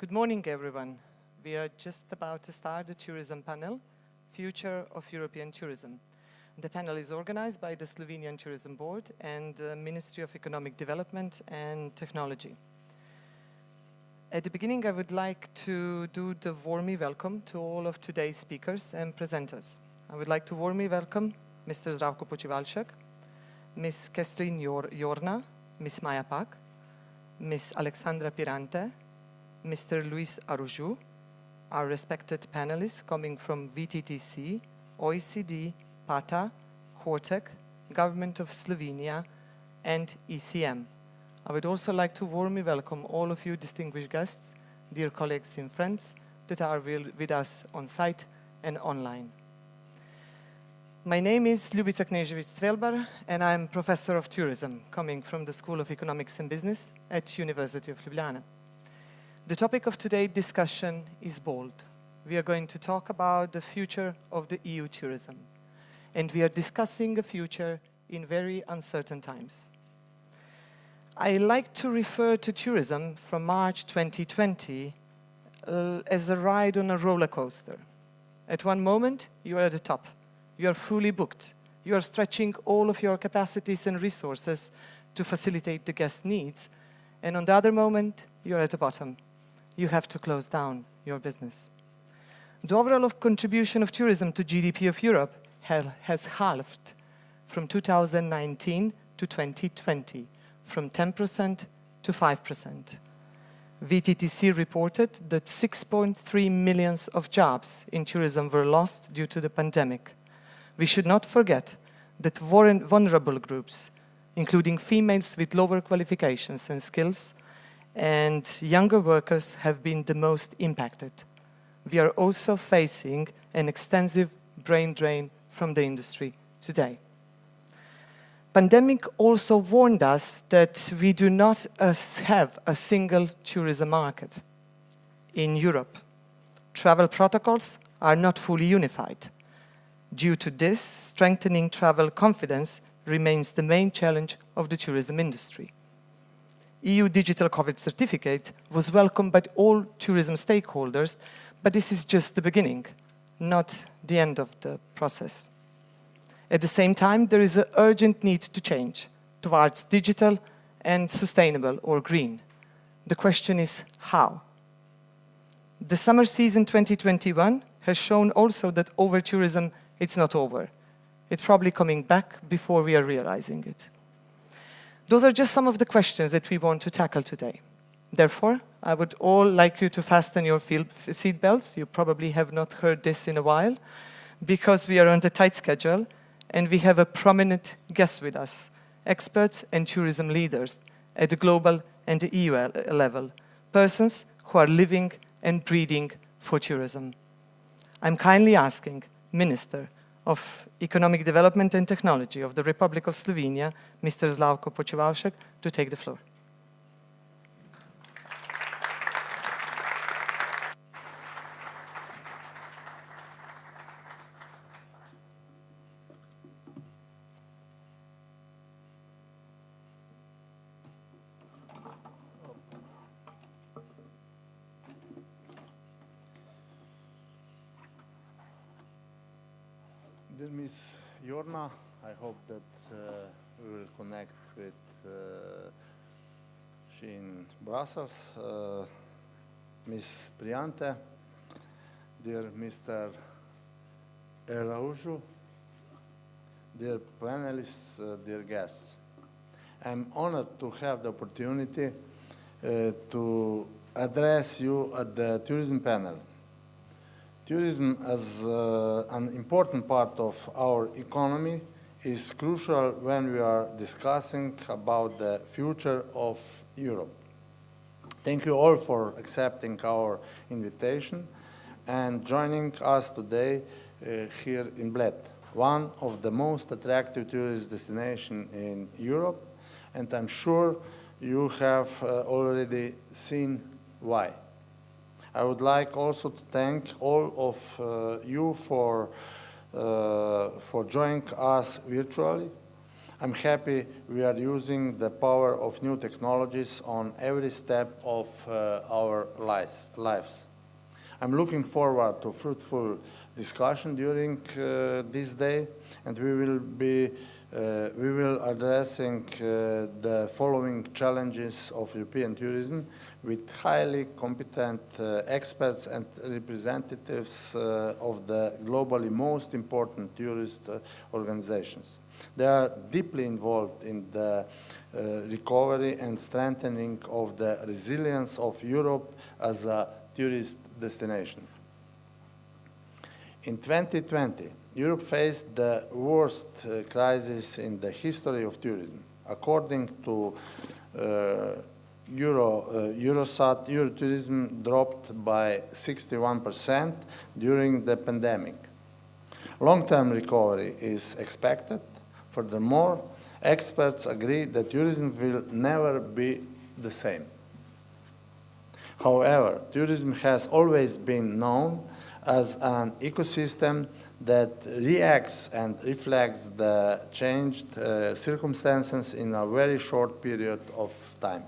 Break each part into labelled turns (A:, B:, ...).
A: Good morning, everyone. We are just about to start the tourism panel, Future of European Tourism. The panel is organized by the Slovenian Tourism Board and the Ministry of Economic Development and Technology. At the beginning, I would like to do the warmly welcome to all of today's speakers and presenters. I would like to warmly welcome Mr. Zdravko Počivalšek, Ms. Kerstin Jorna, Ms. Maja, Ms. Alessandra Priante, Mr. Luís Araújo, our respected panelists coming from VTTC, OECD, PATA, HOTREC, Government of Slovenia, and ECM. I would also like to warmly welcome all of you distinguished guests, dear colleagues and friends that are with us on site and online. My name is Ljubica Knežević-Cvelbar, and I'm Professor of Tourism, coming from the School of Economics and Business at University of Ljubljana. The topic of today's discussion is bold. We are going to talk about the future of the EU tourism, and we are discussing a future in very uncertain times. I like to refer to tourism from March 2020 as a ride on a roller coaster. At one moment, you are at the top. You are fully booked. You are stretching all of your capacities and resources to facilitate the guest needs. And on the other moment, you are at the bottom. You have to close down your business. The overall contribution of tourism to GDP of Europe has halved from 2019 to 2020, from 10% to 5%. VTTC reported that 6.3 million of jobs in tourism were lost due to the pandemic. We should not forget that vulnerable groups, including females with lower qualifications and skills, and younger workers have been the most impacted. We are also facing an extensive brain drain from the industry today. Pandemic also warned us that we do not have a single tourism market in Europe. Travel protocols are not fully unified. Due to this, strengthening travel confidence remains the main challenge of the tourism industry. EU Digital COVID certificate was welcomed by all tourism stakeholders, but this is just the beginning, not the end of the process. At the same time, there is an urgent need to change towards digital and sustainable or green. The question is how? The summer season 2021 has shown also that over-tourism, it's not over. It's probably coming back before we are realizing it. Those are just some of the questions that we want to tackle today. Therefore, I would all like you to fasten your seat belts. You probably have not heard this in a while, because we are on a tight schedule and we have a prominent guest with us, experts and tourism leaders at the global and the EU level, persons who are living and breathing for tourism. I'm kindly asking Minister of Economic Development and Technology of the Republic of Slovenia, Mr. Zdravko Počivalšek, to take the floor.
B: Dear Ms. Jorna, I hope that we will connect with she in Brussels. Ms. Priante, dear Mr. Araújo, dear panelists, dear guests. I'm honored to have the opportunity to address you at the tourism panel. Tourism as an important part of our economy is crucial when we are discussing about the future of Europe. Thank you all for accepting our invitation and joining us today here in Bled, one of the most attractive tourist destinations in Europe, and I'm sure you have already seen why. I would like also to thank all of you for joining us virtually. I'm happy we are using the power of new technologies on every step of our lives. I'm looking forward to fruitful discussion during this day, and we will addressing the following challenges of European tourism with highly competent experts and representatives of the globally most important tourist organizations. They are deeply involved in the recovery and strengthening of the resilience of Europe as a tourist destination. In 2020, Europe faced the worst crisis in the history of tourism. According to Eurostat, Eurotourism dropped by 61% during the pandemic. Long-term recovery is expected. Furthermore, experts agree that tourism will never be the same. However, tourism has always been known as an ecosystem that reacts and reflects the changed circumstances in a very short period of time.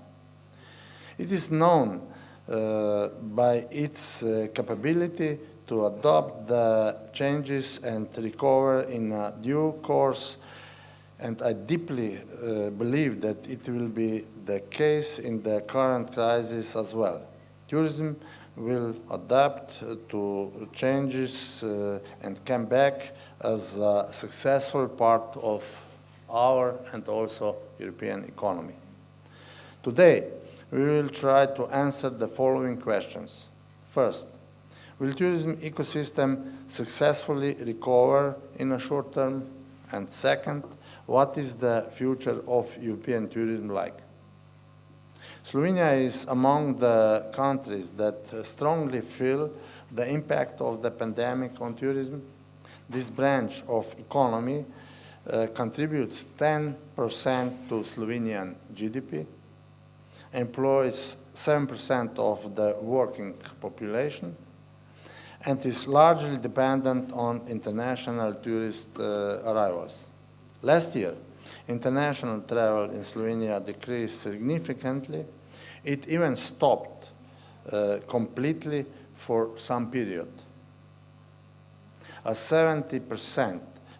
B: It is known by its capability to adopt the changes and recover in a due course, and I deeply believe that it will be the case in the current crisis as well. Tourism will adapt to changes and come back as a successful part of our and also European economy. Today, we will try to answer the following questions. First, will tourism ecosystem successfully recover in a short term? And second, what is the future of European tourism like? Slovenia is among the countries that strongly feel the impact of the pandemic on tourism. This branch of economy contributes 10% to Slovenian GDP, employs 7% of the working population, and is largely dependent on international tourist arrivals. Last year, international travel in Slovenia decreased significantly. It even stopped completely for some period. A 70%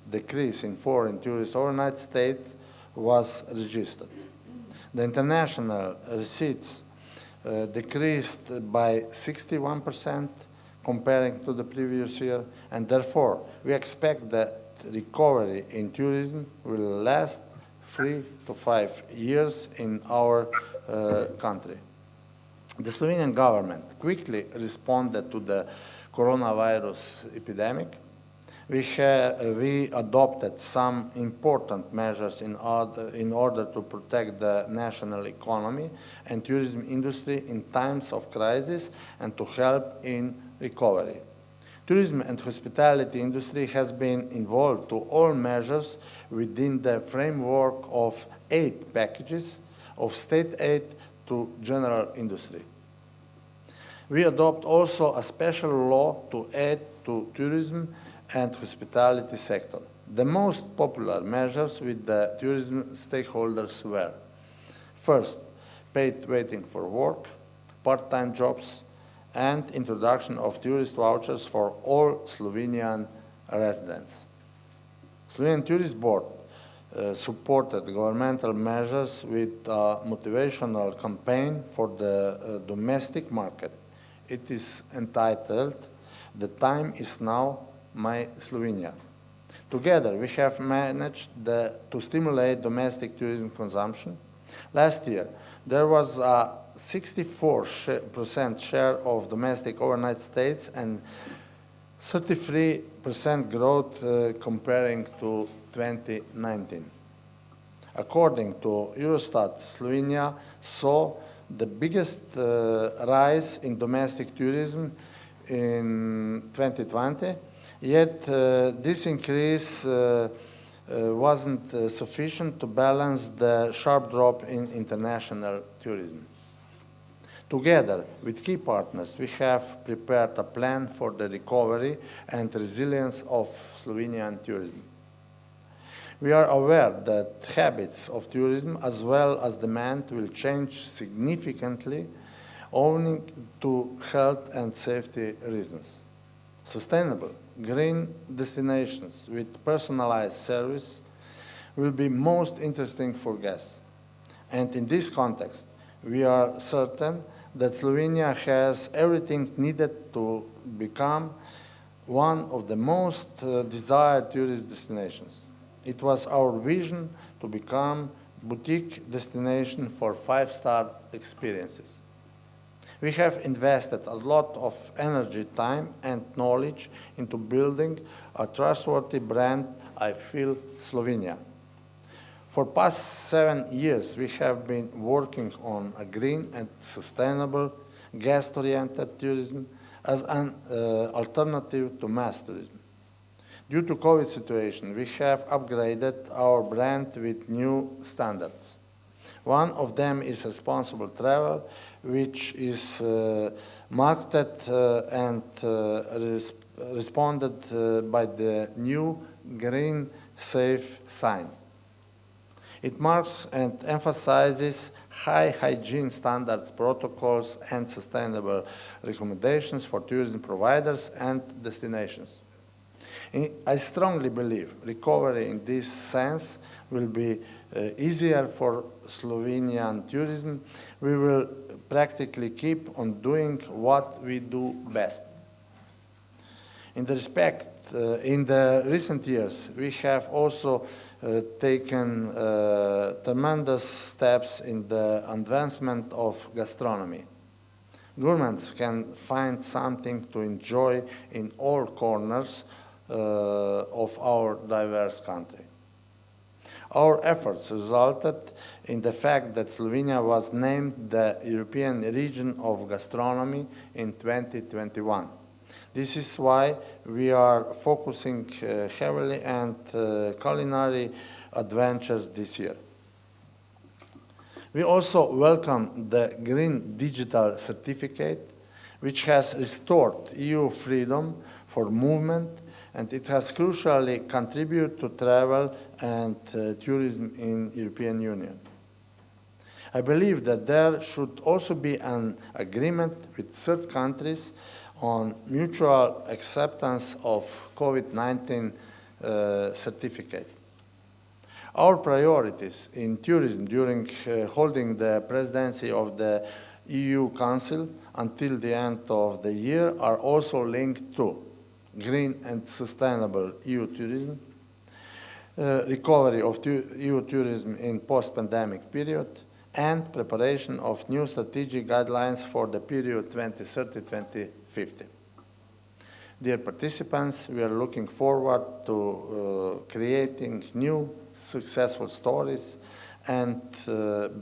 B: decrease in foreign tourist overnight stays was registered. The international receipts decreased by 61% comparing to the previous year, and therefore we expect that recovery in tourism will last 3 to 5 years in our country. The Slovenian government quickly responded to the coronavirus epidemic. We adopted some important measures in order to protect the national economy and tourism industry in times of crisis and to help in recovery. Tourism and hospitality industry has been involved to all measures within the framework of 8 packages of state aid to general industry. We adopt also a special law to aid to tourism and hospitality sector. The most popular measures with the tourism stakeholders were: first, paid waiting for work, part-time jobs, and introduction of tourist vouchers for all Slovenian residents. Slovenian Tourist Board supported governmental measures with a motivational campaign for the domestic market. It is entitled, "The Time is Now, My Slovenia." Together, we have managed to stimulate domestic tourism consumption. Last year, there was a 64% share of domestic overnight stays and 33% growth comparing to 2019. According to Eurostat, Slovenia saw the biggest rise in domestic tourism in 2020, yet this increase wasn't sufficient to balance the sharp drop in international tourism. Together with key partners, we have prepared a plan for the recovery and resilience of Slovenian tourism. We are aware that habits of tourism as well as demand will change significantly owing to health and safety reasons. Sustainable, green destinations with personalized service will be most interesting for guests. And in this context, we are certain that Slovenia has everything needed to become one of the most desired tourist destinations. It was our vision to become boutique destination for five-star experiences. We have invested a lot of energy, time, and knowledge into building a trustworthy brand, I Feel Slovenia. For past 7 years, we have been working on a green and sustainable guest-oriented tourism as an alternative to mass tourism. Due to COVID situation, we have upgraded our brand with new standards. One of them is responsible travel, which is marketed and responded by the new green safe sign. It marks and emphasizes high hygiene standards, protocols, and sustainable recommendations for tourism providers and destinations. I strongly believe recovery in this sense will be easier for Slovenian tourism. We will practically keep on doing what we do best. In the recent years, we have also taken tremendous steps in the advancement of gastronomy. Gourmets can find something to enjoy in all corners of our diverse country. Our efforts resulted in the fact that Slovenia was named the European Region of Gastronomy in 2021. This is why we are focusing heavily on culinary adventures this year. We also welcome the Green Digital Certificate, which has restored EU freedom for movement, and it has crucially contributed to travel and tourism in the European Union. I believe that there should also be an agreement with third countries on mutual acceptance of COVID-19 certificate. Our priorities in tourism during holding the presidency of the EU Council until the end of the year are also linked to green and sustainable EU tourism, recovery of EU tourism in post-pandemic period, and preparation of new strategic guidelines for the period 2030-2050. Dear participants, we are looking forward to creating new successful stories and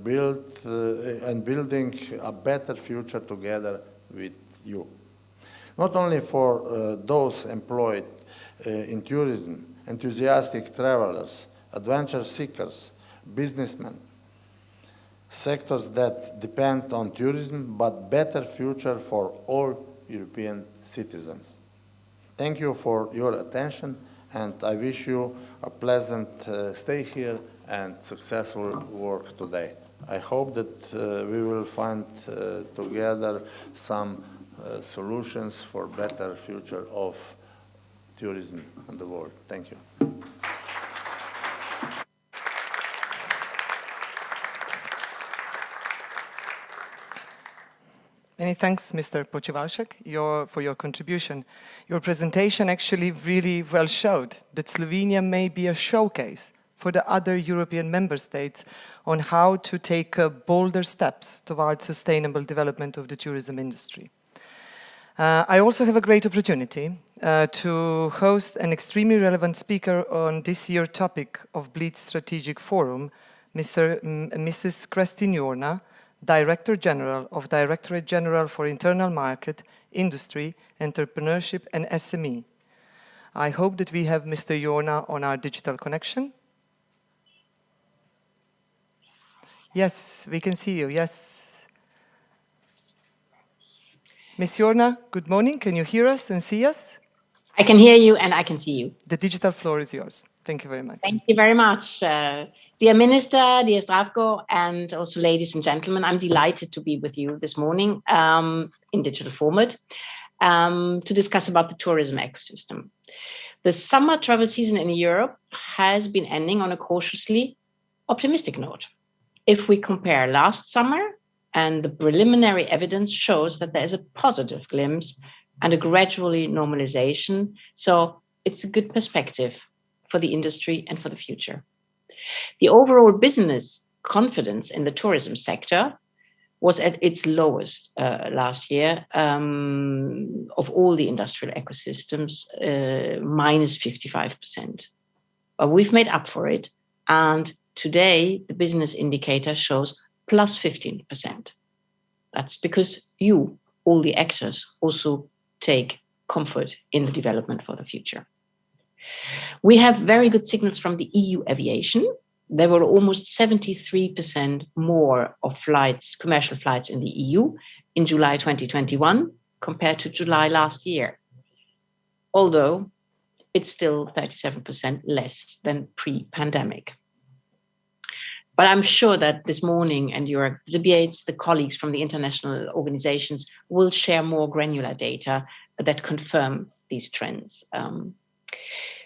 B: building a better future together with you. Not only for those employed in tourism, enthusiastic travelers, adventure seekers, businessmen, sectors that depend on tourism, but better future for all European citizens. Thank you for your attention, and I wish you a pleasant stay here and successful work today. I hope that we will find together some solutions for better future of tourism in the world. Thank you.
A: Many thanks, Mr. Počivalšek, for your contribution. Your presentation actually really well showed that Slovenia may be a showcase for the other European member states on how to take bolder steps towards sustainable development of the tourism industry. I also have a great opportunity to host an extremely relevant speaker on this year's topic of Bled Strategic Forum, Mrs. Kerstin Jorna, Director-General of Directorate-General for Internal Market, Industry, Entrepreneurship and SME. I hope that we have Mr. Jorna on our digital connection. Yes, we can see you, yes. Ms. Jorna, good morning. Can you hear us and see us?
C: I can hear you and I can see you.
A: The digital floor is yours. Thank you very much.
C: Thank you very much. Dear Minister, dear Zdravko, and also ladies and gentlemen, I'm delighted to be with you this morning in digital format to discuss about the tourism ecosystem. The summer travel season in Europe has been ending on a cautiously optimistic note. If we compare last summer, and the preliminary evidence shows that there is a positive glimpse and a gradually normalization. So it's a good perspective for the industry and for the future. The overall business confidence in the tourism sector was at its lowest last year of all the industrial ecosystems, minus 55%. But we've made up for it. And today, the business indicator shows plus 15%. That's because you, all the actors, also take comfort in the development for the future. We have very good signals from the EU aviation. There were almost 73% more of flights, commercial flights in the EU in July 2021 compared to July last year. Although it's still 37% less than pre-pandemic. But I'm sure that this morning and your debates, the colleagues from the international organizations will share more granular data that confirm these trends.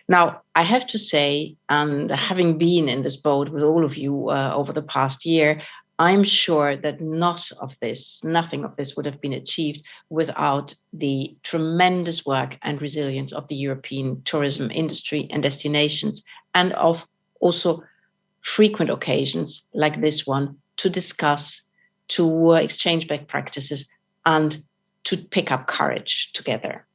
C: Now, I have to say, and having been in this boat with all of you over the past year, I'm sure that nothing of this would have been achieved without the tremendous work and resilience of the European tourism industry and destinations, and of also frequent occasions like this one to discuss, to exchange best practices, and to pick up courage together.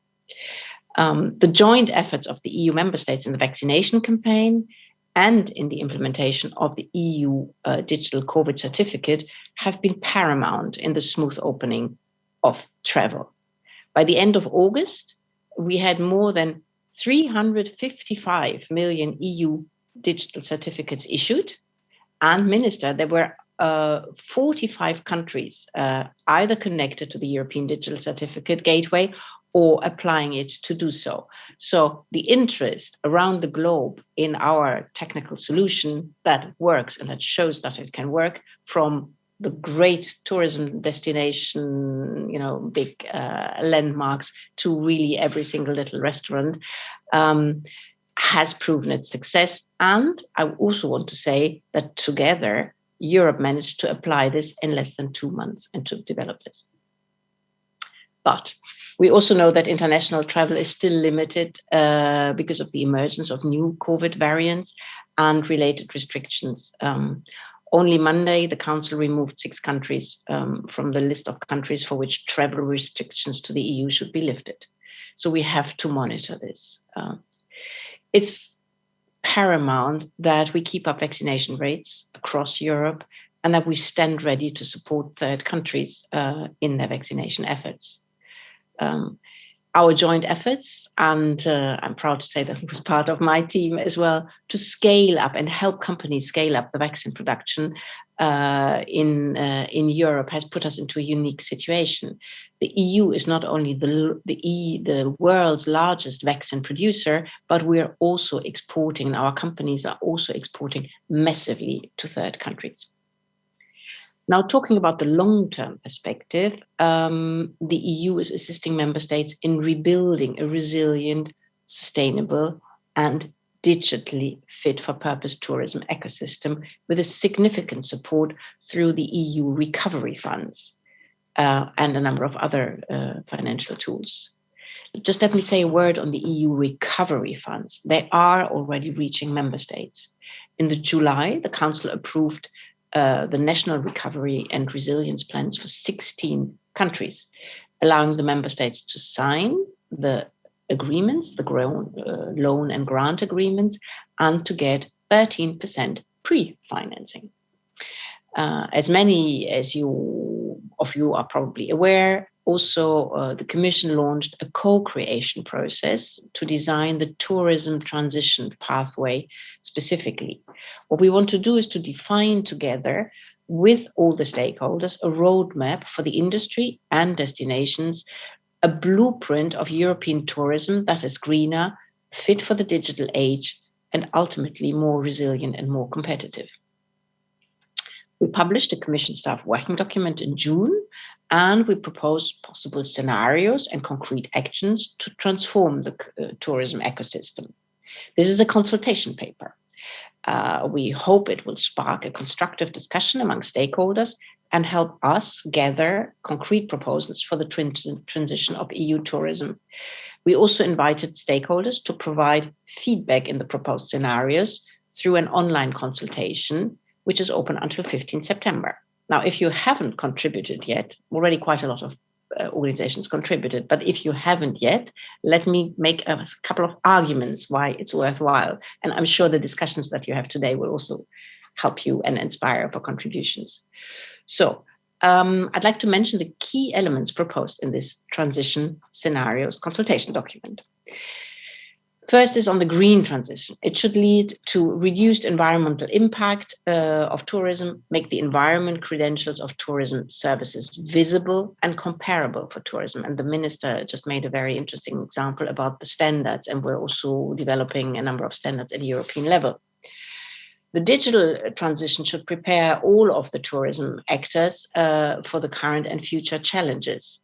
C: The joint efforts of the EU member states in the vaccination campaign and in the implementation of the EU digital COVID certificate have been paramount in the smooth opening of travel. By the end of August, we had more than 355 million EU digital certificates issued, and Minister, there were 45 countries either connected to the European Digital Certificate Gateway or applying it to do so. So the interest around the globe in our technical solution that works and that shows that it can work, from the great tourism destination, big landmarks, to really every single little restaurant, has proven its success. And I also want to say that together, Europe managed to apply this in less than 2 months and to develop this. But we also know that international travel is still limited because of the emergence of new COVID variants and related restrictions. Only Monday, the Council removed 6 countries from the list of countries for which travel restrictions to the EU should be lifted. So we have to monitor this. It's paramount that we keep up vaccination rates across Europe and that we stand ready to support third countries in their vaccination efforts. Our joint efforts, and I'm proud to say that it was part of my team as well, to scale up and help companies scale up the vaccine production in Europe has put us into a unique situation. The EU is not only the world's largest vaccine producer, but we're also exporting, and our companies are also exporting massively to third countries. Now, talking about the long-term perspective, the EU is assisting member states in rebuilding a resilient, sustainable, and digitally fit-for-purpose tourism ecosystem with a significant support through the EU recovery funds and a number of other financial tools. Just let me say a word on the EU recovery funds. They are already reaching member states. In July, the Council approved the national recovery and resilience plans for 16 countries, allowing the member states to sign the agreements, the loan and grant agreements, and to get 13% pre-financing. As many as of you are probably aware, also the Commission launched a co-creation process to design the tourism transition pathway specifically. What we want to do is to define together with all the stakeholders a roadmap for the industry and destinations a blueprint of European tourism that is greener, fit for the digital age, and ultimately more resilient and more competitive. We published a Commission staff working document in June, and we proposed possible scenarios and concrete actions to transform the tourism ecosystem. This is a consultation paper. We hope it will spark a constructive discussion among stakeholders and help us gather concrete proposals for the transition of EU tourism. We also invited stakeholders to provide feedback in the proposed scenarios through an online consultation, which is open until 15 September. Now, if you haven't contributed yet, already quite a lot of organizations contributed, but if you haven't yet, let me make a couple of arguments why it's worthwhile. And I'm sure the discussions that you have today will also help you and inspire for contributions. So I'd like to mention the key elements proposed in this transition scenarios consultation document. First is on the green transition. It should lead to reduced environmental impact of tourism, make the environment credentials of tourism services visible and comparable for tourism. And the minister just made a very interesting example about the standards, and we're also developing a number of standards at European level. The digital transition should prepare all of the tourism actors for the current and future challenges.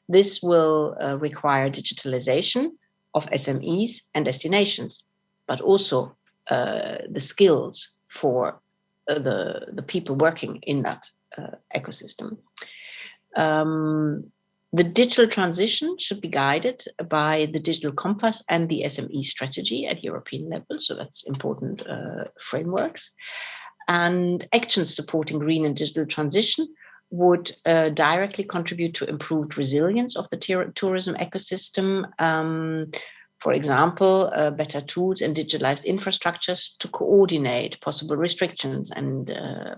C: This will require digitalization of SMEs and destinations, but also the skills for the people working in that ecosystem. The digital transition should be guided by the digital compass and the SME strategy at European level, so that's important frameworks. And actions supporting green and digital transition would directly contribute to improved resilience of the tourism ecosystem. For example, better tools and digitalized infrastructures to coordinate possible restrictions. And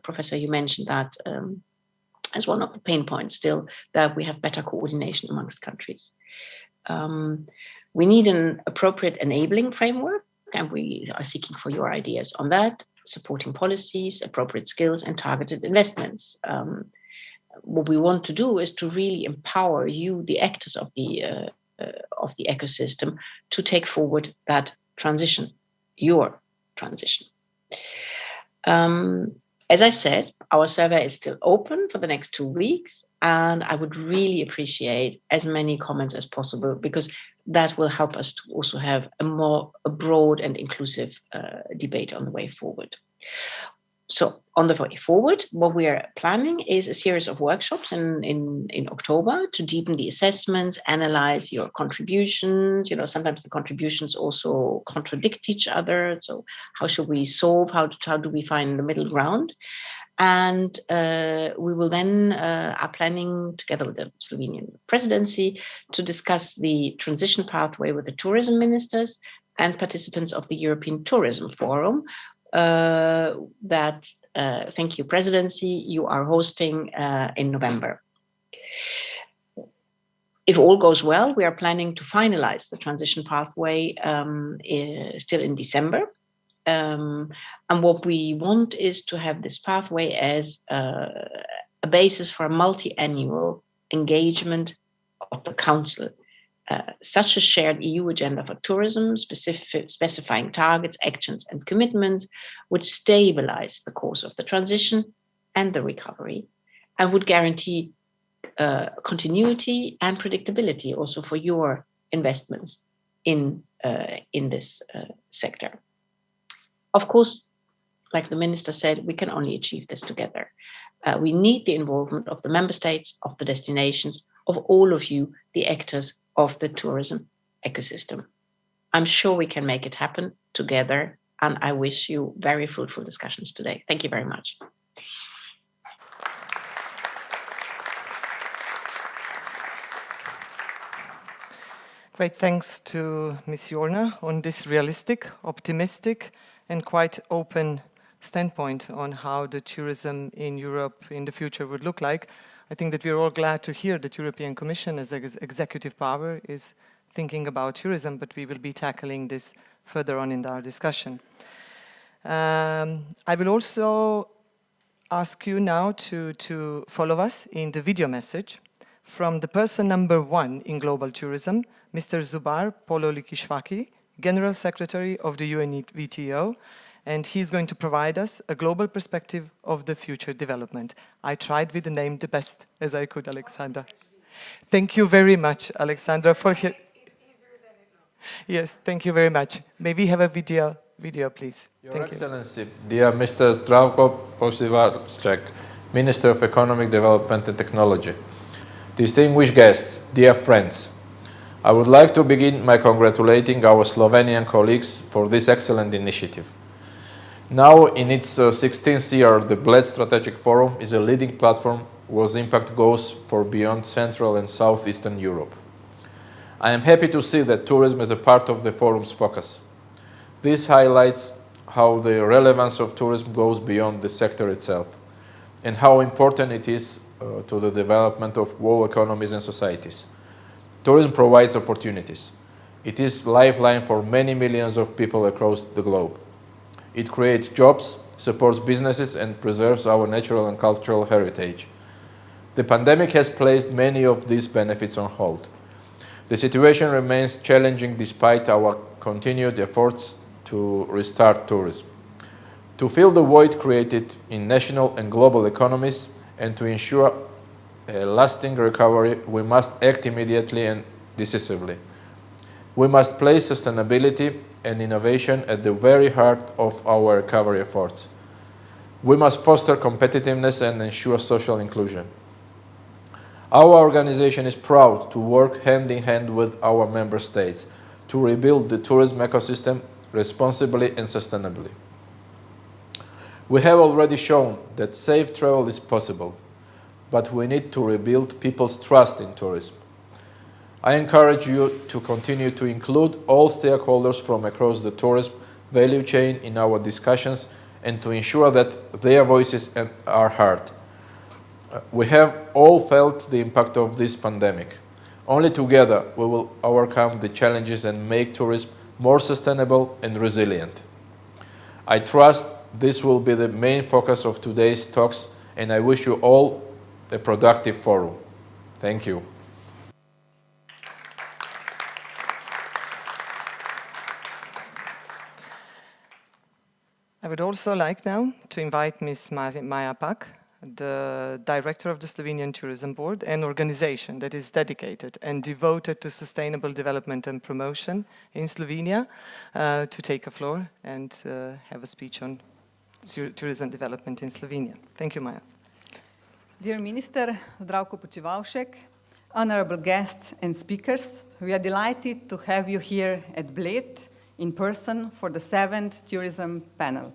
C: Professor, you mentioned that as one of the pain points still, that we have better coordination amongst countries. We need an appropriate enabling framework, and we are seeking for your ideas on that, supporting policies, appropriate skills, and targeted investments. What we want to do is to really empower you, the actors of the ecosystem, to take forward that transition, your transition. As I said, our survey is still open for the next 2 weeks, and I would really appreciate as many comments as possible, because that will help us to also have a broad and inclusive debate on the way forward. So on the way forward, what we are planning is a series of workshops in October to deepen the assessments, analyze your contributions. You know, sometimes the contributions also contradict each other. So how should we solve? How do we find the middle ground? And we will then are planning together with the Slovenian presidency to discuss the transition pathway with the tourism ministers and participants of the European Tourism Forum that, thank you, presidency, you are hosting in November. If all goes well, we are planning to finalize the transition pathway still in December. And what we want is to have this pathway as a basis for a multi-annual engagement of the Council. Such a shared EU agenda for tourism, specifying targets, actions, and commitments, would stabilize the course of the transition and the recovery, and would guarantee continuity and predictability also for your investments in this sector. Of course, like the minister said, we can only achieve this together. We need the involvement of the member states, of the destinations, of all of you, the actors of the tourism ecosystem. I'm sure we can make it happen together, and I wish you very fruitful discussions today. Thank you very much.
A: Great, thanks to Ms. Jorna on this realistic, optimistic, and quite open standpoint on how the tourism in Europe in the future would look like. I think that we're all glad to hear that European Commission as executive power is thinking about tourism, but we will be tackling this further on in our discussion. I will also ask you now to follow us in the video message from the person number 1 in global tourism, Mr. Zurab Pololikashvili, General Secretary of the UNWTO, and he's going to provide us a global perspective of the future development. I tried with the name the best as I could, Alessandra. Thank you very much, Alessandra, for... It's easier than it looks. Yes, thank you very much. May we have a video, please?
D: Your Excellency, dear Mr. Zdravko Počivalšek, Minister of Economic Development and Technology, distinguished guests, dear friends, I would like to begin by congratulating our Slovenian colleagues for this excellent initiative. Now, in its 16th year, the Bled Strategic Forum is a leading platform whose impact goes for beyond Central and Southeastern Europe. I am happy to see that tourism is a part of the forum's focus. This highlights how the relevance of tourism goes beyond the sector itself and how important it is to the development of whole economies and societies. Tourism provides opportunities. It is a lifeline for many millions of people across the globe. It creates jobs, supports businesses, and preserves our natural and cultural heritage. The pandemic has placed many of these benefits on hold. The situation remains challenging despite our continued efforts to restart tourism. To fill the void created in national and global economies and to ensure a lasting recovery, we must act immediately and decisively. We must place sustainability and innovation at the very heart of our recovery efforts. We must foster competitiveness and ensure social inclusion. Our organization is proud to work hand in hand with our member states to rebuild the tourism ecosystem responsibly and sustainably. We have already shown that safe travel is possible, but we need to rebuild people's trust in tourism. I encourage you to continue to include all stakeholders from across the tourism value chain in our discussions and to ensure that their voices are heard. We have all felt the impact of this pandemic. Only together we will overcome the challenges and make tourism more sustainable and resilient. I trust this will be the main focus of today's talks, and I wish you all a productive forum. Thank you.
A: I would also like now to invite Ms. Maja, the Director of the Slovenian Tourism Board, an organization that is dedicated and devoted to sustainable development and promotion in Slovenia, to take a floor and have a speech on tourism development in Slovenia. Thank you, Maja.
E: Dear Minister Zdravko Počivalšek, honorable guests and speakers, we are delighted to have you here at Bled in person for the 7th tourism panel.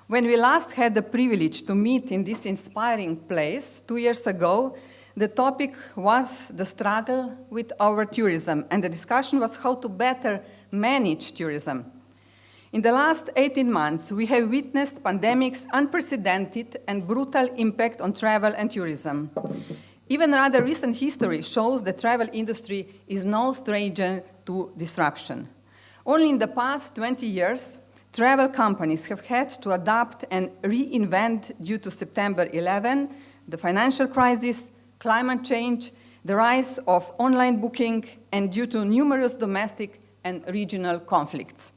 E: When we last had the privilege to meet in this inspiring place 2 years ago, the topic was the struggle with our tourism, and the discussion was how to better manage tourism. In the last 18 months, we have witnessed pandemic's unprecedented and brutal impact on travel and tourism. Even rather recent history shows the travel industry is no stranger to disruption. Only in the past 20 years, travel companies have had to adapt and reinvent due to September 11, the financial crisis, climate change, the rise of online booking, and due to numerous domestic and regional conflicts.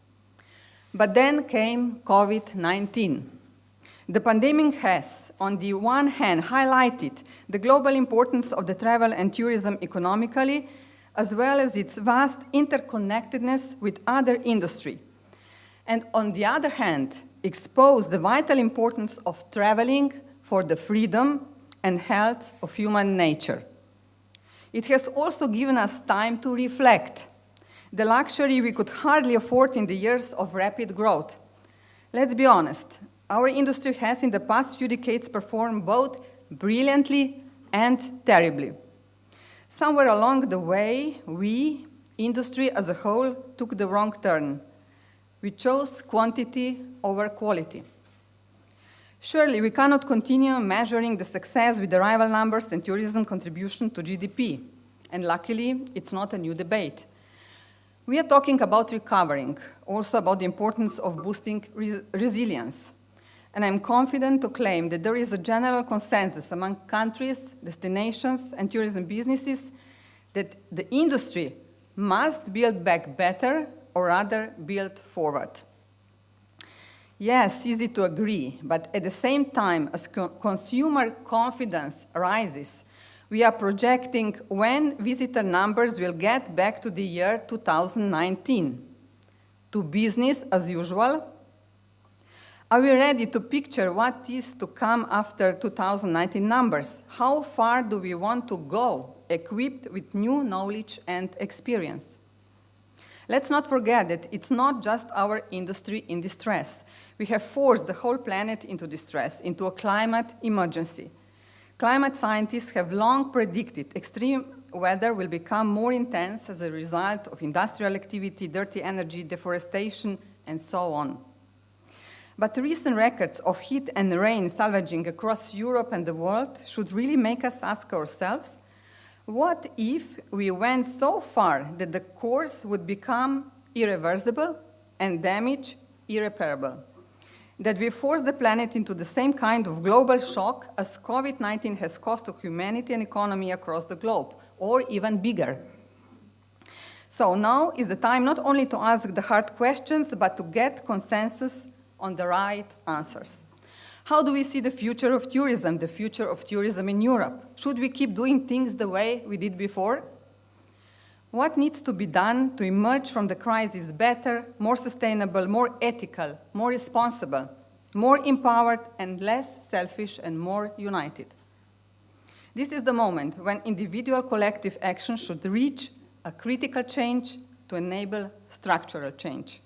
E: But then came COVID-19. The pandemic has, on the one hand, highlighted the global importance of the travel and tourism economically, as well as its vast interconnectedness with other industry. And on the other hand, exposed the vital importance of traveling for the freedom and health of human nature. It has also given us time to reflect, the luxury we could hardly afford in the years of rapid growth. Let's be honest, our industry has in the past few decades performed both brilliantly and terribly. Somewhere along the way, we, industry as a whole, took the wrong turn. We chose quantity over quality. Surely we cannot continue measuring the success with arrival numbers and tourism contribution to GDP. And luckily, it's not a new debate. We are talking about recovering, also about the importance of boosting resilience. and I'm confident to claim that there is a general consensus among countries, destinations, and tourism businesses that the industry must build back better, or rather build forward. Yes, easy to agree, but at the same time, as consumer confidence rises, we are projecting when visitor numbers will get back to the year 2019. To business as usual? Are we ready to picture what is to come after 2019 numbers? How far do we want to go, equipped with new knowledge and experience? Let's not forget that it's not just our industry in distress. We have forced the whole planet into distress, into a climate emergency. Climate scientists have long predicted extreme weather will become more intense as a result of industrial activity, dirty energy, deforestation, and so on. But the recent records of heat and rain salvaging across Europe and the world should really make us ask ourselves, what if we went so far that the course would become irreversible and damage irreparable? That we force the planet into the same kind of global shock as COVID-19 has caused to humanity and economy across the globe, or even bigger. So now is the time not only to ask the hard questions, but to get consensus on the right answers. How do we see the future of tourism in Europe? Should we keep doing things the way we did before? What needs to be done to emerge from the crisis better, more sustainable, more ethical, more responsible, more empowered and less selfish and more united? This is the moment when individual collective action should reach a critical change to enable structural change.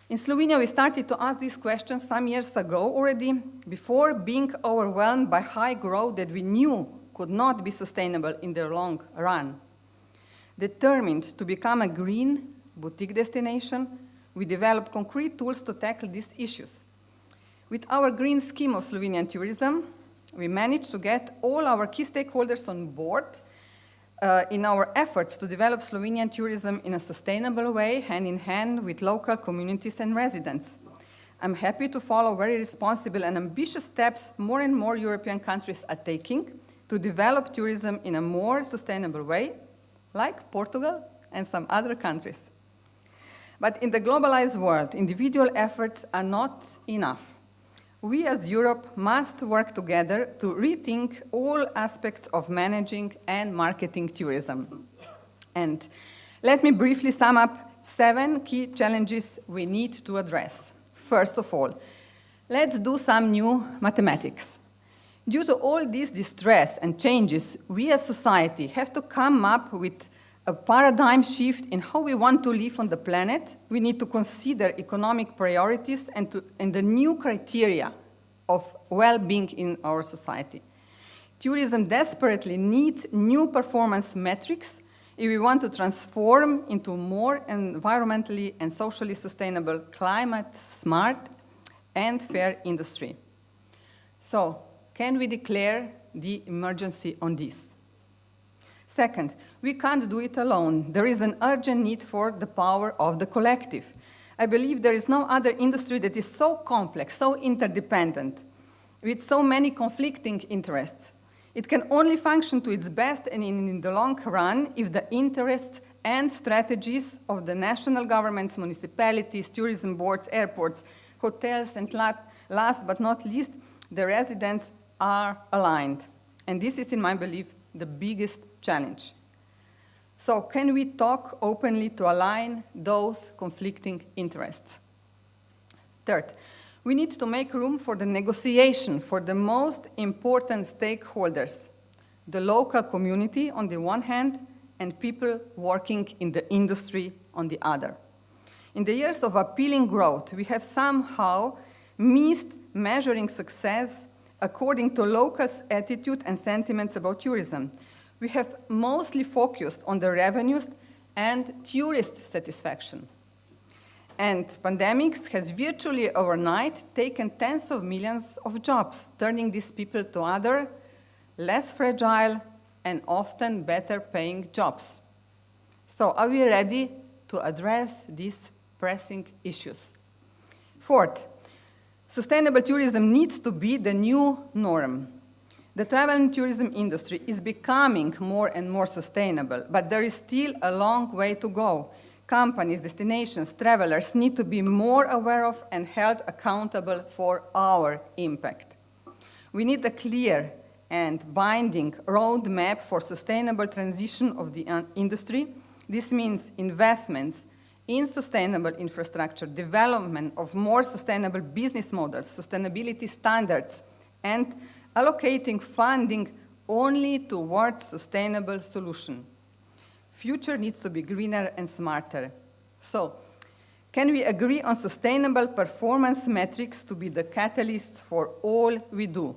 E: In Slovenia, we started to ask these questions some years ago already, before being overwhelmed by high growth that we knew could not be sustainable in the long run. Determined to become a green boutique destination, we developed concrete tools to tackle these issues. With our green scheme of Slovenian tourism, we managed to get all our key stakeholders on board in our efforts to develop Slovenian tourism in a sustainable way, hand in hand with local communities and residents. I'm happy to follow very responsible and ambitious steps more and more European countries are taking to develop tourism in a more sustainable way, like Portugal and some other countries. But in the globalized world, individual efforts are not enough. We as Europe must work together to rethink all aspects of managing and marketing tourism. And let me briefly sum up 7 key challenges we need to address. First of all, let's do some new mathematics. Due to all this distress and changes, we as society have to come up with a paradigm shift in how we want to live on the planet. We need to consider economic priorities and the new criteria of well-being in our society. Tourism desperately needs new performance metrics if we want to transform into more environmentally and socially sustainable, climate-smart and fair industry. So, can we declare the emergency on this? Second, we can't do it alone. There is an urgent need for the power of the collective. I believe there is no other industry that is so complex, so interdependent, with so many conflicting interests. It can only function to its best and in the long run if the interests and strategies of the national governments, municipalities, tourism boards, airports, hotels, and last but not least, the residents are aligned. And this is, in my belief, the biggest challenge. So can we talk openly to align those conflicting interests? Third, we need to make room for the negotiation for the most important stakeholders, the local community on the one hand, and people working in the industry on the other. In the years of appealing growth, we have somehow missed measuring success according to locals' attitude and sentiments about tourism. We have mostly focused on the revenues and tourist satisfaction. And pandemics has virtually overnight taken tens of millions of jobs, turning these people to other, less fragile and often better paying jobs. So are we ready to address these pressing issues? Fourth, Sustainable tourism needs to be the new norm. The travel and tourism industry is becoming more and more sustainable, but there is still a long way to go. Companies, destinations, travelers need to be more aware of and held accountable for our impact. We need a clear and binding roadmap for sustainable transition of the industry. This means investments in sustainable infrastructure, development of more sustainable business models, sustainability standards, and allocating funding only towards sustainable solutions. Future needs to be greener and smarter. So, can we agree on sustainable performance metrics to be the catalysts for all we do?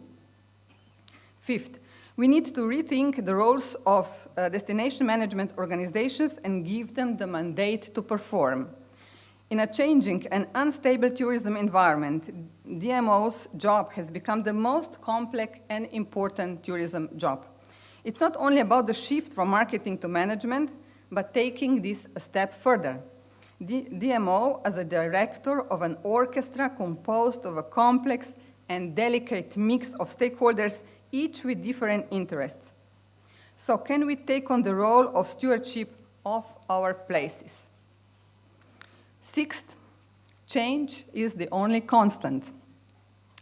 E: Fifth, we need to rethink the roles of destination management organizations and give them the mandate to perform. In a changing and unstable tourism environment, DMO's job has become the most complex and important tourism job. It's not only about the shift from marketing to management, but taking this a step further. DMO, as a director of an orchestra composed of a complex and delicate mix of stakeholders, each with different interests. So can we take on the role of stewardship of our places? Sixth, change is the only constant.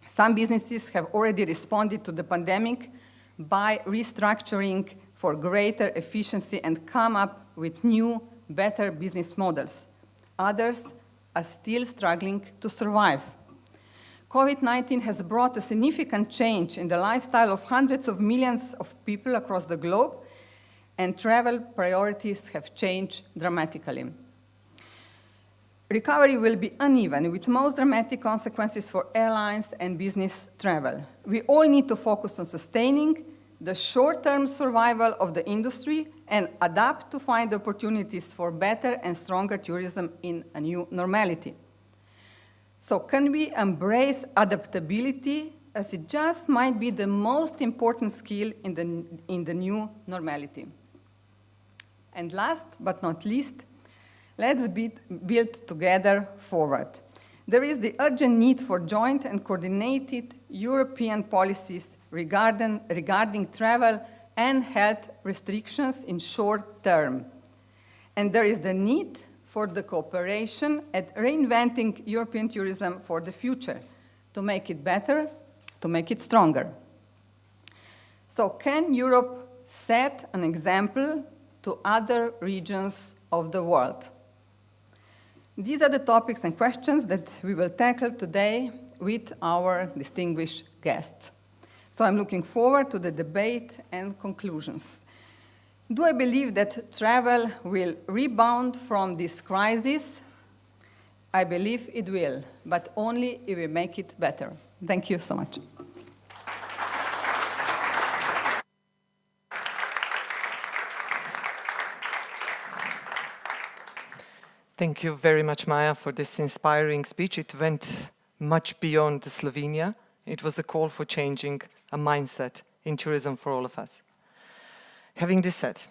E: Some businesses have already responded to the pandemic by restructuring for greater efficiency and come up with new, better business models. Others are still struggling to survive. COVID-19 has brought a significant change in the lifestyle of hundreds of millions of people across the globe, and travel priorities have changed dramatically. Recovery will be uneven, with most dramatic consequences for airlines and business travel. We all need to focus on sustaining the short-term survival of the industry and adapt to find opportunities for better and stronger tourism in a new normality. So can we embrace adaptability, as it just might be the most important skill in the new normality? And last but not least, let's build together forward. There is the urgent need for joint and coordinated European policies regarding travel and health restrictions in short term. And there is the need for the cooperation at reinventing European tourism for the future, to make it better, to make it stronger. So can Europe set an example to other regions of the world? These are the topics and questions that we will tackle today with our distinguished guests. So I'm looking forward to the debate and conclusions. Do I believe that travel will rebound from this crisis? I believe it will, but only if we make it better. Thank you so much.
A: Thank you very much, Maja, for this inspiring speech. It went much beyond Slovenia. It was a call for changing a mindset in tourism for all of us. Having this said,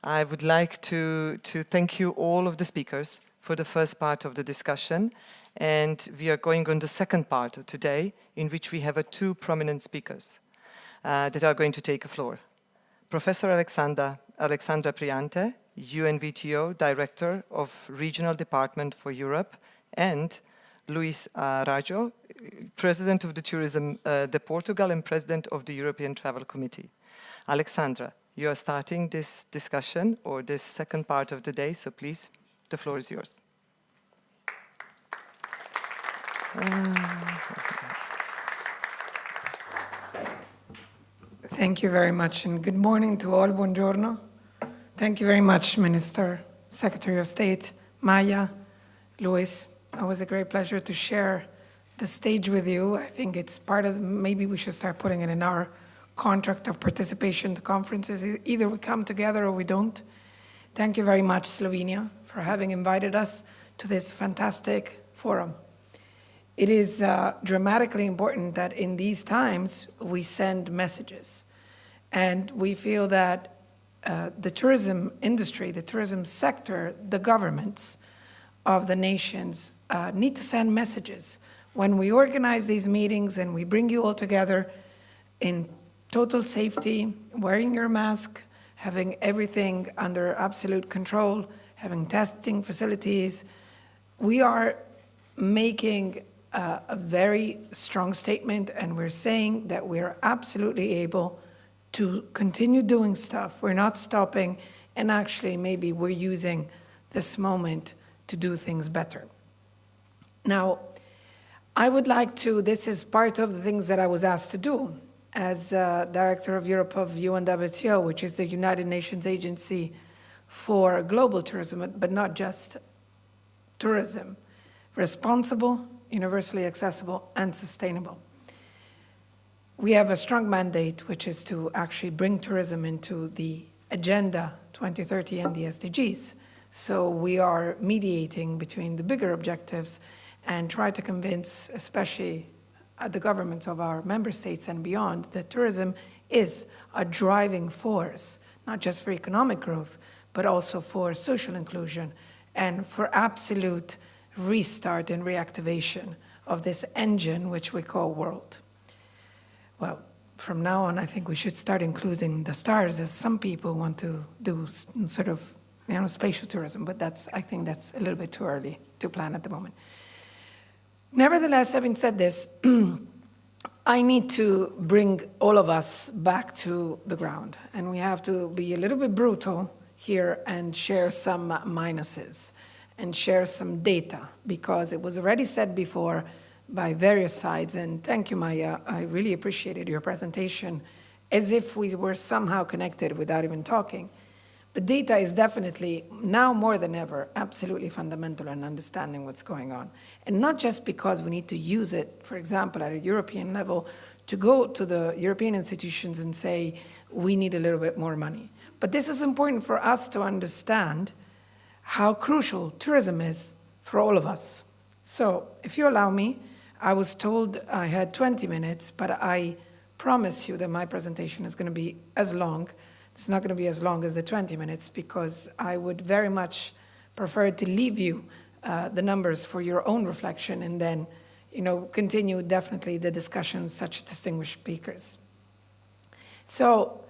A: I would like to thank you all of the speakers for the first part of the discussion, and we are going on the second part of today, in which we have two prominent speakers that are going to take the floor. Professor Alessandra Priante, UNWTO Director of Regional Department for Europe, and Luís Araújo, President of the Tourism de Portugal and President of the European Travel Committee. Alessandra, you are starting this discussion, or this second part of the day, so please, the floor is yours.
F: Thank you very much, and good morning to all. Buongiorno. Thank you very much, Minister, Secretary of State, Maja, Luís. It was a great pleasure to share the stage with you. I think it's part of, maybe we should start putting it in our contract of participation to conferences. Either we come together or we don't. Thank you very much, Slovenia, for having invited us to this fantastic forum. It is dramatically important that in these times we send messages. And we feel that the tourism industry, the tourism sector, the governments of the nations need to send messages. when we organize these meetings and we bring you all together in total safety, wearing your mask, having everything under absolute control, having testing facilities, we are making a very strong statement, and we're saying that we're absolutely able to continue doing stuff. We're not stopping, and actually maybe we're using this moment to do things better. Now, I would like to, this is part of the things that I was asked to do as Director of Europe of UNWTO, which is the United Nations Agency for Global Tourism, but not just tourism. Responsible, universally accessible, and sustainable. We have a strong mandate, which is to actually bring tourism into the Agenda 2030 and the SDGs. So we are mediating between the bigger objectives and try to convince, especially the governments of our member states and beyond, that tourism is a driving force, not just for economic growth, but also for social inclusion and for absolute restart and reactivation of this engine which we call world. Well, from now on, I think we should start including the stars, as some people want to do sort of, spatial tourism, but I think that's a little bit too early to plan at the moment. Nevertheless, having said this, I need to bring all of us back to the ground, and we have to be a little bit brutal here and share some minuses and share some data, because it was already said before by various sides, and thank you, Maja, I really appreciated your presentation, as if we were somehow connected without even talking. But data is definitely, now more than ever, absolutely fundamental in understanding what's going on. And not just because we need to use it, for example, at a European level, to go to the European institutions and say, we need a little bit more money. But this is important for us to understand how crucial tourism is for all of us. So, if you allow me, I was told I had 20 minutes, but I promise you that my presentation is going to be as long. It's not going to be as long as the 20 minutes, because I would very much prefer to leave you the numbers for your own reflection, and then, continue definitely the discussion with such distinguished speakers. So,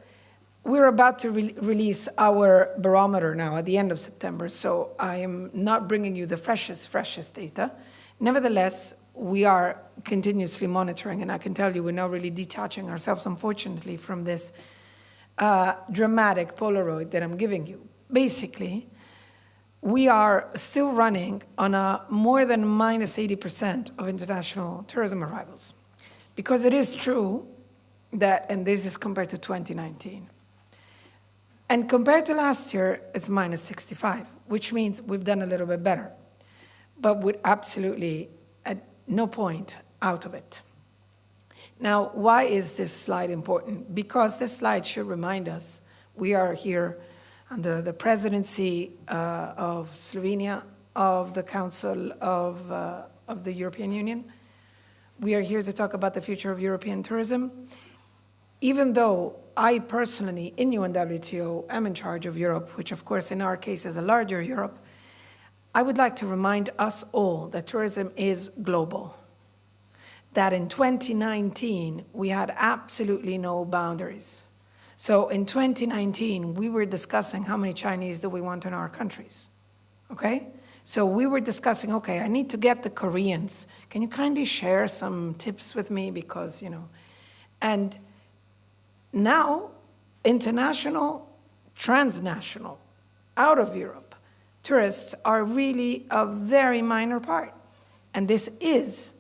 F: we're about to release our barometer now at the end of September, so I am not bringing you the freshest data. Nevertheless, we are continuously monitoring, and I can tell you we're not really detaching ourselves, unfortunately, from this dramatic Polaroid that I'm giving you. Basically, we are still running on a more than minus 80% of international tourism arrivals. Because it is true that, and this is compared to 2019, and compared to last year, it's minus 65, which means we've done a little bit better, but with absolutely at no point out of it. Now, why is this slide important? Because this slide should remind us we are here under the presidency of Slovenia, of the Council of the European Union. We are here to talk about the future of European tourism. Even though I personally, in UNWTO, am in charge of Europe, which of course in our case is a larger Europe, I would like to remind us all that tourism is global. That in 2019, we had absolutely no boundaries. So in 2019, we were discussing how many Chinese do we want in our countries, okay? So we were discussing, okay, I need to get the Koreans. Can you kindly share some tips with me? Because, and now, international, transnational, out of Europe, tourists are really a very minor part. And this is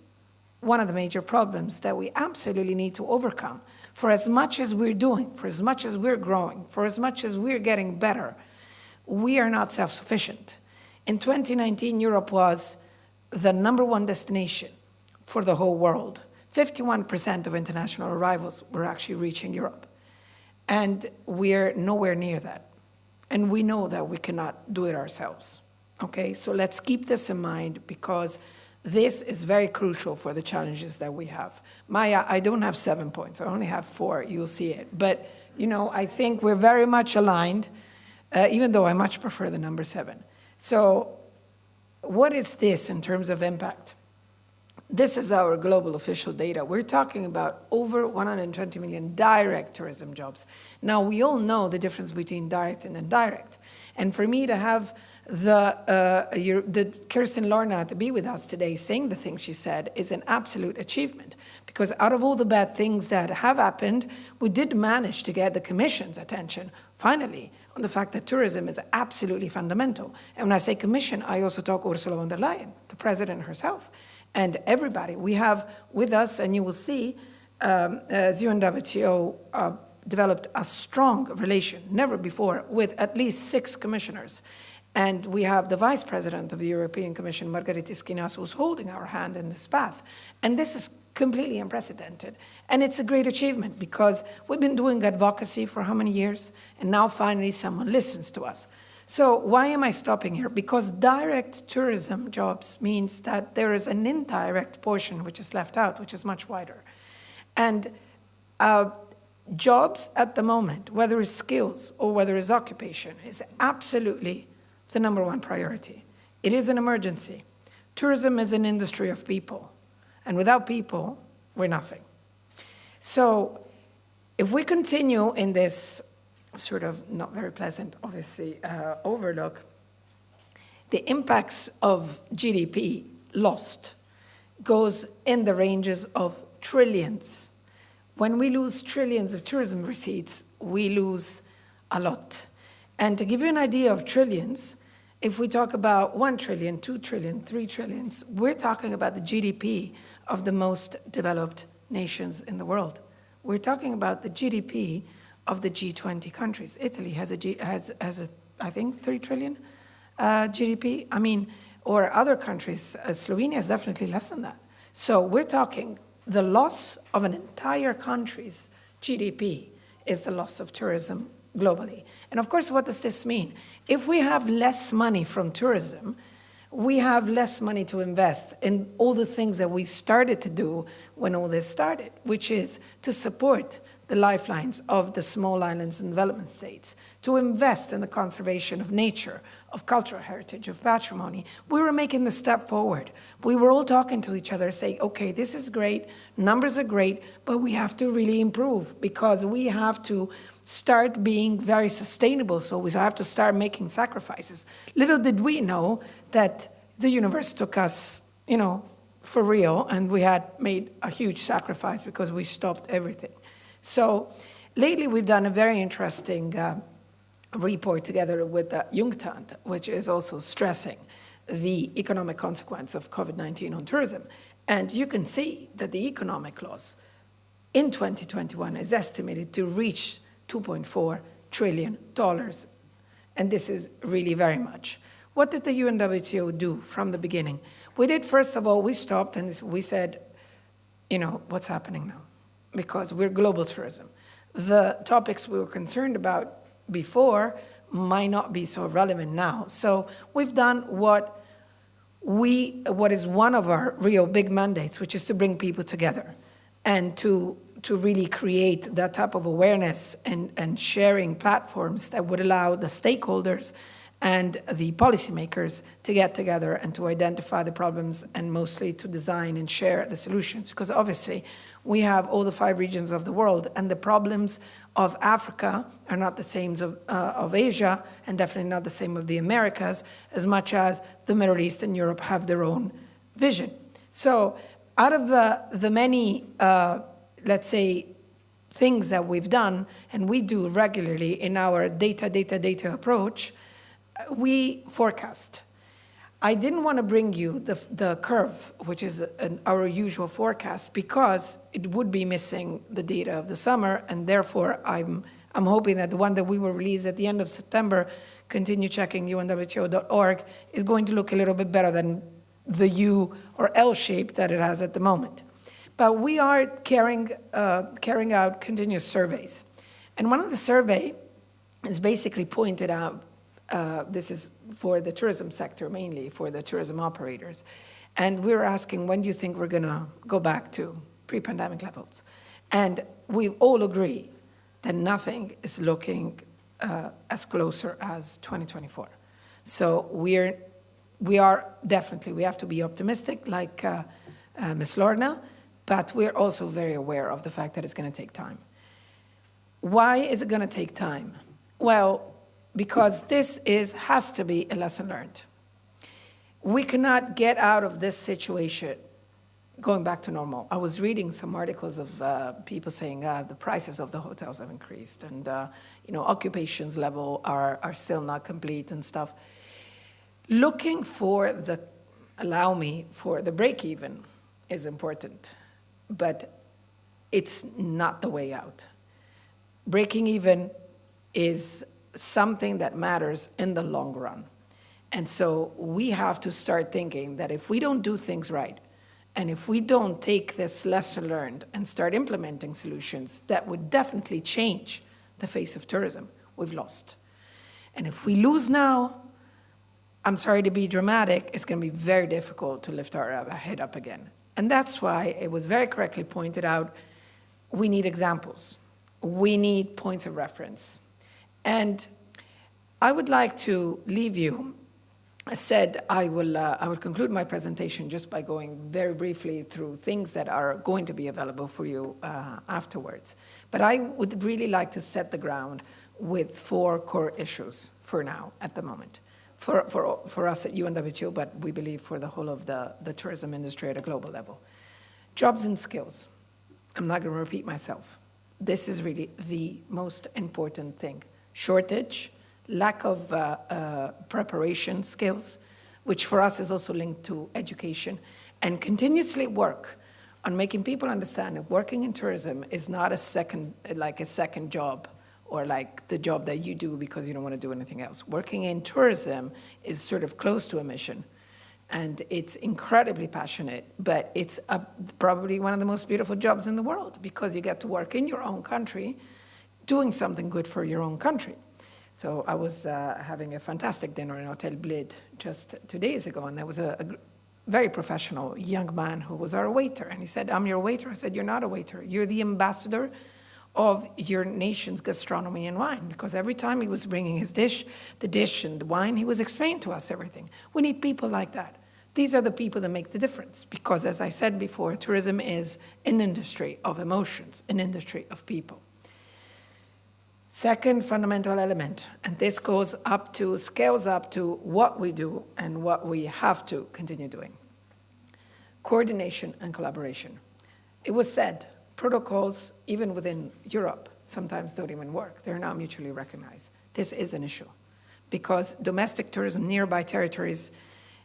F: one of the major problems that we absolutely need to overcome. For as much as we're doing, for as much as we're growing, for as much as we're getting better, we are not self-sufficient. In 2019, Europe was the #1 destination for the whole world. 51% of international arrivals were actually reaching Europe. And we're nowhere near that. And we know that we cannot do it ourselves. Okay, so let's keep this in mind, because this is very crucial for the challenges that we have. Maja, I don't have 7 points, I only have 4, you'll see it. But, I think we're very much aligned, even though I much prefer the number 7. So what is this in terms of impact? This is our global official data. We're talking about over 120 million direct tourism jobs. Now, we all know the difference between direct and indirect. And for me to have the Kerstin Lorna to be with us today saying the things she said is an absolute achievement. Because out of all the bad things that have happened, we did manage to get the Commission's attention, finally, on the fact that tourism is absolutely fundamental. And when I say Commission, I also talk Ursula von der Leyen, the President herself, and everybody. We have with us, and you will see, as UNWTO developed a strong relation, never before, with at least 6 commissioners. And we have the Vice President of the European Commission, Margaritis Skinas, who's holding our hand in this path. And this is completely unprecedented. And it's a great achievement because we've been doing advocacy for how many years? And now finally someone listens to us. So why am I stopping here? Because direct tourism jobs means that there is an indirect portion which is left out, which is much wider. And jobs at the moment, whether it's skills or whether it's occupation, is absolutely the #1 priority. It is an emergency. Tourism is an industry of people. And without people, we're nothing. So if we continue in this sort of not very pleasant, obviously, overlook, the impacts of GDP lost goes in the ranges of trillions. When we lose trillions of tourism receipts, we lose a lot. And to give you an idea of trillions, if we talk about 1 trillion, 2 trillion, 3 trillions, we're talking about the GDP of the most developed nations in the world. We're talking about the GDP of the G20 countries. Italy has I think, 3 trillion GDP. I mean, or other countries, Slovenia is definitely less than that. So we're talking the loss of an entire country's GDP is the loss of tourism globally. And of course, what does this mean? If we have less money from tourism, we have less money to invest in all the things that we started to do when all this started, which is to support the lifelines of the small islands and development states, to invest in the conservation of nature, of cultural heritage, of patrimony. We were making the step forward. We were all talking to each other saying, okay, this is great, numbers are great, but we have to really improve because we have to start being very sustainable, so we have to start making sacrifices. Little did we know that the universe took us, for real, and we had made a huge sacrifice because we stopped everything. So lately we've done a very interesting report together with UNWTO, which is also stressing the economic consequence of COVID-19 on tourism. And you can see that the economic loss in 2021 is estimated to reach $2.4 trillion. And this is really very much. What did the UNWTO do from the beginning? We did, first of all, we stopped and we said, what's happening now? Because we're global tourism. The topics we were concerned about before might not be so relevant now. So we've done what is one of our real big mandates, which is to bring people together and to really create that type of awareness and sharing platforms that would allow the stakeholders and the policymakers to get together and to identify the problems and mostly to design and share the solutions. Because obviously, we have all the 5 regions of the world, and the problems of Africa are not the same of Asia, and definitely not the same of the Americas, as much as the Middle East and Europe have their own vision. So out of the many, let's say, things that we've done, and we do regularly in our data approach, we forecast. I didn't want to bring you the curve, which is our usual forecast, because it would be missing the data of the summer, and therefore I'm hoping that the one that we will release at the end of September, continue checking UNWTO.org, is going to look a little bit better than the U or L shape that it has at the moment. But we are carrying out continuous surveys. And one of the survey is basically pointed out, this is for the tourism sector, mainly for the tourism operators. And we were asking, when do you think we're gonna go back to pre-pandemic levels? And we all agree that nothing is looking as closer as 2024. So we are definitely, we have to be optimistic, like Ms. Lorna, but we're also very aware of the fact that it's going to take time. Why is it going to take time? Well, because this has to be a lesson learned. We cannot get out of this situation going back to normal. I was reading some articles of people saying the prices of the hotels have increased and occupations level are still not complete and stuff. Looking for the break even is important, but it's not the way out. Breaking even is something that matters in the long run. And so we have to start thinking that if we don't do things right, and if we don't take this lesson learned and start implementing solutions that would definitely change the face of tourism, we've lost. And if we lose now, I'm sorry to be dramatic, it's going to be very difficult to lift our head up again. And that's why it was very correctly pointed out, we need examples. We need points of reference. And I would like to leave you. I said I will conclude my presentation just by going very briefly through things that are going to be available for you afterwards. But I would really like to set the ground with 4 core issues for now, at the moment, for us at UNWTO, but we believe for the whole of the tourism industry at a global level. Jobs and skills. I'm not going to repeat myself. This is really the most important thing. Shortage, lack of preparation skills, which for us is also linked to education, and continuously work on making people understand that working in tourism is not a second job or like the job that you do because you don't want to do anything else. Working in tourism is sort of close to a mission, and it's incredibly passionate, but it's probably one of the most beautiful jobs in the world because you get to work in your own country doing something good for your own country. So I was having a fantastic dinner in Hotel Bled just 2 days ago, and there was a very professional young man who was our waiter, and he said, "I'm your waiter." I said, "You're not a waiter. You're the ambassador of your nation's gastronomy and wine," because every time he was bringing his dish, the dish and the wine, he was explaining to us everything. We need people like that. These are the people that make the difference, because as I said before, tourism is an industry of emotions, an industry of people. Second fundamental element, and this scales up to what we do and what we have to continue doing. Coordination and collaboration. It was said, protocols, even within Europe, sometimes don't even work. They're not mutually recognized. This is an issue because domestic tourism, nearby territories,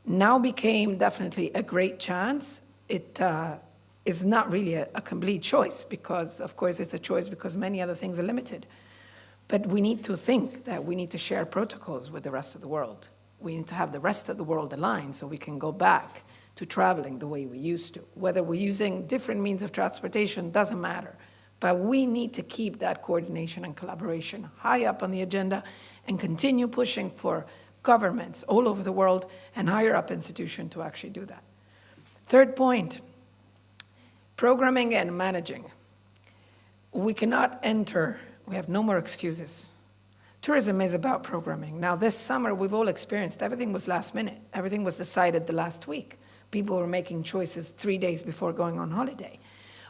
F: now became definitely a great chance. It is not really a complete choice because, of course, it's a choice because many other things are limited. But we need to think that we need to share protocols with the rest of the world. We need to have the rest of the world aligned so we can go back to traveling the way we used to. Whether we're using different means of transportation doesn't matter. But we need to keep that coordination and collaboration high up on the agenda and continue pushing for governments all over the world and higher up institutions to actually do that. Third point, programming and managing. We cannot enter. We have no more excuses. Tourism is about programming. Now, this summer, we've all experienced, everything was last minute. Everything was decided the last week. People were making choices 3 days before going on holiday.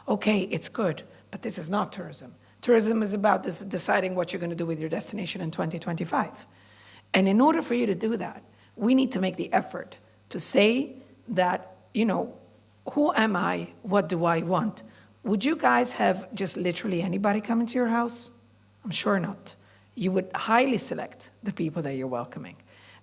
F: Okay, it's good, but this is not tourism. Tourism is about deciding what you're going to do with your destination in 2025. And in order for you to do that, we need to make the effort to say that, who am I? What do I want? Would you guys have just literally anybody come into your house? I'm sure not. You would highly select the people that you're welcoming.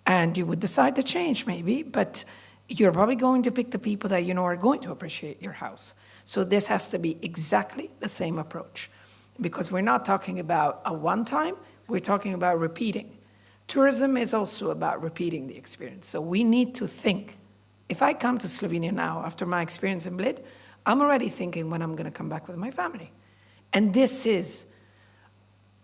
F: And you would decide to change maybe, but you're probably going to pick the people that you know are going to appreciate your house. So this has to be exactly the same approach. Because we're not talking about a one-time, we're talking about repeating. Tourism is also about repeating the experience. So we need to think. If I come to Slovenia now after my experience in Bled, I'm already thinking when I'm going to come back with my family. And this is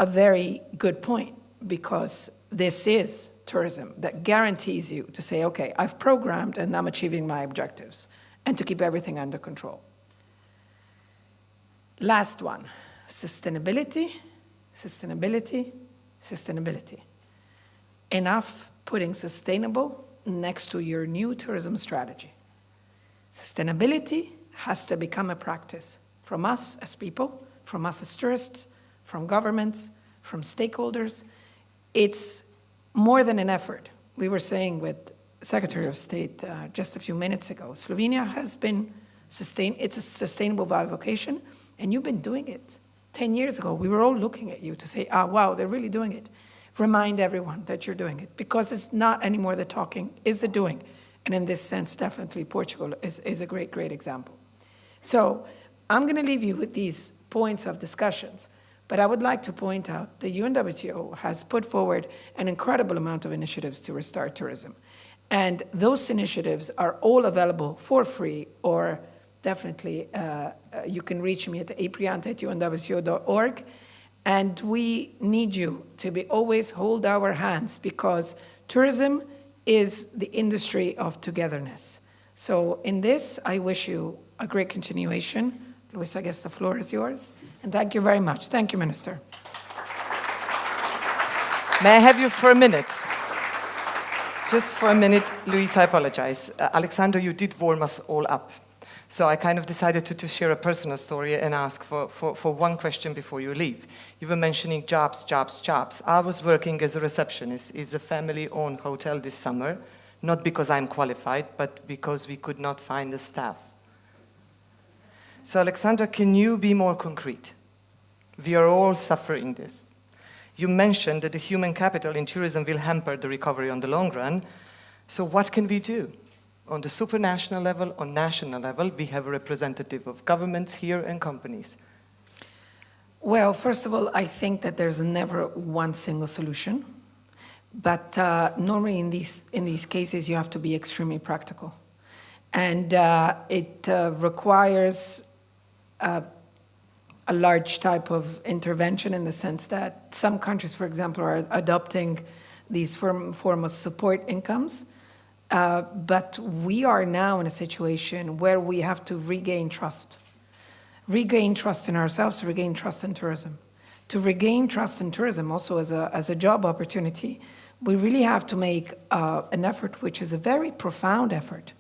F: a very good point because this is tourism that guarantees you to say, okay, I've programmed and I'm achieving my objectives and to keep everything under control. Last one, sustainability, sustainability, sustainability. Enough putting sustainable next to your new tourism strategy. Sustainability has to become a practice from us as people, from us as tourists, from governments, from stakeholders. It's more than an effort. We were saying with Secretary of State just a few minutes ago, Slovenia has been it's a sustainable vocation, and you've been doing it. 10 years ago, we were all looking at you to say, wow, they're really doing it. Remind everyone that you're doing it, because it's not anymore the talking, it's the doing. And in this sense, definitely Portugal is a great, great example. So I'm going to leave you with these points of discussions, but I would like to point out the UNWTO has put forward an incredible amount of initiatives to restart tourism. And those initiatives are all available for free, or definitely you can reach me at priante@unwto.org. And we need you to be always hold our hands, because tourism is the industry of togetherness. So in this, I wish you a great continuation. Luís, I guess the floor is yours. And thank you very much. Thank you, Minister.
A: May I have you for a minute? Just for a minute, Luís, I apologize. Alessandra, you did warm us all up. So I kind of decided to share a personal story and ask for one question before you leave. You were mentioning jobs. I was working as a receptionist in a family-owned hotel this summer, not because I'm qualified, but because we could not find the staff. So Alessandra, can you be more concrete? We are all suffering this. You mentioned that the human capital in tourism will hamper the recovery on the long run. So what can we do? On the supranational level, on national level, we have a representative of governments here and companies.
F: Well, first of all, I think that there's never one single solution. But normally in these cases, you have to be extremely practical. And it requires a large type of intervention, in the sense that some countries, for example, are adopting these form of support incomes. But we are now in a situation where we have to regain trust. Regain trust in ourselves, regain trust in tourism. To regain trust in tourism also as a job opportunity, we really have to make an effort, which is a very profound effort.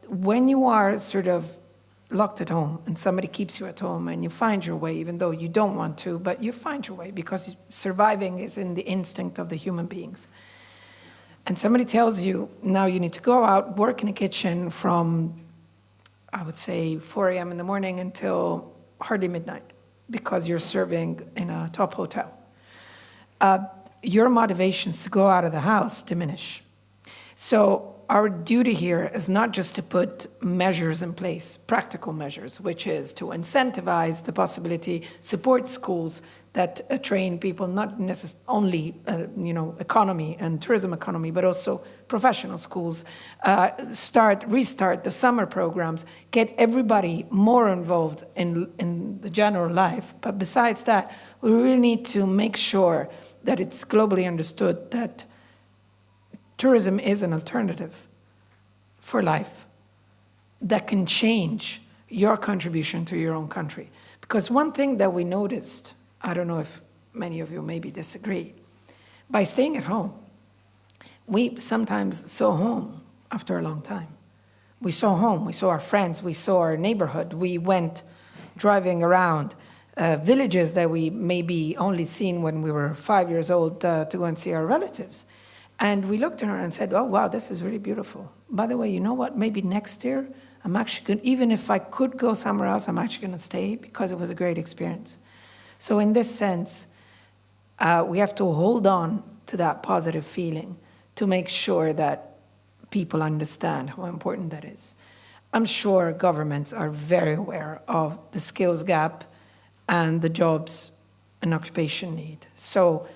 F: When you are sort of locked at home and somebody keeps you at home and you find your way, even though you don't want to, but you find your way because surviving is in the instinct of the human beings. And somebody tells you, now you need to go out, work in a kitchen from, I would say, 4 a.m. in the morning until hardly midnight, because you're serving in a top hotel. Your motivations to go out of the house diminish. So our duty here is not just to put measures in place, practical measures, which is to incentivize the possibility, support schools that train people, not necessarily only economy and tourism economy, but also professional schools, restart the summer programs, get everybody more involved in the general life. But besides that, we really need to make sure that it's globally understood that tourism is an alternative for life that can change your contribution to your own country. Because one thing that we noticed, I don't know if many of you maybe disagree, by staying at home, we sometimes saw home after a long time. We saw home, we saw our friends, we saw our neighborhood, we went driving around villages that we maybe only seen when we were 5 years old to go and see our relatives. And we looked at her and said, oh, wow, this is really beautiful. By the way, you know what? Maybe next year, I'm actually going, even if I could go somewhere else, I'm actually going to stay because it was a great experience. So in this sense, we have to hold on to that positive feeling to make sure that people understand how important that is. I'm sure governments are very aware of the skills gap and the jobs and occupation need. So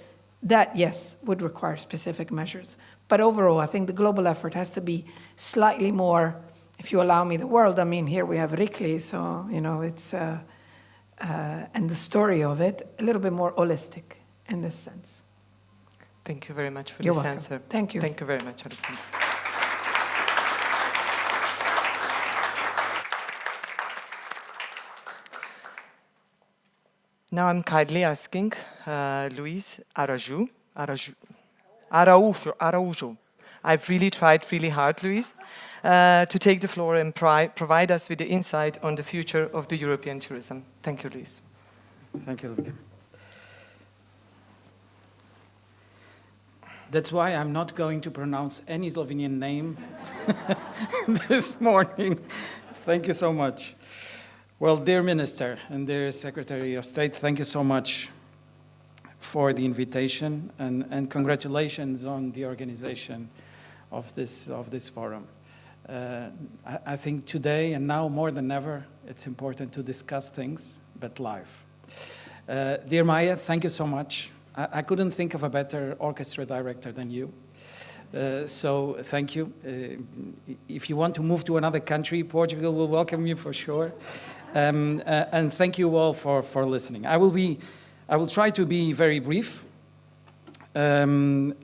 F: that, yes, would require specific measures. But overall, I think the global effort has to be slightly more, if you allow me the world, I mean, here we have Rikli, so, it's, and the story of it, a little bit more holistic in this sense.
A: Thank you very much for
F: You're
A: this
F: welcome.
A: answer.
F: Thank you.
A: Thank you very much, Alessandra. Now I'm kindly asking Luís Araújo. I've really tried really hard, Luís, to take the floor and provide us with the insight on the future of the European tourism. Thank you, Luís.
G: Thank you, Luís. That's why I'm not going to pronounce any Slovenian name this morning. Thank you so much. Well, dear Minister and dear Secretary of State, thank you so much for the invitation and congratulations on the organization of this forum. I think today and now more than ever, it's important to discuss things, but live. Dear Maja, thank you so much. I couldn't think of a better orchestra director than you. So thank you. If you want to move to another country, Portugal will welcome you for sure. And thank you all for listening. I will try to be very brief. I'm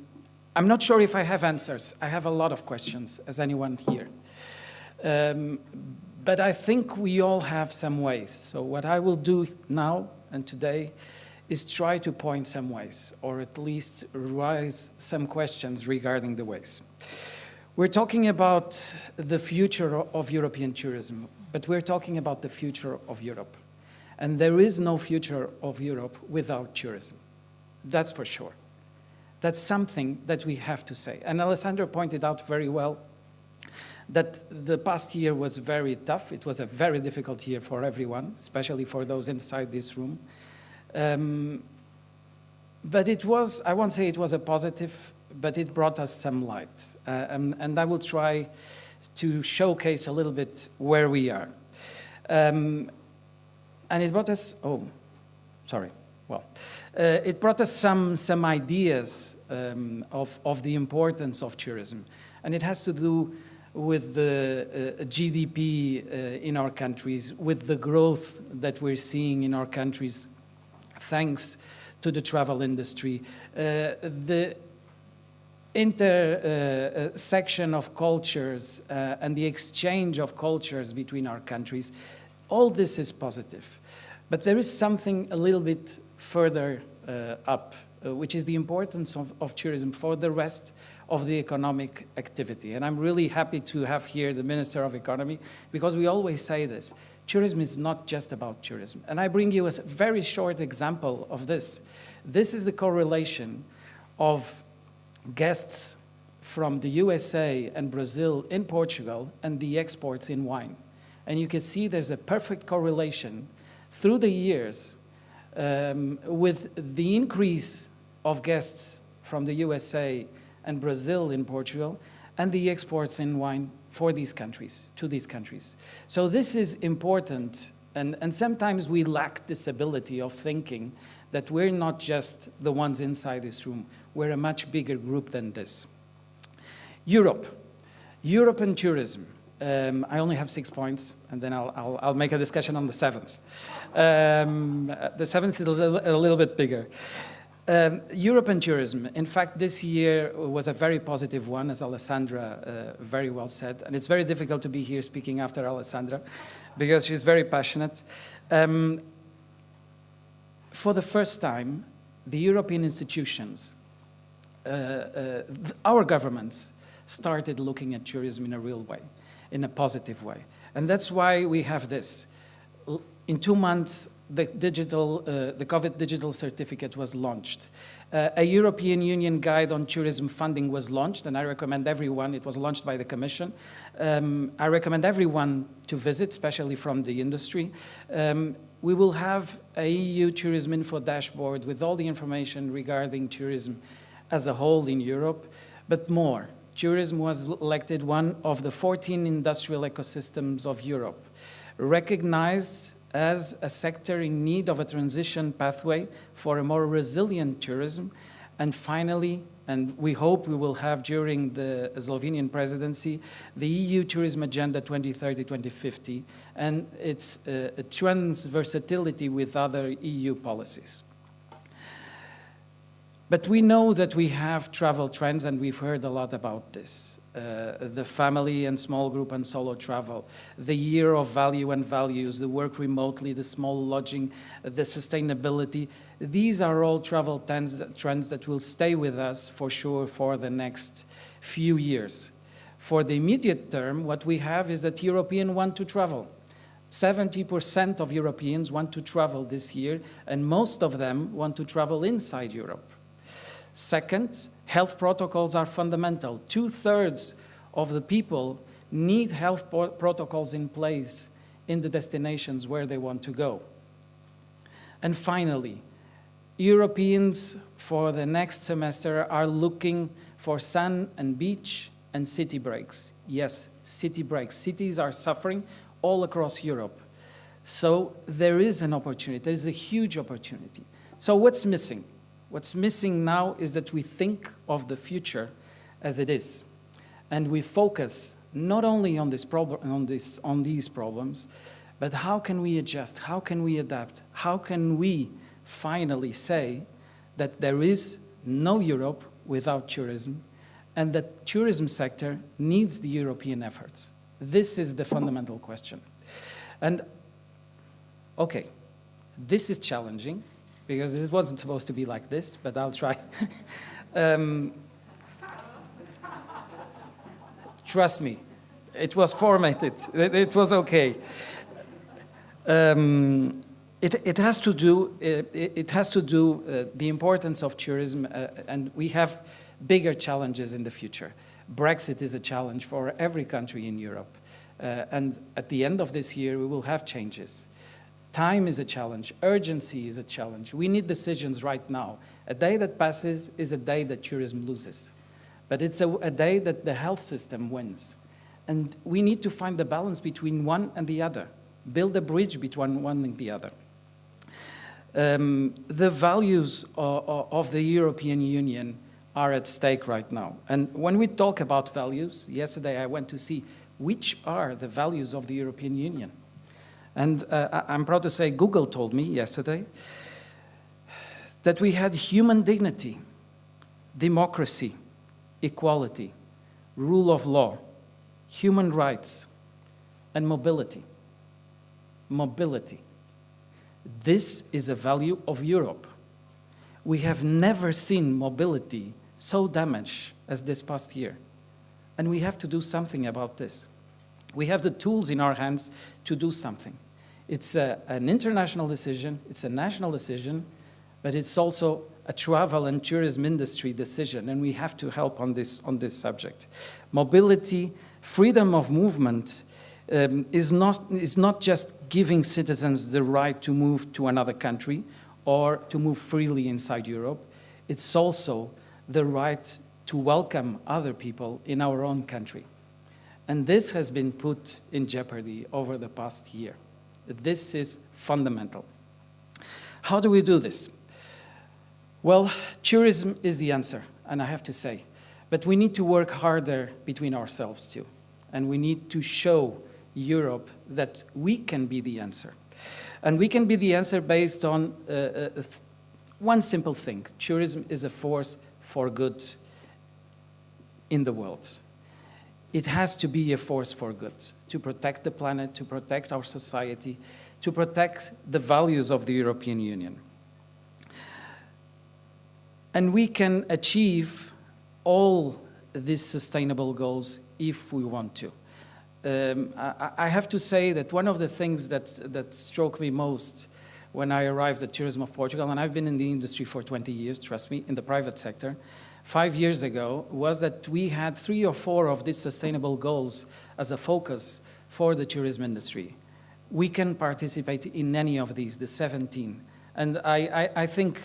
G: not sure if I have answers. I have a lot of questions, as anyone here. But I think we all have some ways. So what I will do now and today is try to point some ways, or at least raise some questions regarding the ways. We're talking about the future of European tourism, but we're talking about the future of Europe. And there is no future of Europe without tourism. That's for sure. That's something that we have to say. And Alessandra pointed out very well that the past year was very tough. It was a very difficult year for everyone, especially for those inside this room. But it was, I won't say it was a positive, but it brought us some light. And I will try to showcase a little bit where we are. And it brought us, it brought us some ideas of the importance of tourism. And it has to do with the GDP in our countries, with the growth that we're seeing in our countries, thanks to the travel industry, the intersection of cultures and the exchange of cultures between our countries. All this is positive. But there is something a little bit further up, which is the importance of tourism for the rest of the economic activity. And I'm really happy to have here the Minister of Economy, because we always say this. Tourism is not just about tourism. And I bring you a very short example of this. This is the correlation of guests from the USA and Brazil in Portugal and the exports in wine. And you can see there's a perfect correlation through the years with the increase of guests from the USA and Brazil in Portugal and the exports in wine for these countries, to these countries. So this is important, and sometimes we lack this ability of thinking that we're not just the ones inside this room, we're a much bigger group than this. Europe and tourism. I only have 6 points, and then I'll make a discussion on the 7th. The 7th is a little bit bigger. Europe and tourism. In fact, this year was a very positive one, as Alessandra very well said. And it's very difficult to be here speaking after Alessandra, because she's very passionate. For the first time, the European institutions, our governments, started looking at tourism in a real way, in a positive way. And that's why we have this. In 2 months, the COVID digital certificate was launched. A European Union guide on tourism funding was launched, and I recommend everyone, it was launched by the Commission. I recommend everyone to visit, especially from the industry. We will have a EU Tourism Info dashboard with all the information regarding tourism as a whole in Europe, but more. Tourism was elected one of the 14 industrial ecosystems of Europe, recognized as a sector in need of a transition pathway for a more resilient tourism. And finally, and we hope we will have during the Slovenian presidency, the EU Tourism Agenda 2030-2050 and its transversatility with other EU policies. But we know that we have travel trends, and we've heard a lot about this. the family and small group and solo travel, the year of value and values, the work remotely, the small lodging, the sustainability. These are all travel trends that will stay with us for sure for the next few years. For the immediate term, what we have is that Europeans want to travel. 70% of Europeans want to travel this year, and most of them want to travel inside Europe. Second, health protocols are fundamental. 2/3 of the people need health protocols in place in the destinations where they want to go. And finally, Europeans for the next semester are looking for sun and beach and city breaks. Yes, city breaks. Cities are suffering all across Europe. So there is an opportunity, there is a huge opportunity. So what's missing? What's missing now is that we think of the future as it is. And we focus not only on, on these problems, but how can we adjust? How can we adapt? How can we finally say that there is no Europe without tourism, and that tourism sector needs the European efforts? This is the fundamental question. And okay, this is challenging, because this wasn't supposed to be like this, but I'll try. Trust me, it was formatted, it was okay. It has to do the importance of tourism, and we have bigger challenges in the future. Brexit is a challenge for every country in Europe, and at the end of this year we will have changes. Time is a challenge, urgency is a challenge. We need decisions right now. A day that passes is a day that tourism loses, but it's a day that the health system wins. And we need to find the balance between one and the other, build a bridge between one and the other. The values of the European Union are at stake right now. And when we talk about values, yesterday I went to see which are the values of the European Union. And I'm proud to say Google told me yesterday that we had human dignity, democracy, equality, rule of law, human rights, and mobility. Mobility. This is a value of Europe. We have never seen mobility so damaged as this past year. And we have to do something about this. We have the tools in our hands to do something. It's an international decision, it's a national decision, but it's also a travel and tourism industry decision, and we have to help on this subject. Mobility, freedom of movement is not just giving citizens the right to move to another country or to move freely inside Europe. It's also the right to welcome other people in our own country. And this has been put in jeopardy over the past year. This is fundamental. How do we do this? Well, tourism is the answer, and I have to say, but we need to work harder between ourselves too. And we need to show Europe that we can be the answer. And we can be the answer based on one simple thing. Tourism is a force for good in the world. It has to be a force for good, to protect the planet, to protect our society, to protect the values of the European Union. And we can achieve all these sustainable goals if we want to. I have to say that one of the things that struck me most when I arrived at Tourism of Portugal, and I've been in the industry for 20 years, trust me, in the private sector, 5 years ago, was that we had 3 or 4 of these sustainable goals as a focus for the tourism industry. We can participate in any of these, the 17. And I think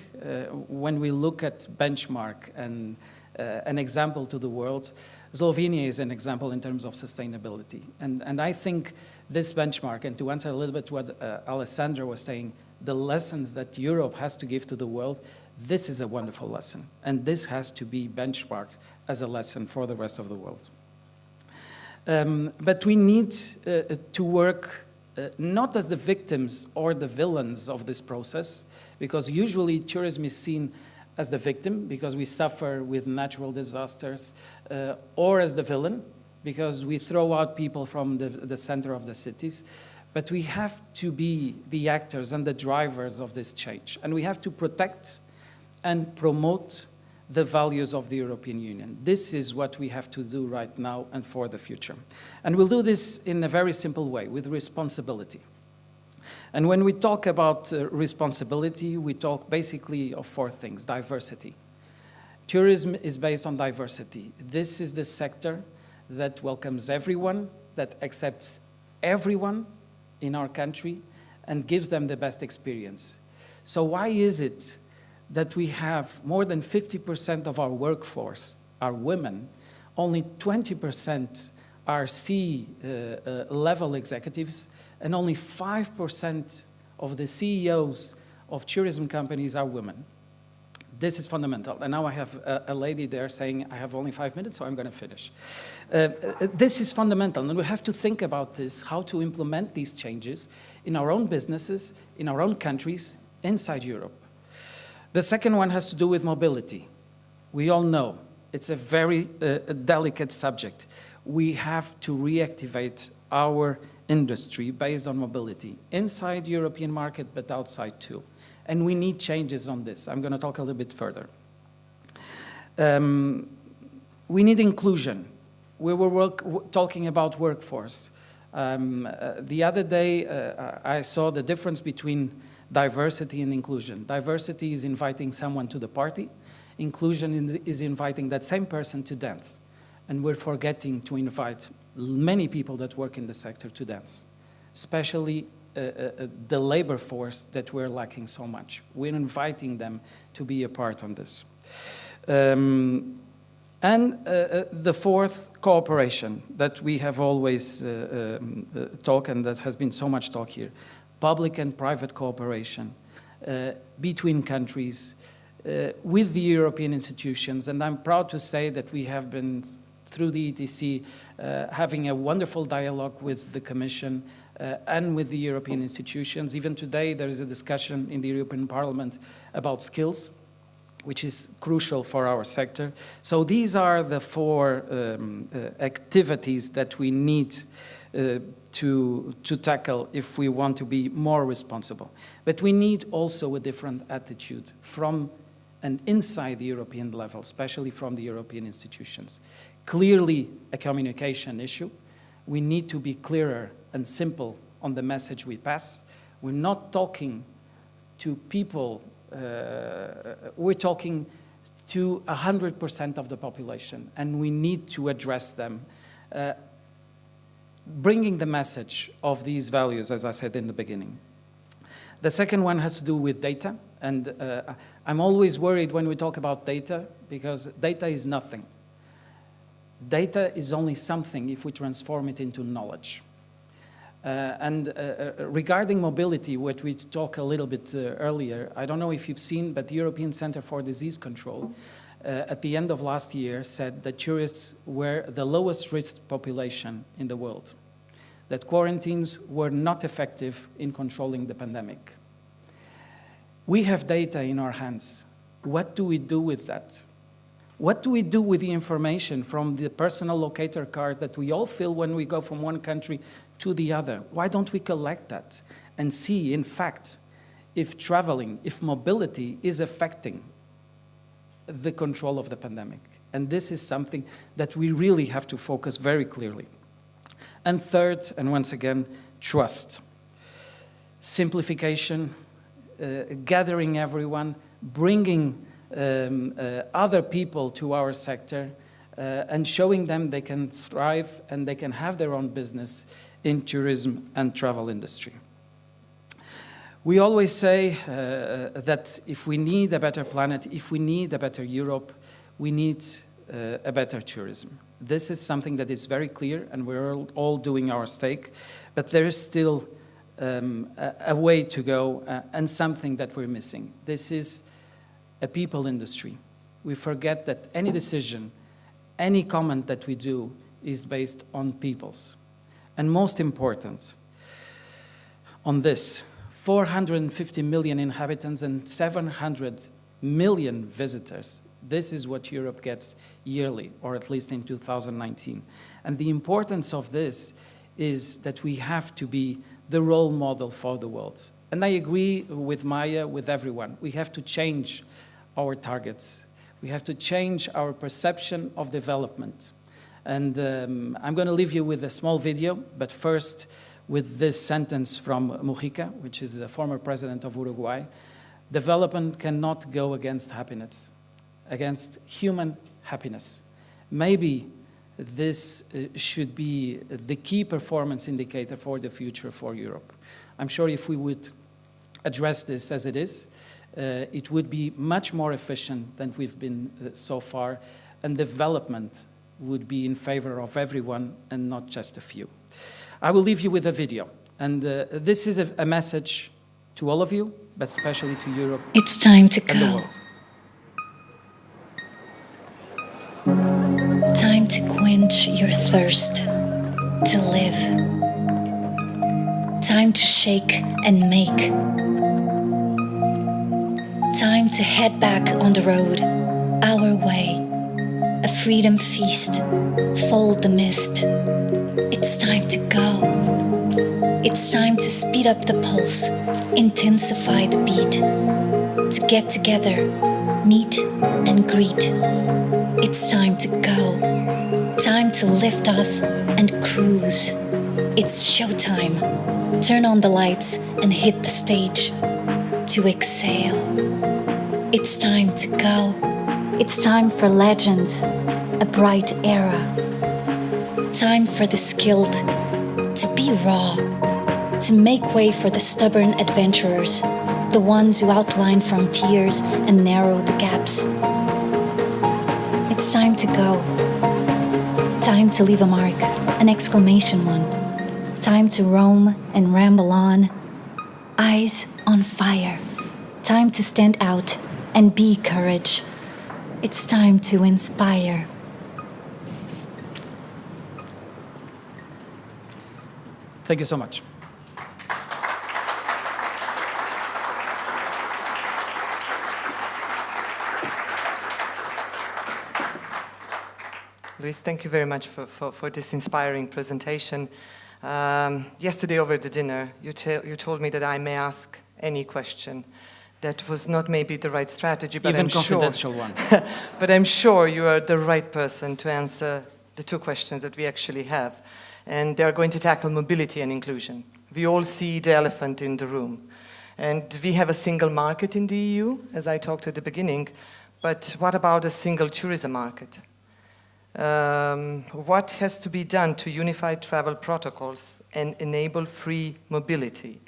G: when we look at benchmark and an example to the world, Slovenia is an example in terms of sustainability. And I think this benchmark, and to answer a little bit what Alessandra was saying, the lessons that Europe has to give to the world, this is a wonderful lesson. And this has to be benchmarked as a lesson for the rest of the world. But we need to work not as the victims or the villains of this process, because usually tourism is seen as the victim because we suffer with natural disasters, or as the villain because we throw out people from the center of the cities. But we have to be the actors and the drivers of this change. And we have to protect and promote the values of the European Union. This is what we have to do right now and for the future. And we'll do this in a very simple way, with responsibility. And when we talk about responsibility, we talk basically of four things. Diversity. Tourism is based on diversity. This is the sector that welcomes everyone, that accepts everyone in our country and gives them the best experience. So why is it that we have more than 50% of our workforce are women, only 20% are C-level executives, and only 5% of the CEOs of tourism companies are women? This is fundamental. And now I have a lady there saying, I have only 5 minutes, so I'm going to finish. This is fundamental, and we have to think about this, how to implement these changes in our own businesses, in our own countries, inside Europe. The second one has to do with mobility. We all know it's a very delicate subject. We have to reactivate our industry based on mobility, inside the European market, but outside too. And we need changes on this. I'm going to talk a little bit further. We need inclusion. We were talking about workforce. The other day, I saw the difference between diversity and inclusion. Diversity is inviting someone to the party. Inclusion is inviting that same person to dance. And we're forgetting to invite many people that work in the sector to dance, especially the labor force that we're lacking so much. We're inviting them to be a part of this. And the fourth, cooperation, that we have always talked, and that has been so much talk here. Public and private cooperation between countries, with the European institutions. And I'm proud to say that we have been, through the ETC, having a wonderful dialogue with the Commission and with the European institutions. Even today, there is a discussion in the European Parliament about skills, which is crucial for our sector. So these are the four activities that we need to tackle if we want to be more responsible. But we need also a different attitude from and inside the European level, especially from the European institutions. Clearly a communication issue. We need to be clearer and simple on the message we pass. We're not talking to people, we're talking to 100% of the population, and we need to address them, bringing the message of these values, as I said in the beginning. The second one has to do with data, and I'm always worried when we talk about data, because data is nothing. Data is only something if we transform it into knowledge. Regarding mobility, what we talked a little bit earlier, I don't know if you've seen, but the European Center for Disease Control at the end of last year said that tourists were the lowest risk population in the world, that quarantines were not effective in controlling the pandemic. We have data in our hands. What do we do with that? What do we do with the information from the personal locator card that we all fill when we go from one country to the other? Why don't we collect that and see, in fact, if traveling, if mobility is affecting the control of the pandemic? And this is something that we really have to focus very clearly. And third, and once again, trust. Simplification, gathering everyone, bringing other people to our sector, and showing them they can thrive and they can have their own business in tourism and travel industry. We always say that if we need a better planet, if we need a better Europe, we need a better tourism. This is something that is very clear, and we're all doing our stake, but there is still a way to go and something that we're missing. This is a people industry. We forget that any decision, any comment that we do is based on peoples. And most important, on this, 450 million inhabitants and 700 million visitors. This is what Europe gets yearly, or at least in 2019. And the importance of this is that we have to be the role model for the world. And I agree with Maja, with everyone. We have to change our targets. We have to change our perception of development. And I'm going to leave you with a small video, but first with this sentence from Mujica, which is the former president of Uruguay. Development cannot go against happiness, against human happiness. Maybe this should be the key performance indicator for the future for Europe. I'm sure if we would address this as it is, it would be much more efficient than we've been so far, and development would be in favor of everyone and not just a few. I will leave you with a video, and this is a message to all of you, but especially to Europe.
H: It's time to
G: and the
H: go.
G: world.
H: Time to quench your thirst, to live. Time to shake and make. Time to head back on the road, our way. A freedom feast, fold the mist. It's time to go. It's time to speed up the pulse, intensify the beat. To get together, meet and greet. It's time to go. Time to lift off and cruise. It's showtime. Turn on the lights and hit the stage. To exhale. It's time to go. It's time for legends, a bright era. Time for the skilled to be raw, to make way for the stubborn adventurers, the ones who outline frontiers and narrow the gaps. It's time to go. Time to leave a mark, an exclamation one. Time to roam and ramble on, eyes on fire. Time to stand out and be courage. It's time to inspire.
G: Thank you so much.
A: Luís, thank you very much for this inspiring presentation. Yesterday over the dinner, you told me that I may ask any question. That was not maybe the right strategy, but
G: Even
A: I'm
G: confidential
A: sure,
G: one.
A: but I'm sure you are the right person to answer the two questions that we actually have. And they are going to tackle mobility and inclusion. We all see the elephant in the room. And we have a single market in the EU, as I talked at the beginning, but what about a single tourism market? What has to be done to unify travel protocols and enable free mobility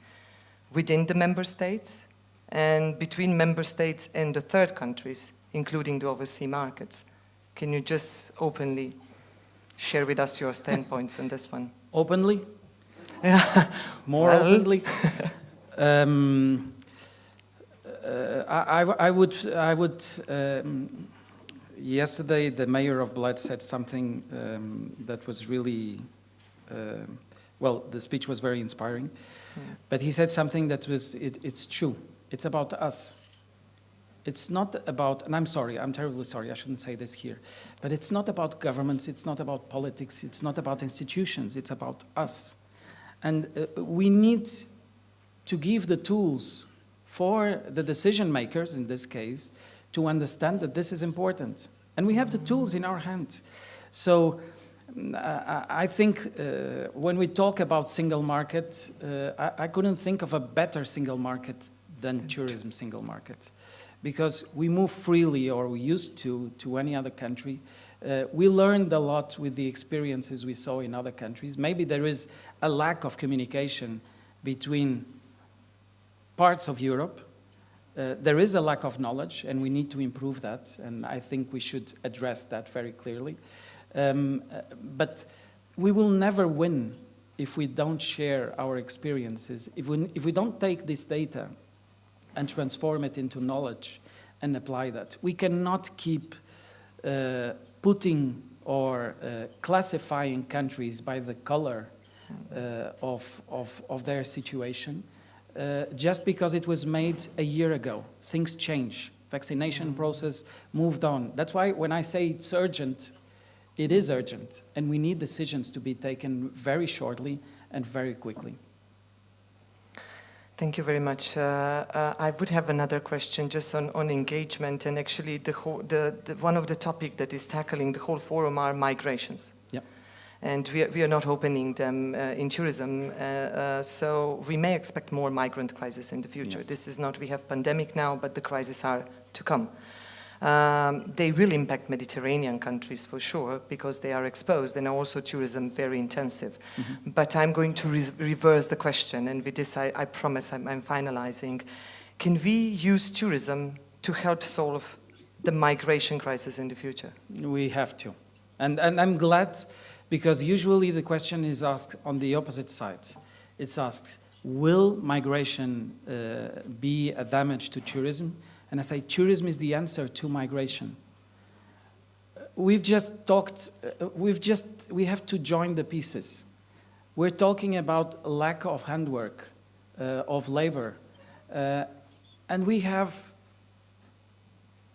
A: within the member states and between member states and the third countries, including the overseas markets? Can you just openly share with us your standpoints on this one?
G: Openly?
A: Yeah.
G: More
A: Well.
G: openly? I would. Yesterday, the mayor of Bled said something that was really, well, the speech was very inspiring, but he said something that was, it's true. It's about us. It's not about, and I'm sorry, I'm terribly sorry, I shouldn't say this here, but it's not about governments, it's not about politics, it's not about institutions, it's about us. And we need to give the tools for the decision makers, in this case, to understand that this is important. And we have the tools in our hand. So I think when we talk about single market, I couldn't think of a better single market than tourism single market. Because we move freely, or we used to any other country. We learned a lot with the experiences we saw in other countries. Maybe there is a lack of communication between parts of Europe. There is a lack of knowledge, and we need to improve that, and I think we should address that very clearly. But we will never win if we don't share our experiences, if we don't take this data and transform it into knowledge and apply that. We cannot keep putting or classifying countries by the color of their situation just because it was made a year ago. Things change Vaccination process moved on. That's why when I say it's urgent, it is urgent, and we need decisions to be taken very shortly and very quickly.
A: Thank you very much. I would have another question just on engagement, and actually one of the topics that is tackling the whole forum are migrations.
G: Yeah.
A: And we are not opening them in tourism, so we may expect more migrant crisis in the future.
G: Yes.
A: This is not, we have pandemic now, but the crises are to come. They will impact Mediterranean countries for sure, because they are exposed and also tourism very intensive. Mm-hmm. But I'm going to reverse the question, and with this I promise I'm finalizing. Can we use tourism to help solve the migration crisis in the future?
G: We have to. And I'm glad, because usually the question is asked on the opposite side. It's asked, will migration be a damage to tourism? And I say, tourism is the answer to migration. We've just talked, we have to join the pieces. We're talking about lack of handwork, of labor, and we have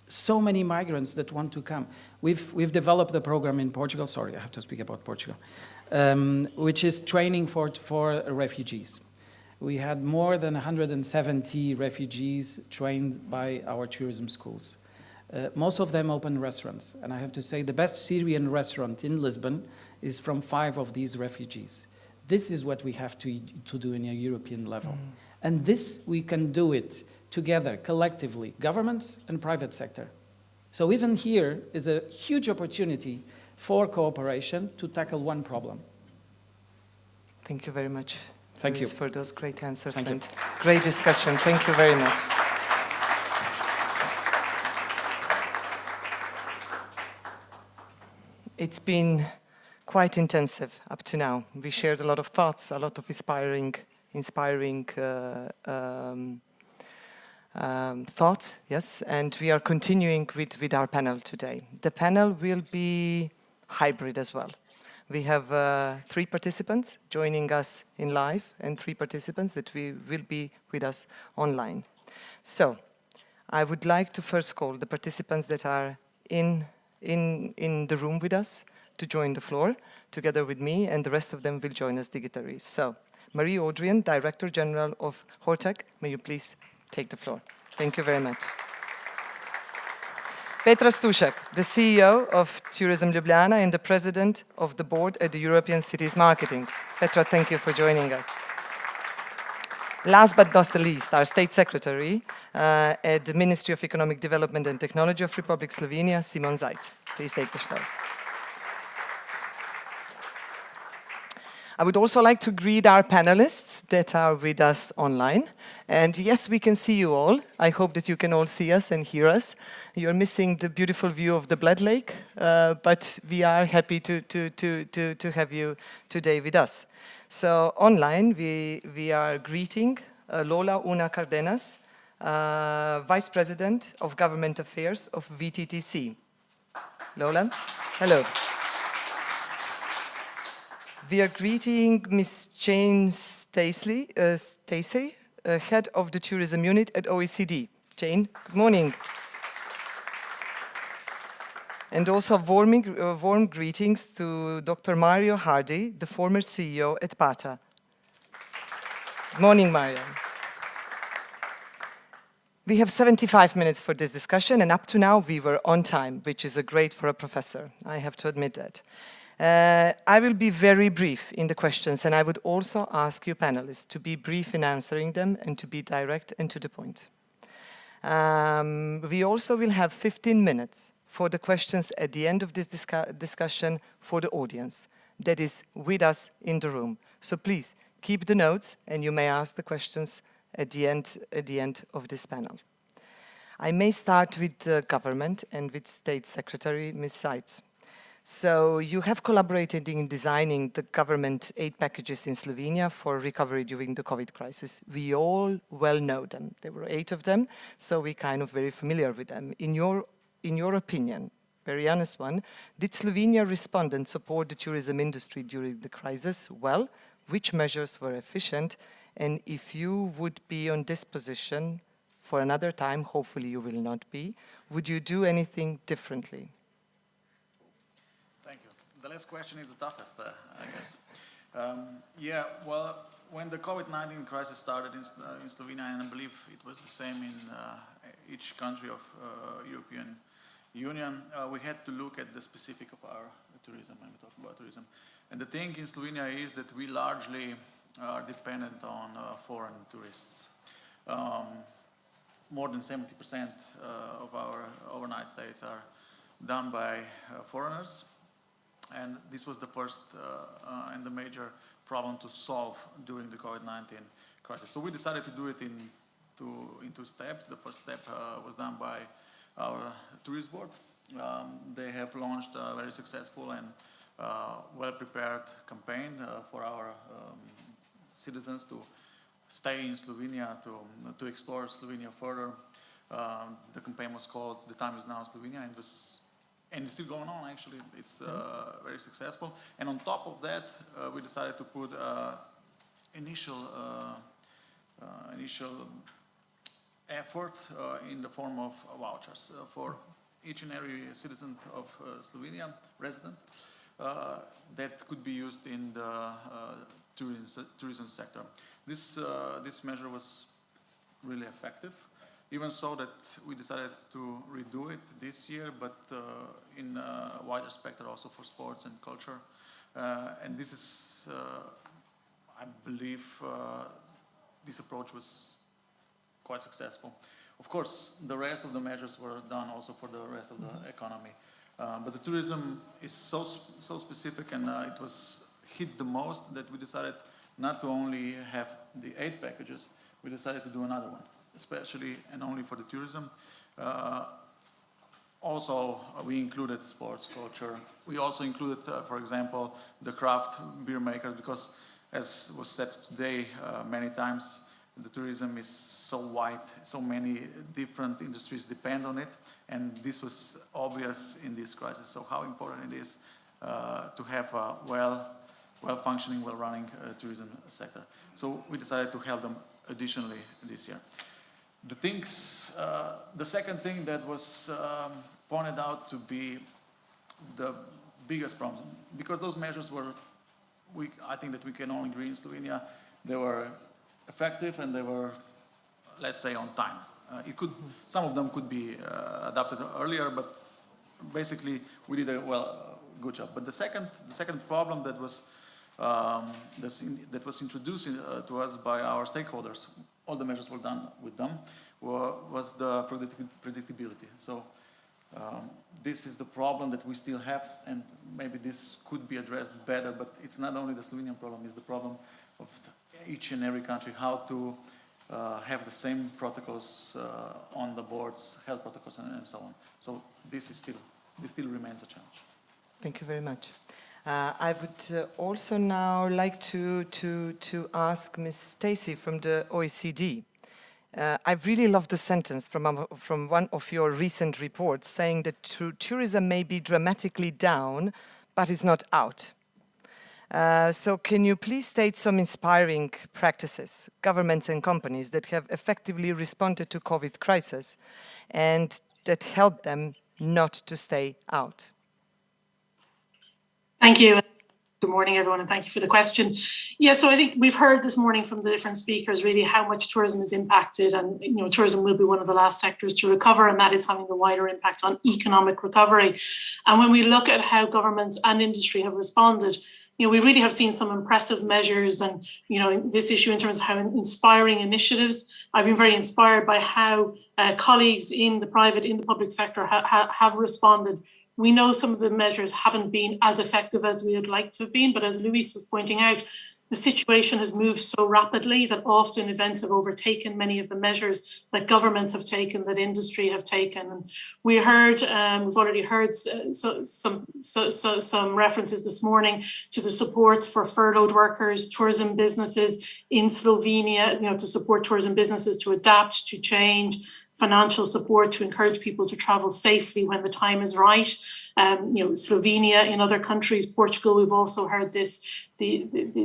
G: so many migrants that want to come. We've developed a program in Portugal, sorry, I have to speak about Portugal, which is training for refugees. We had more than 170 refugees trained by our tourism schools. Most of them open restaurants, and I have to say the best Syrian restaurant in Lisbon is from 5 of these refugees. This is what we have to do in a European level. And this, we can do it together, collectively, governments and private sector. So even here is a huge opportunity for cooperation to tackle one problem.
A: Thank you very much.
G: Thank you
A: for those great answers
G: and
A: and great discussion. Thank you very much. It's been quite intensive up to now. We shared a lot of thoughts, a lot of inspiring thoughts, yes, and we are continuing with our panel today. The panel will be hybrid as well. We have 3 participants joining us in live and 3 participants that will be with us online. So I would like to first call the participants that are in the room with us to join the floor together with me, and the rest of them will join us digitally. So Maria Audren, Director-General of HOTREC, may you please take the floor. Thank you very much. Petra Stušek, the CEO of Tourism Ljubljana and the President of the Board at the European Cities Marketing. Petra, thank you for joining us. Last but not the least, our State Secretary at the Ministry of Economic Development and Technology of Republic of Slovenia, Simon Zajc. Please take the floor. I would also like to greet our panelists that are with us online. And yes, we can see you all. I hope that you can all see us and hear us. You're missing the beautiful view of the Bled Lake, but we are happy to have you today with us. So online, we are greeting Lola Una Cardenas, Vice President of Government Affairs of VTTC. Lola, hello. We are greeting Ms. Jane Stacey, Head of the Tourism Unit at OECD. Jane, good morning. And also warm greetings to Dr. Mario Hardy, the former CEO at PATA. Good morning, Mario. We have 75 minutes for this discussion, and up to now we were on time, which is great for a professor. I have to admit that. I will be very brief in the questions, and I would also ask you panelists to be brief in answering them and to be direct and to the point. We also will have 15 minutes for the questions at the end of this discussion for the audience that is with us in the room. So please keep the notes, and you may ask the questions at the end of this panel. I may start with government and with State Secretary Ms. Zajc. So you have collaborated in designing the government aid packages in Slovenia for recovery during the COVID crisis. We all well know them. There were 8 of them, so we're kind of very familiar with them. In your opinion, very honest one, did Slovenia respond and support the tourism industry during the crisis well? Which measures were efficient? And if you would be on this position for another time, hopefully you will not be, would you do anything differently?
I: Thank you. The last question is the toughest, I guess. Yeah, well, when the COVID-19 crisis started in Slovenia, and I believe it was the same in each country of European Union, we had to look at the specific of our tourism when we talk about tourism. And the thing in Slovenia is that we largely are dependent on foreign tourists. More than 70% of our overnight stays are done by foreigners. And this was the first and the major problem to solve during the COVID-19 crisis. So we decided to do it in two steps. The first step was done by our Tourist Board. They have launched a very successful and well-prepared campaign for our citizens to stay in Slovenia, to explore Slovenia further. The campaign was called "The Time Is Now Slovenia," and it's still going on, actually. It's very successful. And on top of that, we decided to put initial effort in the form of vouchers for each and every citizen of Slovenia, resident, that could be used in the tourism sector. This measure was really effective, even so that we decided to redo it this year, but in a wider spectrum also for sports and culture. And this is, I believe, this approach was quite successful. Of course, the rest of the measures were done also for the rest of the economy. But the tourism is so specific, and it was hit the most that we decided not to only have the 8 packages, we decided to do another one, especially and only for the tourism. Also, we included sports, culture. We also included, for example, the craft beer makers, because as was said today many times, the tourism is so wide, so many different industries depend on it, and this was obvious in this crisis. So how important it is to have a well-functioning, well-running tourism sector. So we decided to help them additionally this year. The second thing that was pointed out to be the biggest problem, because those measures were, I think that we can all agree in Slovenia, they were effective and they were, let's say, on time. Some of them could be adapted earlier, but basically we did a good job. But the second problem that was introduced to us by our stakeholders, all the measures were done with them, was the predictability. So this is the problem that we still have, and maybe this could be addressed better, but it's not only the Slovenian problem, it's the problem of each and every country, how to have the same protocols on the boards, health protocols, and so on. So this still remains a challenge.
A: Thank you very much. I would also now like to ask Ms. Stacy from the OECD. I really love the sentence from one of your recent reports saying that tourism may be dramatically down, but is not out. So can you please state some inspiring practices, governments and companies that have effectively responded to COVID crisis and that help them not to stay out?
J: Thank you. Good morning, everyone, and thank you for the question. Yeah, so I think we've heard this morning from the different speakers really how much tourism is impacted, and tourism will be one of the last sectors to recover, and that is having the wider impact on economic recovery. And when we look at how governments and industry have responded, we really have seen some impressive measures, and this issue in terms of how inspiring initiatives. I've been very inspired by how colleagues in the private, in the public sector have responded. We know some of the measures haven't been as effective as we would like to have been, but as Luís was pointing out, the situation has moved so rapidly that often events have overtaken many of the measures that governments have taken, that industry have taken. And we've already heard some references this morning to the supports for furloughed workers, tourism businesses in Slovenia, to support tourism businesses to adapt, to change, financial support to encourage people to travel safely when the time is right. Slovenia, in other countries, Portugal, we've also heard this,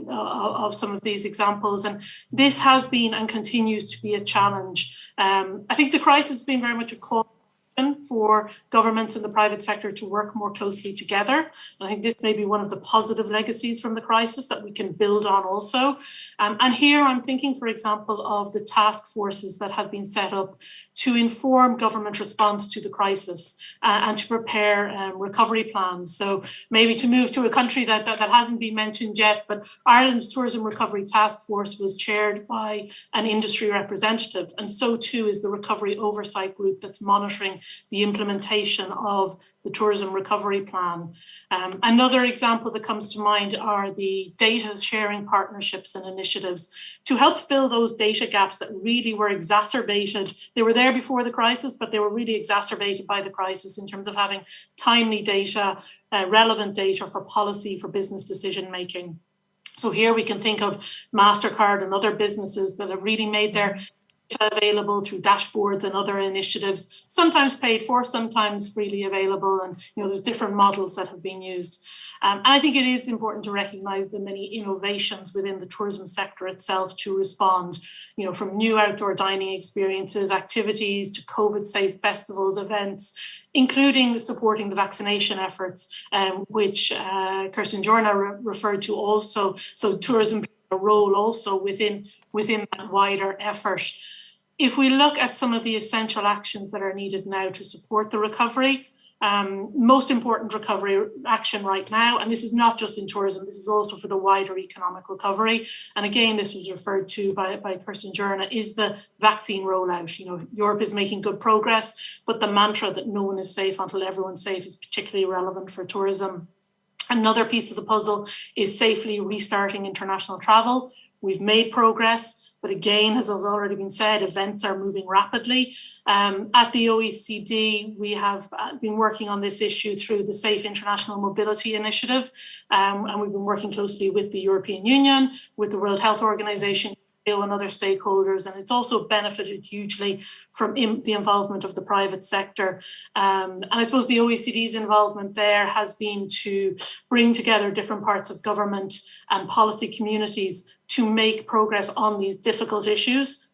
J: of some of these examples. And this has been and continues to be a challenge. I think the crisis has been very much a call for governments and the private sector to work more closely together. And I think this may be one of the positive legacies from the crisis that we can build on also. And here I'm thinking, for example, of the task forces that have been set up to inform government response to the crisis and to prepare recovery plans. So maybe to move to a country that hasn't been mentioned yet, but Ireland's Tourism Recovery Task Force was chaired by an industry representative. And so too is the Recovery Oversight Group that's monitoring the implementation of the tourism recovery plan. Another example that comes to mind are the data sharing partnerships and initiatives to help fill those data gaps that really were exacerbated. They were there before the crisis, but they were really exacerbated by the crisis in terms of having timely data, relevant data for policy, for business decision making. So here we can think of MasterCard and other businesses that have really made their available through dashboards and other initiatives, sometimes paid for, sometimes freely available. And there's different models that have been used. And I think it is important to recognise the many innovations within the tourism sector itself to respond, from new outdoor dining experiences, activities, to COVID-safe festivals, events, including supporting the vaccination efforts, which Kerstin Jorna referred to also. So tourism plays a role also within that wider effort. If we look at some of the essential actions that are needed now to support the recovery, most important recovery action right now, and this is not just in tourism, this is also for the wider economic recovery. And again, this was referred to by Kerstin Jorna, is the vaccine rollout. Europe is making good progress, but the mantra that no one is safe until everyone's safe is particularly relevant for tourism. Another piece of the puzzle is safely restarting international travel. We've made progress, but again, as has already been said, events are moving rapidly. At the OECD, we have been working on this issue through the Safe International Mobility Initiative, and we've been working closely with the European Union, with the World Health Organization, and other stakeholders, and it's also benefited hugely from the involvement of the private sector. And I suppose the OECD's involvement there has been to bring together different parts of government and policy communities to make progress on these difficult issues.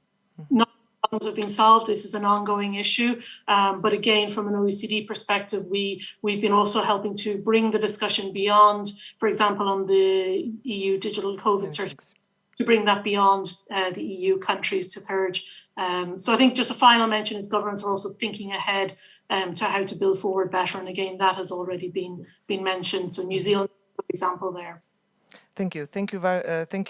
J: Not all problems have been solved. This is an ongoing issue. But again, from an OECD perspective, we've been also helping to bring the discussion beyond, for example, on the EU digital COVID certificate, to bring that beyond the EU countries to third. So I think just a final mention is governments are also thinking ahead to how to build forward better. And again, that has already been mentioned. So New Zealand, for example, there.
A: Thank you. Thank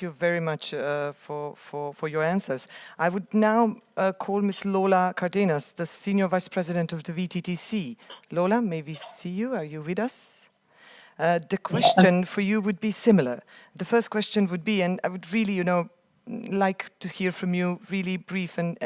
A: you very much for your answers. I would now call Ms. Lola Cardenas, the Senior Vice President of the VTTC. Lola, may we see you? Are you with us? The question for you would be similar. The first question would be, and I would really, like to hear from you really brief and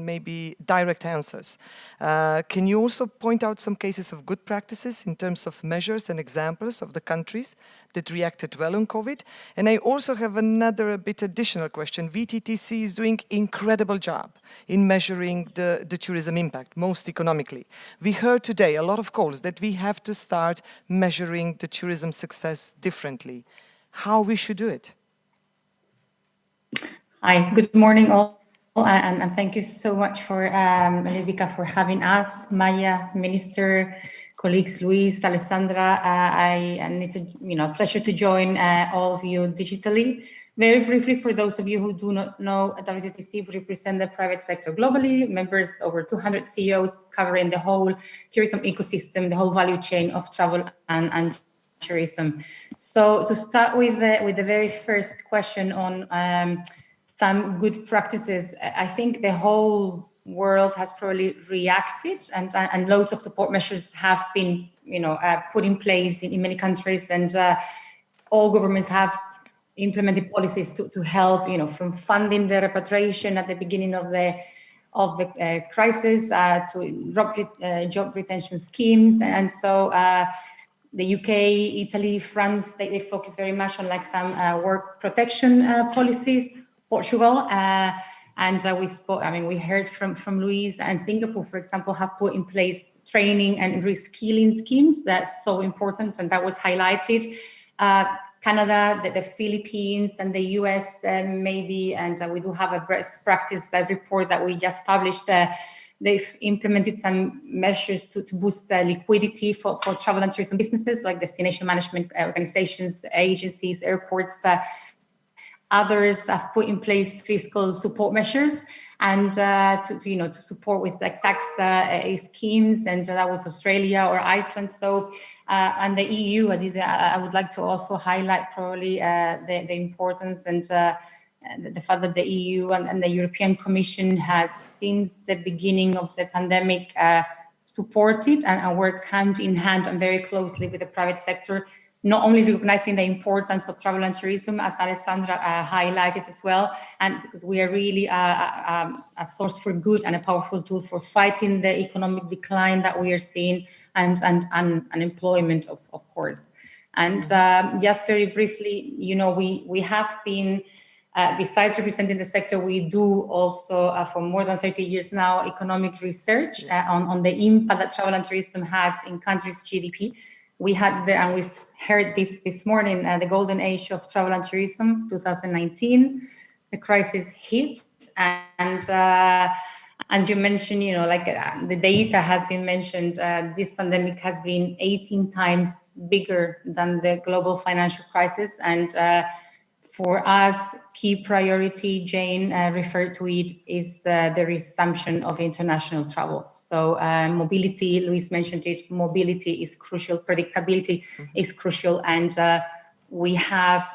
A: maybe direct answers. Can you also point out some cases of good practices in terms of measures and examples of the countries that reacted well on COVID? And I also have another a bit additional question. VTTC is doing incredible job in measuring the tourism impact, most economically. We heard today a lot of calls that we have to start measuring the tourism success differently. How we should do it?
K: Hi, good morning all, and thank you so much for Lidvika for having us, Maja, Minister, colleagues, Luís, Alessandra, and it's a pleasure to join all of you digitally. Very briefly, for those of you who do not know, at WTTC, we represent the private sector globally, members over 200 CEOs covering the whole tourism ecosystem, the whole value chain of travel and tourism. So to start with the very first question on some good practices, I think the whole world has probably reacted, and loads of support measures have been put in place in many countries, and all governments have implemented policies to help, from funding the repatriation at the beginning of the crisis to job retention schemes. And so the UK, Italy, France, they focus very much on some work protection policies. Portugal, And we heard from Luís, and Singapore, for example, have put in place training and reskilling schemes. That's so important, and that was highlighted. Canada, the Philippines, and the US maybe, and we do have a best practice report that we just published. They've implemented some measures to boost liquidity for travel and tourism businesses, like destination management organizations, agencies, airports. Others have put in place fiscal support measures and to support with like tax schemes, and that was Australia or Iceland. So and the EU, I would like to also highlight probably the importance and the fact that the EU and the European Commission has, since the beginning of the pandemic, supported and worked hand in hand and very closely with the private sector, not only recognizing the importance of travel and tourism, as Alessandra highlighted as well, and because we are really a source for good and a powerful tool for fighting the economic decline that we are seeing and unemployment, of course. And just very briefly, we have been, besides representing the sector, we do also, for more than 30 years now, economic research on the impact that travel and tourism has in countries' GDP. We had, and we've heard this morning, the golden age of travel and tourism, 2019. The crisis hit, and you mentioned, the data has been mentioned. This pandemic has been 18 times bigger than the global financial crisis, and for us, key priority, Jane referred to it, is the resumption of international travel. So mobility, Luís mentioned it, mobility is crucial, predictability is crucial, and we have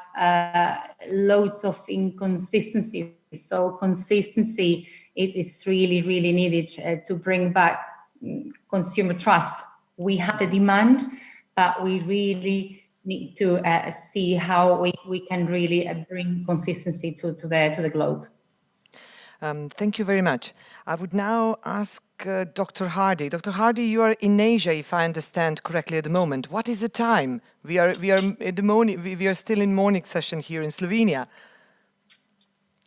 K: loads of inconsistency. So consistency is really, really needed to bring back consumer trust. We have the demand, but we really need to see how we can really bring consistency to the globe.
A: Thank you very much. I would now ask Dr. Hardy. Dr. Hardy, you are in Asia, if I understand correctly at the moment. What is the time? We are at the morning. We are still in morning session here in Slovenia.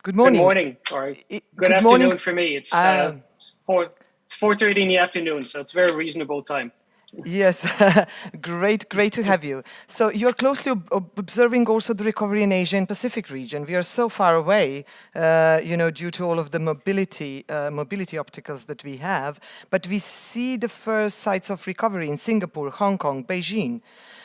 A: Good morning.
L: Good morning, or good afternoon morning. For me. It's 4:30 in the afternoon, so it's a very reasonable time.
A: Yes, great to have you. So you're closely observing also the recovery in Asia and Pacific region. We are so far away, due to all of the mobility obstacles that we have, but we see the first sites of recovery in Singapore, Hong Kong, Beijing.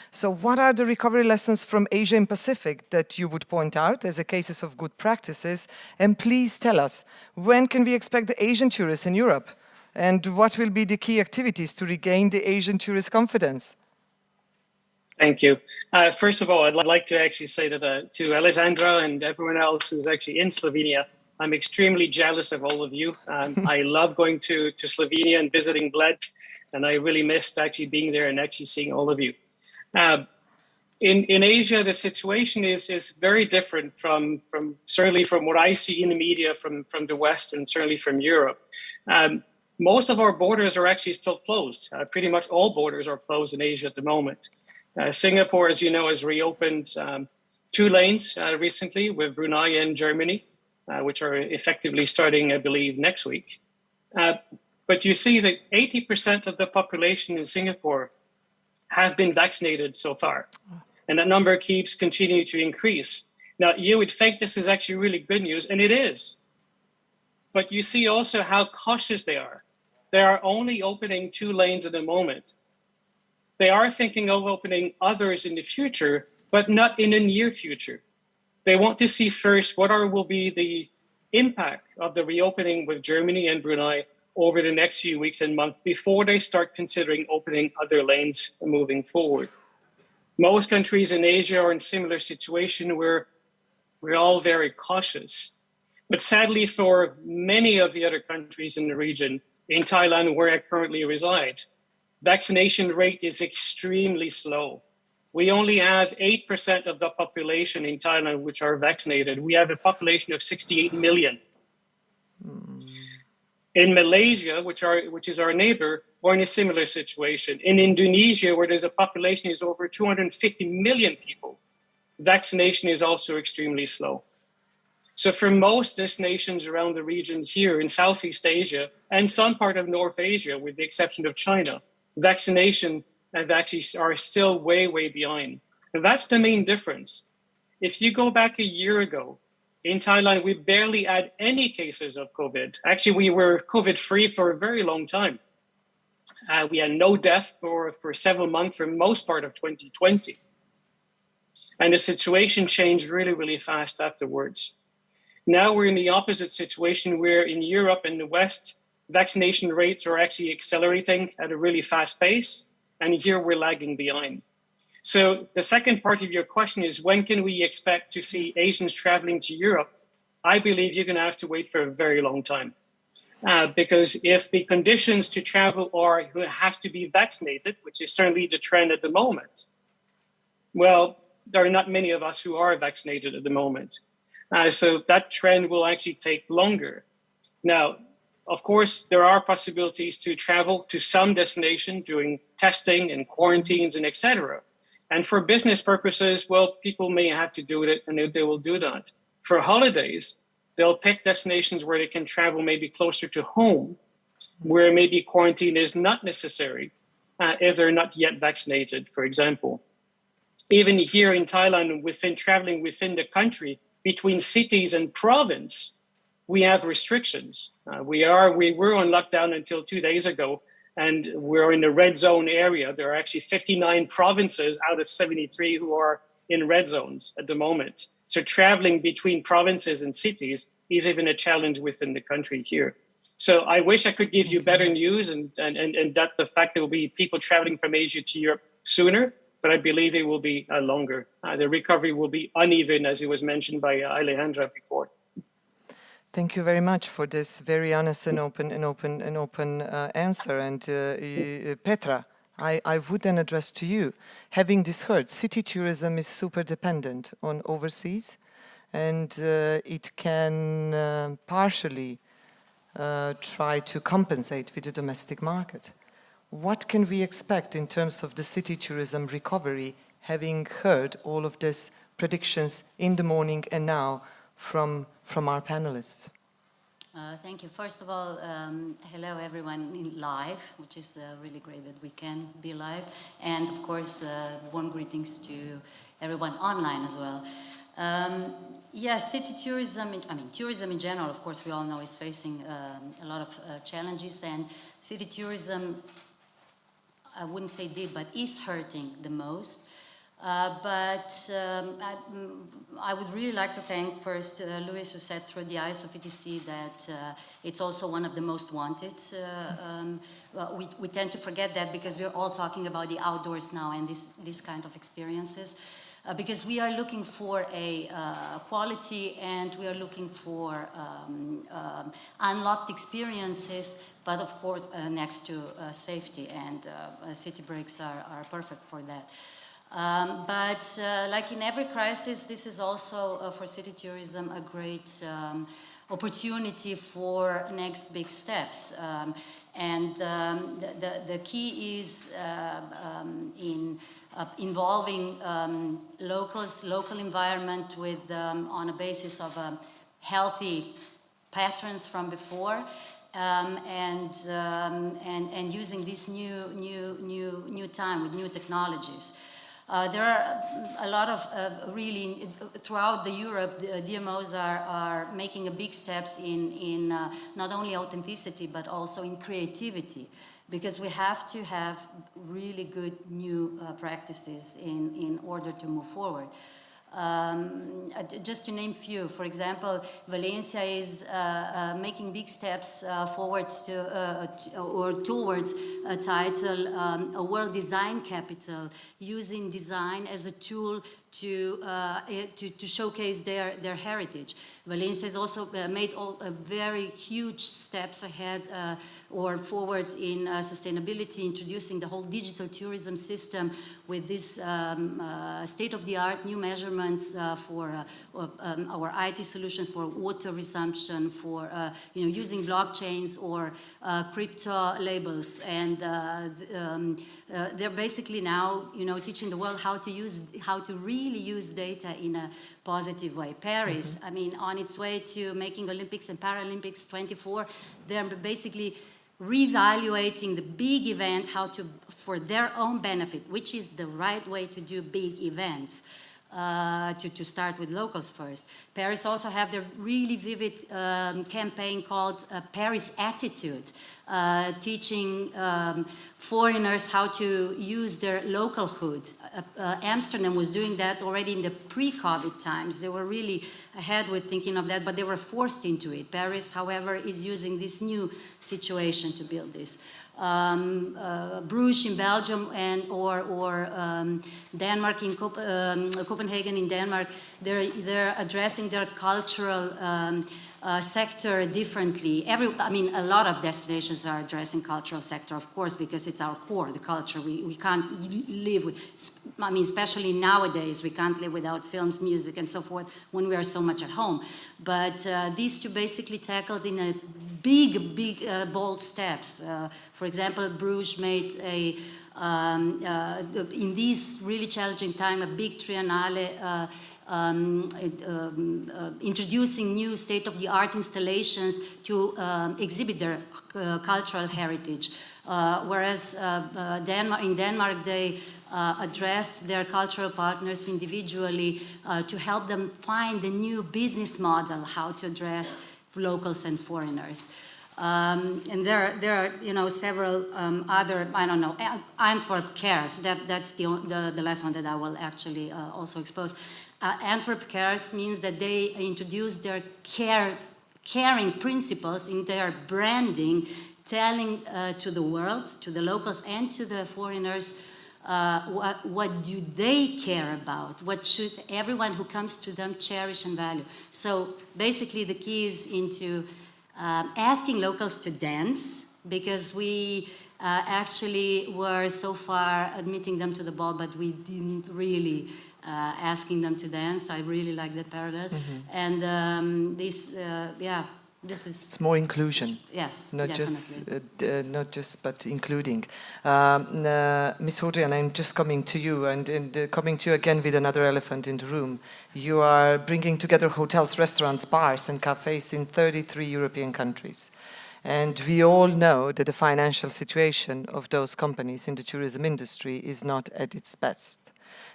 A: So what are the recovery lessons from Asia and Pacific that you would point out as a cases of good practices? And please tell us, when can we expect the Asian tourists in Europe? And what will be the key activities to regain the Asian tourist confidence?
L: Thank you. First of all, I'd like to actually say to Alessandra and everyone else who's actually in Slovenia, I'm extremely jealous of all of you. I love going to Slovenia and visiting Bled, and I really missed actually being there and actually seeing all of you. In Asia, the situation is very different from certainly from what I see in the media from the West and certainly from Europe. Most of our borders are actually still closed. Pretty much all borders are closed in Asia at the moment. Singapore, as you know, has reopened 2 lanes recently with Brunei and Germany, which are effectively starting, I believe, next week. But you see that 80% of the population in Singapore have been vaccinated so far. And that number keeps continuing to increase. Now, you would think this is actually really good news, and it is. But you see also how cautious they are. They are only opening 2 lanes at the moment. They are thinking of opening others in the future, but not in the near future. They want to see first what will be the impact of the reopening with Germany and Brunei over the next few weeks and months before they start considering opening other lanes moving forward. Most countries in Asia are in a similar situation where we're all very cautious. But sadly, for many of the other countries in the region, in Thailand, where I currently reside, vaccination rate is extremely slow. We only have 8% of the population in Thailand which are vaccinated. We have a population of 68 million. In Malaysia, which is our neighbor, we're in a similar situation. In Indonesia, where there's a population is over 250 million people, vaccination is also extremely slow. So for most destinations around the region here in Southeast Asia and some part of North Asia, with the exception of China, vaccination actually are still way, way behind. And that's the main difference. If you go back a year ago, in Thailand, we barely had any cases of COVID. Actually, we were COVID-free for a very long time. We had no death for several months for most part of 2020. And the situation changed really, really fast afterwards. Now we're in the opposite situation where in Europe and the West, vaccination rates are actually accelerating at a really fast pace. And here we're lagging behind. So the second part of your question is, when can we expect to see Asians traveling to Europe? I believe you're going to have to wait for a very long time. Because if the conditions to travel are you have to be vaccinated, which is certainly the trend at the moment, well, there are not many of us who are vaccinated at the moment. So that trend will actually take longer. Now, of course, there are possibilities to travel to some destination doing testing and quarantines and etc. And for business purposes, well, people may have to do it and they will do that. For holidays, they'll pick destinations where they can travel maybe closer to home, where maybe quarantine is not necessary if they're not yet vaccinated, for example. Even here in Thailand, traveling within the country, between cities and province, we have restrictions. We were on lockdown until 2 days ago, and we're in the red zone area. There are actually 59 provinces out of 73 who are in red zones at the moment. So traveling between provinces and cities is even a challenge within the country here. So I wish I could give you better news and that the fact there will be people traveling from Asia to Europe sooner, but I believe it will be longer. The recovery will be uneven, as it was mentioned by Alessandra before.
A: Thank you very much for this very honest and open answer. And Petra, I would then address to you. Having this heard, city tourism is super dependent on overseas, and it can partially try to compensate with the domestic market. What can we expect in terms of the city tourism recovery, having heard all of these predictions in the morning and now from our panelists?
M: Thank you. First of all, hello everyone in live, which is really great that we can be live. And of course, warm greetings to everyone online as well. Yes, city tourism, tourism in general, of course, we all know is facing a lot of challenges, and city tourism, I wouldn't say did, but is hurting the most. But I would really like to thank first Luís, who said through the eyes of ETC that it's also one of the most wanted. We tend to forget that because we're all talking about the outdoors now and this kind of experiences. Because we are looking for a quality, and we are looking for unlocked experiences, but of course next to safety, and city breaks are perfect for that. But like in every crisis, this is also for city tourism a great opportunity for next big steps. And the key is in involving local environment with on a basis of healthy patterns from before, and using this new time with new technologies. There are a lot of really, throughout Europe, the DMOs are making a big steps in not only authenticity, but also in creativity, because we have to have really good new practices in order to move forward. Just to name few, for example, Valencia is making big steps forward or towards a title, a world design capital, using design as a tool to showcase their heritage. Valencia has also made very huge steps ahead or forward in sustainability, introducing the whole digital tourism system with this state-of-the-art new measurements for our IT solutions for water resumption, for using blockchains or crypto labels, and they're basically now teaching the world how to really use data in a positive way. Paris, I mean, on its way to making Olympics and Paralympics 24, they're basically reevaluating the big event, for their own benefit, which is the right way to do big events. To start with locals first. Paris also have their really vivid campaign called Paris Attitude, teaching foreigners how to use their localhood. Amsterdam was doing that already in the pre-COVID times. They were really ahead with thinking of that, but they were forced into it. Paris, however, is using this new situation to build this. Bruges in Belgium or Denmark in Copenhagen in Denmark, they're addressing their cultural sector differently. I mean, a lot of destinations are addressing cultural sector, of course, because it's our core, the culture. We can't live with, I mean, especially nowadays, we can't live without films, music, and so forth when we are so much at home. But these two basically tackled in a big, bold steps. For example, Bruges made in this really challenging time, a big triennale introducing new state-of-the-art installations to exhibit their cultural heritage. Whereas in Denmark, they addressed their cultural partners individually to help them find the new business model, how to address locals and foreigners. And there are, several other, I don't know, Antwerp Cares, that's the last one that I will actually also expose. Antwerp Cares means that they introduce their caring principles in their branding, telling to the world, to the locals and to the foreigners, what do they care about? What should everyone who comes to them cherish and value? So basically the key is into asking locals to dance, because we actually were so far admitting them to the ball, but we didn't really asking them to dance. I really like that parallel. Mm-hmm. And this is...
A: It's more inclusion.
M: Yes,
A: not
M: definitely.
A: not just, but including. Ms. Audren, I'm just coming to you, and coming to you again with another elephant in the room. You are bringing together hotels, restaurants, bars, and cafes in 33 European countries. And we all know that the financial situation of those companies in the tourism industry is not at its best.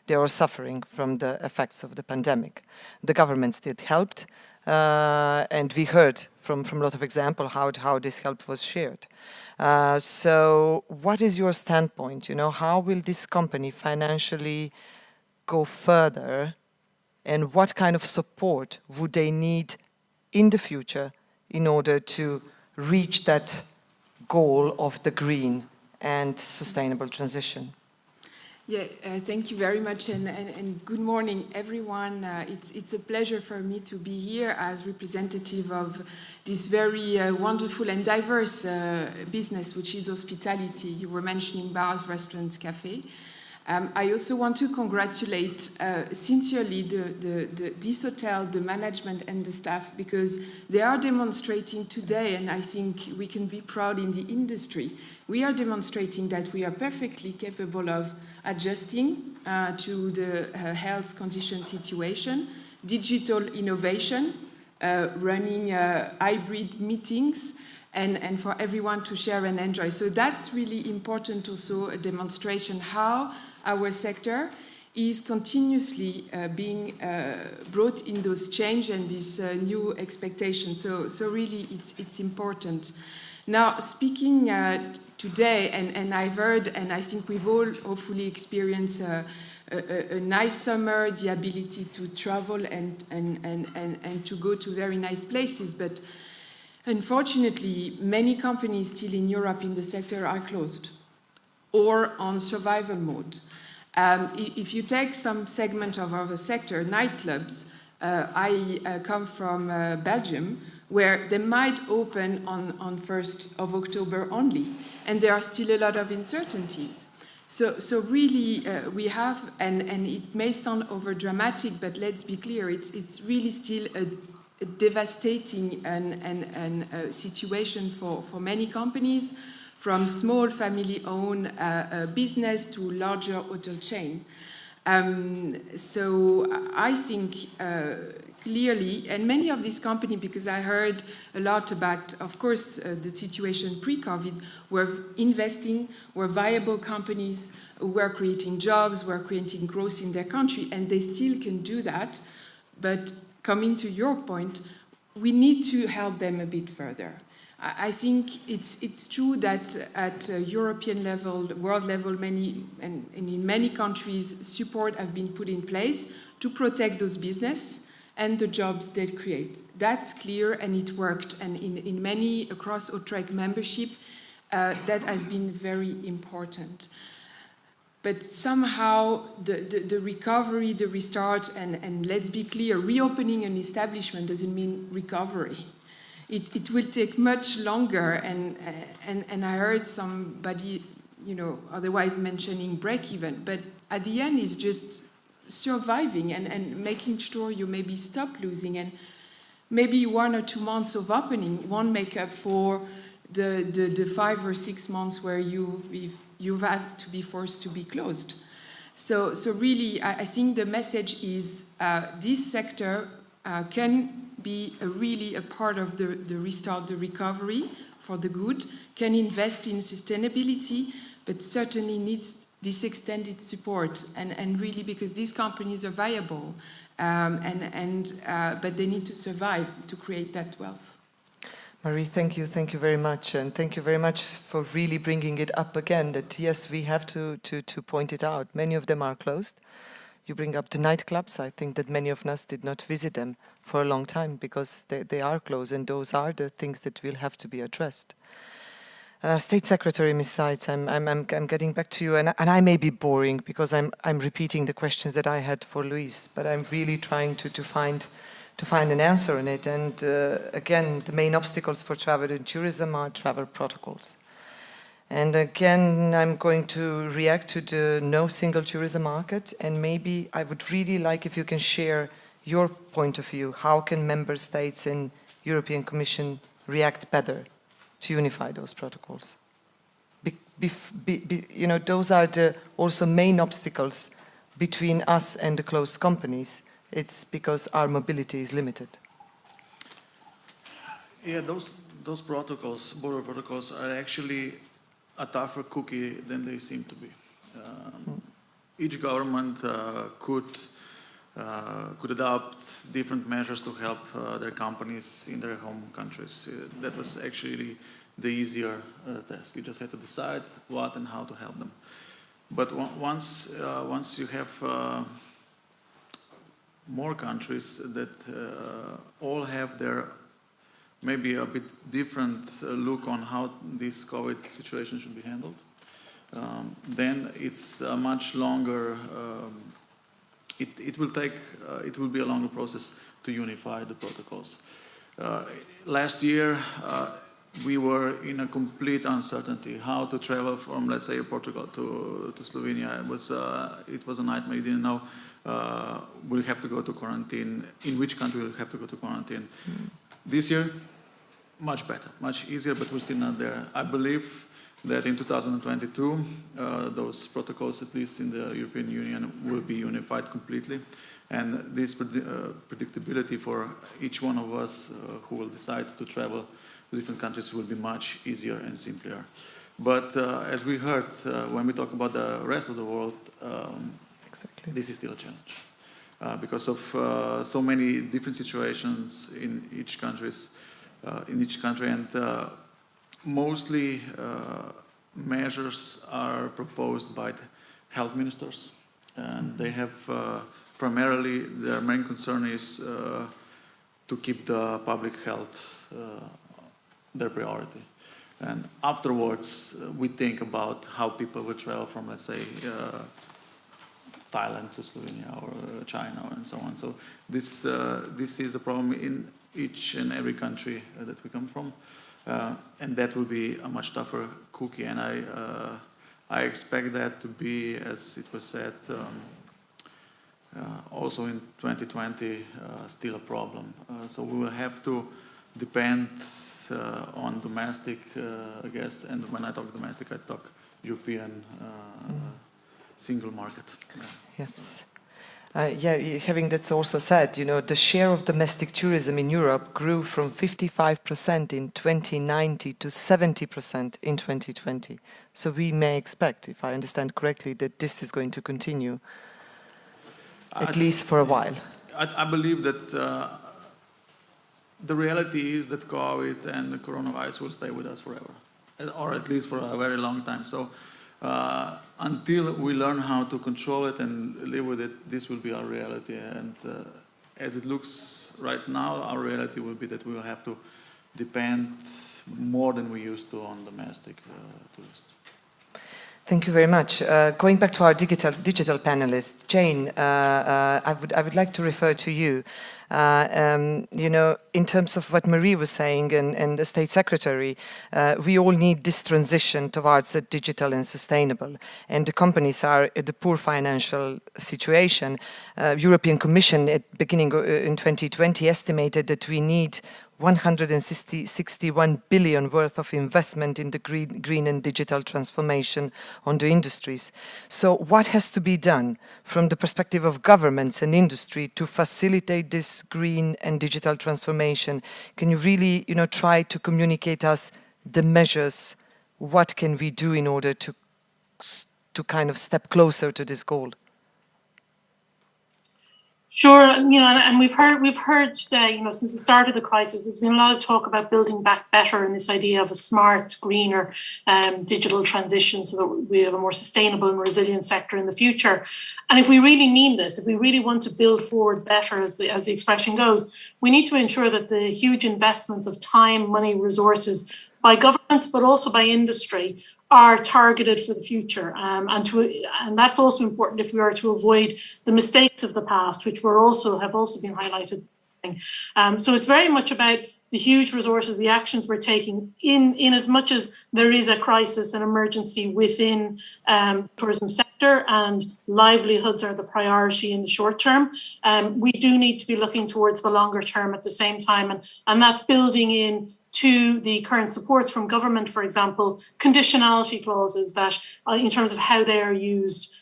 A: They are suffering from the effects of the pandemic. The governments did helped, and we heard from a lot of examples how this help was shared. So what is your standpoint? How will this company financially go further, and what kind of support would they need in the future in order to reach that goal of the green and sustainable transition?
N: Yeah, thank you very much, and good morning, everyone. It's a pleasure for me to be here as representative of this very wonderful and diverse business, which is hospitality. You were mentioning bars, restaurants, cafes. I also want to congratulate sincerely this hotel, the management and the staff, because they are demonstrating today, and I think we can be proud in the industry. We are demonstrating that we are perfectly capable of adjusting to the health condition situation, digital innovation, running hybrid meetings, and for everyone to share and enjoy. So that's really important, also a demonstration how our sector is continuously being brought in those change and this new expectation. So really it's important. Now, speaking today, and I've heard, and I think we've all hopefully experienced a nice summer, the ability to travel and to go to very nice places, but unfortunately, many companies still in Europe in the sector are closed or on survival mode. If you take some segment of our sector, nightclubs, I come from Belgium, where they might open on 1st of October only, and there are still a lot of uncertainties. So really, we have, and it may sound overdramatic, but let's be clear, it's really still a devastating situation for many companies, from small family-owned business to larger hotel chain. So I think clearly, and many of these companies, because I heard a lot about, of course, the situation pre-COVID, were investing, were viable companies, were creating jobs, were creating growth in their country, and they still can do that. But coming to your point, we need to help them a bit further. I think it's true that at European level, world level, and in many countries, support have been put in place to protect those business and the jobs they create. That's clear, and it worked. And in many across HOTREC membership, that has been very important. But somehow the recovery, the restart, and let's be clear, reopening an establishment doesn't mean recovery. It will take much longer, and I heard somebody, otherwise mentioning break-even, but at the end it's just surviving and making sure you maybe stop losing, and maybe 1 or 2 months of opening won't make up for the 5 or 6 months where you have to be forced to be closed. So really, I think the message is this sector can be really a part of the restart, the recovery for the good, can invest in sustainability, but certainly needs this extended support, and really because these companies are viable, but they need to survive to create that wealth.
A: Marie, thank you very much, and thank you very much for really bringing it up again, that yes, we have to point it out. Many of them are closed. You bring up the nightclubs. I think that many of us did not visit them for a long time because they are closed, and those are the things that will have to be addressed. State Secretary, Ms. Seitz, I'm getting back to you, and I may be boring because I'm repeating the questions that I had for Luís, but I'm really trying to find an answer in it. And again, the main obstacles for travel and tourism are travel protocols. And again, I'm going to react to the no single tourism market, and maybe I would really like if you can share your point of view. How can member states and European Commission react better to unify those protocols? Those are the also main obstacles between us and the closed companies. It's because our mobility is limited.
I: Yeah, those protocols, border protocols, are actually a tougher cookie than they seem to be. Each government could adopt different measures to help their companies in their home countries. That was actually the easier task. You just had to decide what and how to help them. But once you have more countries that all have their maybe a bit different look on how this COVID situation should be handled, then it's a much longer, it will be a longer process to unify the protocols. Last year, we were in a complete uncertainty how to travel from, let's say, Portugal to Slovenia. It was a nightmare. You didn't know we'll have to go to quarantine, in which country we'll have to go to quarantine. This year, much better, much easier, but we're still not there. I believe that in 2022, those protocols, at least in the European Union, will be unified completely. And this predictability for each one of us who will decide to travel to different countries will be much easier and simpler. But as we heard, when we talk about the rest of the world, exactly, this is still a challenge. Because of so many different situations in each country, and mostly measures are proposed by the health ministers, and they have primarily their main concern is to keep the public health their priority. And afterwards, we think about how people will travel from, let's say, Thailand to Slovenia or China and so on. So this is a problem in each and every country that we come from, and that will be a much tougher cookie. And I expect that to be, as it was said, also in 2020, still a problem. So we will have to depend on domestic guests, and when I talk domestic, I talk European single market.
A: Yes. Having that also said, the share of domestic tourism in Europe grew from 55% in 2019 to 70% in 2020. So we may expect, if I understand correctly, that this is going to continue, at least for a while.
I: I believe that the reality is that COVID and the coronavirus will stay with us forever, or at least for a very long time. So until we learn how to control it and live with it, this will be our reality. And as it looks right now, our reality will be that we will have to depend more than we used to on domestic tourists.
A: Thank you very much. Going back to our digital panelist, Jane, I would like to refer to you. In terms of what Marie was saying and the State Secretary, we all need this transition towards a digital and sustainable. And the companies are at a poor financial situation. European Commission at beginning in 2020 estimated that we need 161 billion worth of investment in the green and digital transformation on the industries. So what has to be done from the perspective of governments and industry to facilitate this green and digital transformation? Can you really, try to communicate us the measures? What can we do in order to kind of step closer to this goal?
J: Sure, and we've heard today, since the start of the crisis, there's been a lot of talk about building back better and this idea of a smart, greener digital transition so that we have a more sustainable and resilient sector in the future. And if we really mean this, if we really want to build forward better, as the expression goes, we need to ensure that the huge investments of time, money, resources by governments, but also by industry, are targeted for the future. And that's also important if we are to avoid the mistakes of the past, which have also been highlighted. So it's very much about the huge resources, the actions we're taking in as much as there is a crisis and emergency within tourism sector and livelihoods are the priority in the short term. We do need to be looking towards the longer term at the same time. And that's building in to the current supports from government, for example, conditionality clauses that in terms of how they are used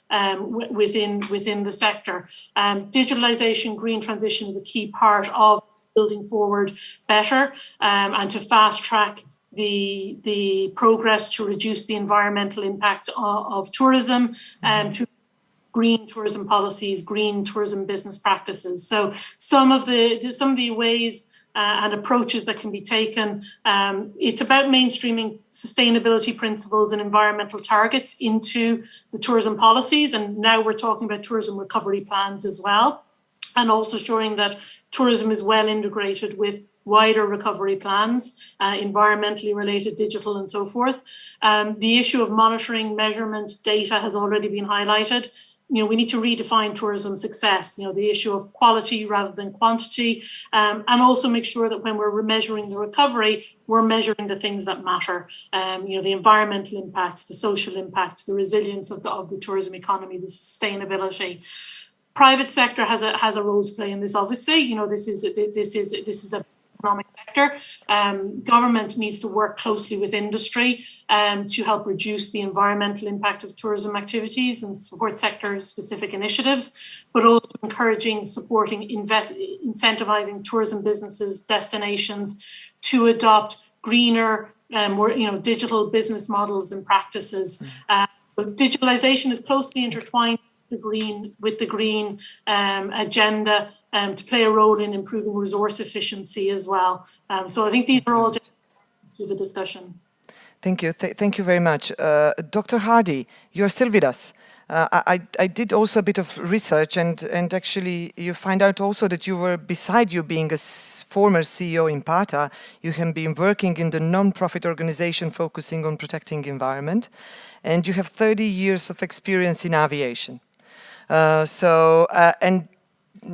J: within the sector. Digitalization, green transition is a key part of building forward better and to fast track the progress to reduce the environmental impact of tourism to green tourism policies, green tourism business practices. So some of the ways and approaches that can be taken. It's about mainstreaming sustainability principles and environmental targets into the tourism policies. And now we're talking about tourism recovery plans as well. And also showing that tourism is well integrated with wider recovery plans, environmentally related, digital and so forth. The issue of monitoring, measurement, data has already been highlighted. We need to redefine tourism success, the issue of quality rather than quantity, and also make sure that when we're measuring the recovery, we're measuring the things that matter, the environmental impact, the social impact, the resilience of the tourism economy, the sustainability. Private sector has a role to play in this, obviously. This is a economic sector. Government needs to work closely with industry to help reduce the environmental impact of tourism activities and support sector-specific initiatives, but also encouraging, supporting, incentivizing tourism businesses, destinations to adopt greener, more digital business models and practices. Digitalization is closely intertwined with the green agenda to play a role in improving resource efficiency as well. So I think these are all to the discussion.
A: Thank you. Thank you very much. Dr. Hardy, you're still with us. I did also a bit of research and actually you find out also that you were, beside you being a former CEO in PATA, you have been working in the non-profit organization focusing on protecting environment, and you have 30 years of experience in aviation. And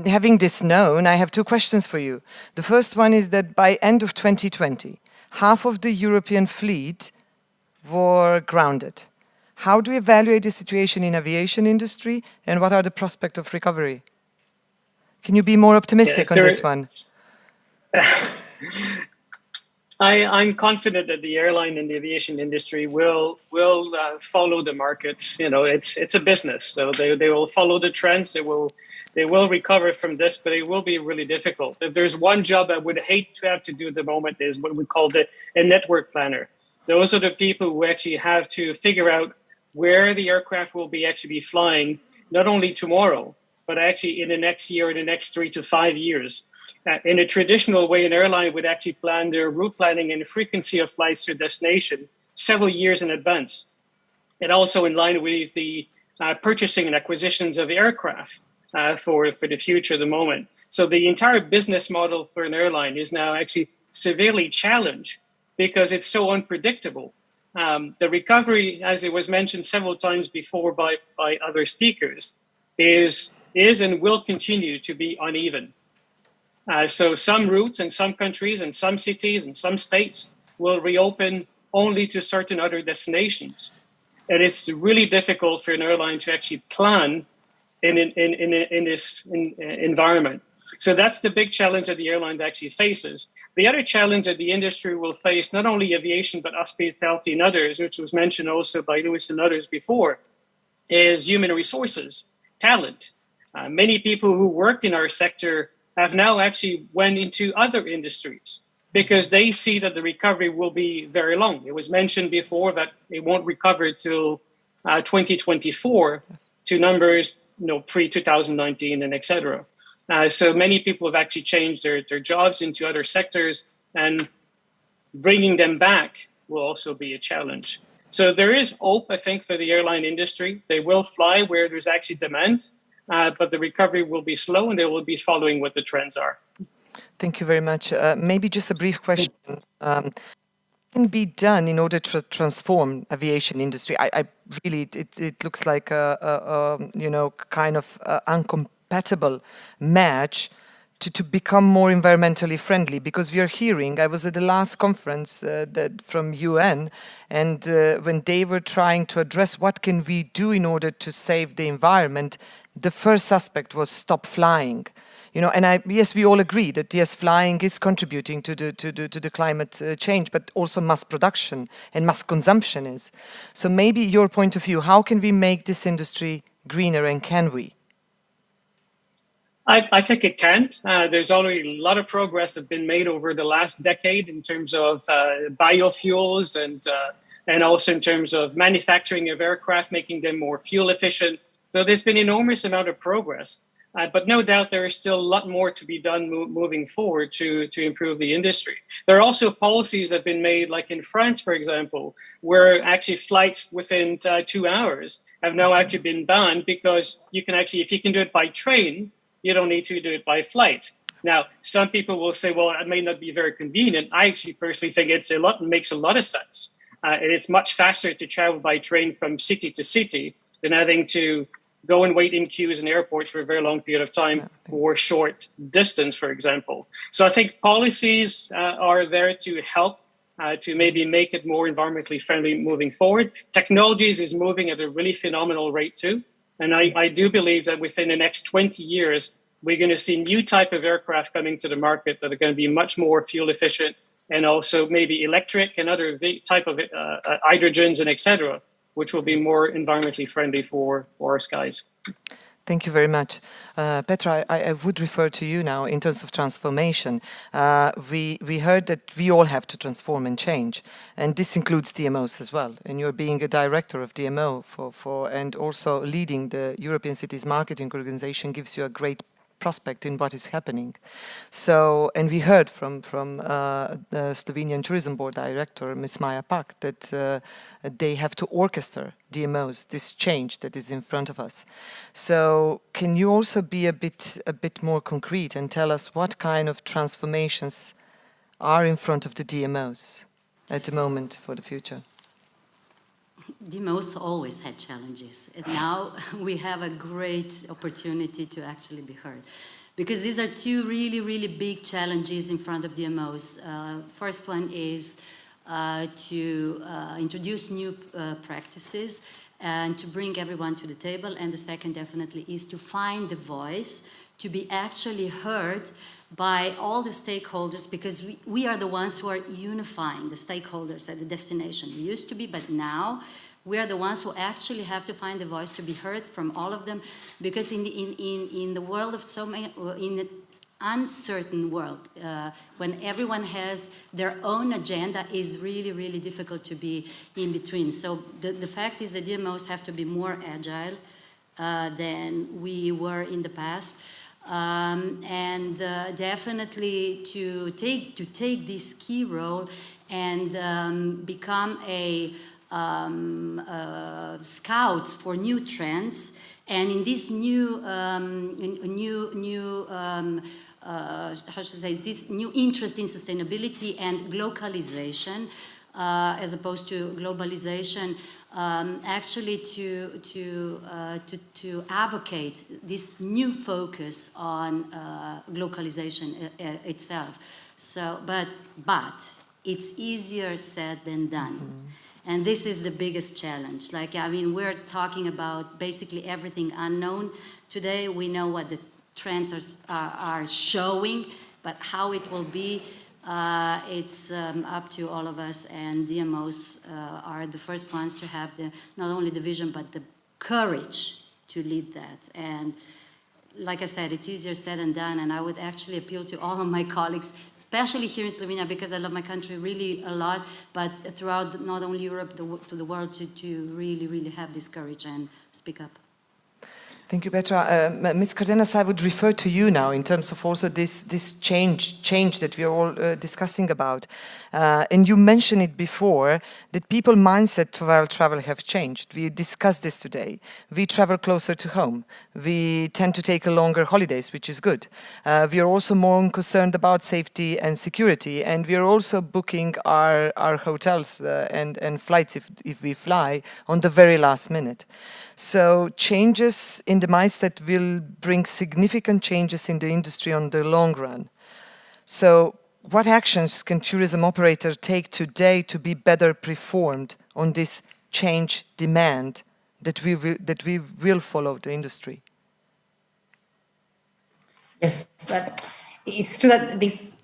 A: having this known, I have two questions for you. The first one is that by end of 2020, half of the European fleet were grounded. How do you evaluate the situation in aviation industry and what are the prospects of recovery? Can you be more optimistic on this one?
L: I'm confident that the airline and the aviation industry will follow the market. You know, it's a business, so they will follow the trends. They will recover from this, but it will be really difficult. If there's one job I would hate to have to do at the moment is what we call a network planner. Those are the people who actually have to figure out where the aircraft will be actually be flying, not only tomorrow, but actually in the next year, in the next 3 to 5 years. In a traditional way, an airline would actually plan their route planning and the frequency of flights to destination several years in advance. And also in line with the purchasing and acquisitions of aircraft for the future at the moment. So the entire business model for an airline is now actually severely challenged because it's so unpredictable. The recovery, as it was mentioned several times before by other speakers, is and will continue to be uneven. So some routes in some countries and some cities and some states will reopen only to certain other destinations. And it's really difficult for an airline to actually plan in this environment. So that's the big challenge that the airline actually faces. The other challenge that the industry will face, not only aviation, but hospitality and others, which was mentioned also by Luís and others before, is human resources, talent. Many people who worked in our sector have now actually went into other industries because they see that the recovery will be very long. It was mentioned before that it won't recover till 2024 to numbers, pre-2019 and etc. So many people have actually changed their jobs into other sectors, and bringing them back will also be a challenge. So there is hope, I think, for the airline industry. They will fly where there's actually demand, but the recovery will be slow and they will be following what the trends are.
A: Thank you very much. Maybe just a brief question. What can be done in order to transform aviation industry? I really, it looks like a kind of incompatible match to become more environmentally friendly, because we are hearing, I was at the last conference from UN, and when they were trying to address what can we do in order to save the environment, the first aspect was stop flying. And yes, we all agree that yes, flying is contributing to the climate change, but also mass production and mass consumption is. So maybe your point of view, how can we make this industry greener, and can we?
L: I think it can. There's already a lot of progress that's been made over the last decade in terms of biofuels and also in terms of manufacturing of aircraft, making them more fuel efficient. So there's been an enormous amount of progress. But no doubt there is still a lot more to be done moving forward to improve the industry. There are also policies that have been made, like in France, for example, where actually flights within 2 hours have now actually been banned because you can actually, if you can do it by train, you don't need to do it by flight. Now, some people will say, well, it may not be very convenient. I actually personally think it makes a lot of sense. And it's much faster to travel by train from city to city than having to go and wait in queues in airports for a very long period of time for short distance, for example. So I think policies are there to help to maybe make it more environmentally friendly moving forward. Technologies is moving at a really phenomenal rate too. And I do believe that within the next 20 years, we're going to see new type of aircraft coming to the market that are going to be much more fuel efficient, and also maybe electric and other type of hydrogens and etc., which will be more environmentally friendly for our skies.
A: Thank you very much. Petra, I would refer to you now in terms of transformation. We heard that we all have to transform and change, and this includes DMOs as well. And you're being a director of DMO and also leading the European Cities Marketing Organization gives you a great prospect in what is happening. So, and we heard from the Slovenian Tourism Board director, Ms. Maja, that they have to orchestrate DMOs, this change that is in front of us. So, can you also be a bit more concrete and tell us what kind of transformations are in front of the DMOs at the moment for the future?
M: DMOs always had challenges, and now we have a great opportunity to actually be heard, because these are two really, really big challenges in front of DMOs. First one is to introduce new practices and to bring everyone to the table, and the second definitely is to find the voice to be actually heard by all the stakeholders, because we are the ones who are unifying the stakeholders at the destination. We used to be, but now we are the ones who actually have to find a voice to be heard from all of them, because in the world of so many, in an uncertain world, when everyone has their own agenda, is really, really difficult to be in between. So the fact is that DMOs have to be more agile than we were in the past. And definitely to take this key role and become a scouts for new trends, and in this new how should I say, this new interest in sustainability and localization as opposed to globalization. Actually to advocate this new focus on localization itself. So, but it's easier said than done. Mm-hmm. And this is the biggest challenge. Like, I mean, we're talking about basically everything unknown. Today we know what the trends are showing, but how it will be, it's up to all of us, and DMOs are the first ones to have not only the vision, but the courage to lead that. And like I said, it's easier said than done, and I would actually appeal to all of my colleagues, especially here in Slovenia, because I love my country really a lot, but throughout not only Europe, to the world, to really, really have this courage and speak up.
A: Thank you, Petra. Ms. Cardenas, I would refer to you now in terms of also this change that we are all discussing about. And you mentioned it before, that people mindset while travel have changed. We discussed this today. We travel closer to home. We tend to take longer holidays, which is good. We are also more concerned about safety and security, and we are also booking our hotels and flights if we fly on the very last minute. So changes in the mindset will bring significant changes in the industry on the long run. So what actions can tourism operators take today to be better performed on this change demand that we will follow the industry?
K: Yes, it's true that this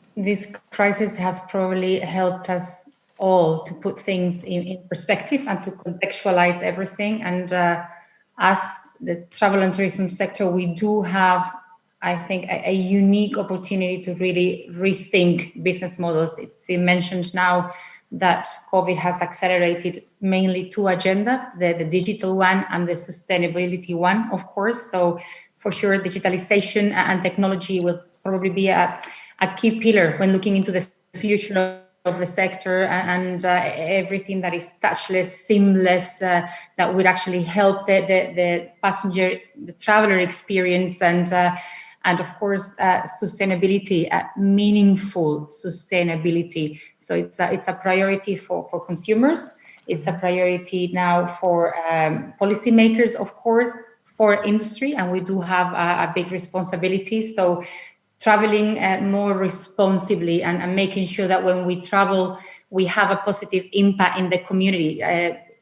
K: crisis has probably helped us all to put things in perspective and to contextualize everything. And as the travel and tourism sector, we do have, I think, a unique opportunity to really rethink business models. It's been mentioned now that COVID has accelerated mainly two agendas, the digital one and the sustainability one, of course. So for sure, digitalization and technology will probably be a key pillar when looking into the future of the sector, and everything that is touchless, seamless, that would actually help the passenger, the traveler experience, and of course sustainability, meaningful sustainability. So it's a priority for consumers. It's a priority now for policymakers, of course, for industry, and we do have a big responsibility. So traveling more responsibly and making sure that when we travel, we have a positive impact in the community.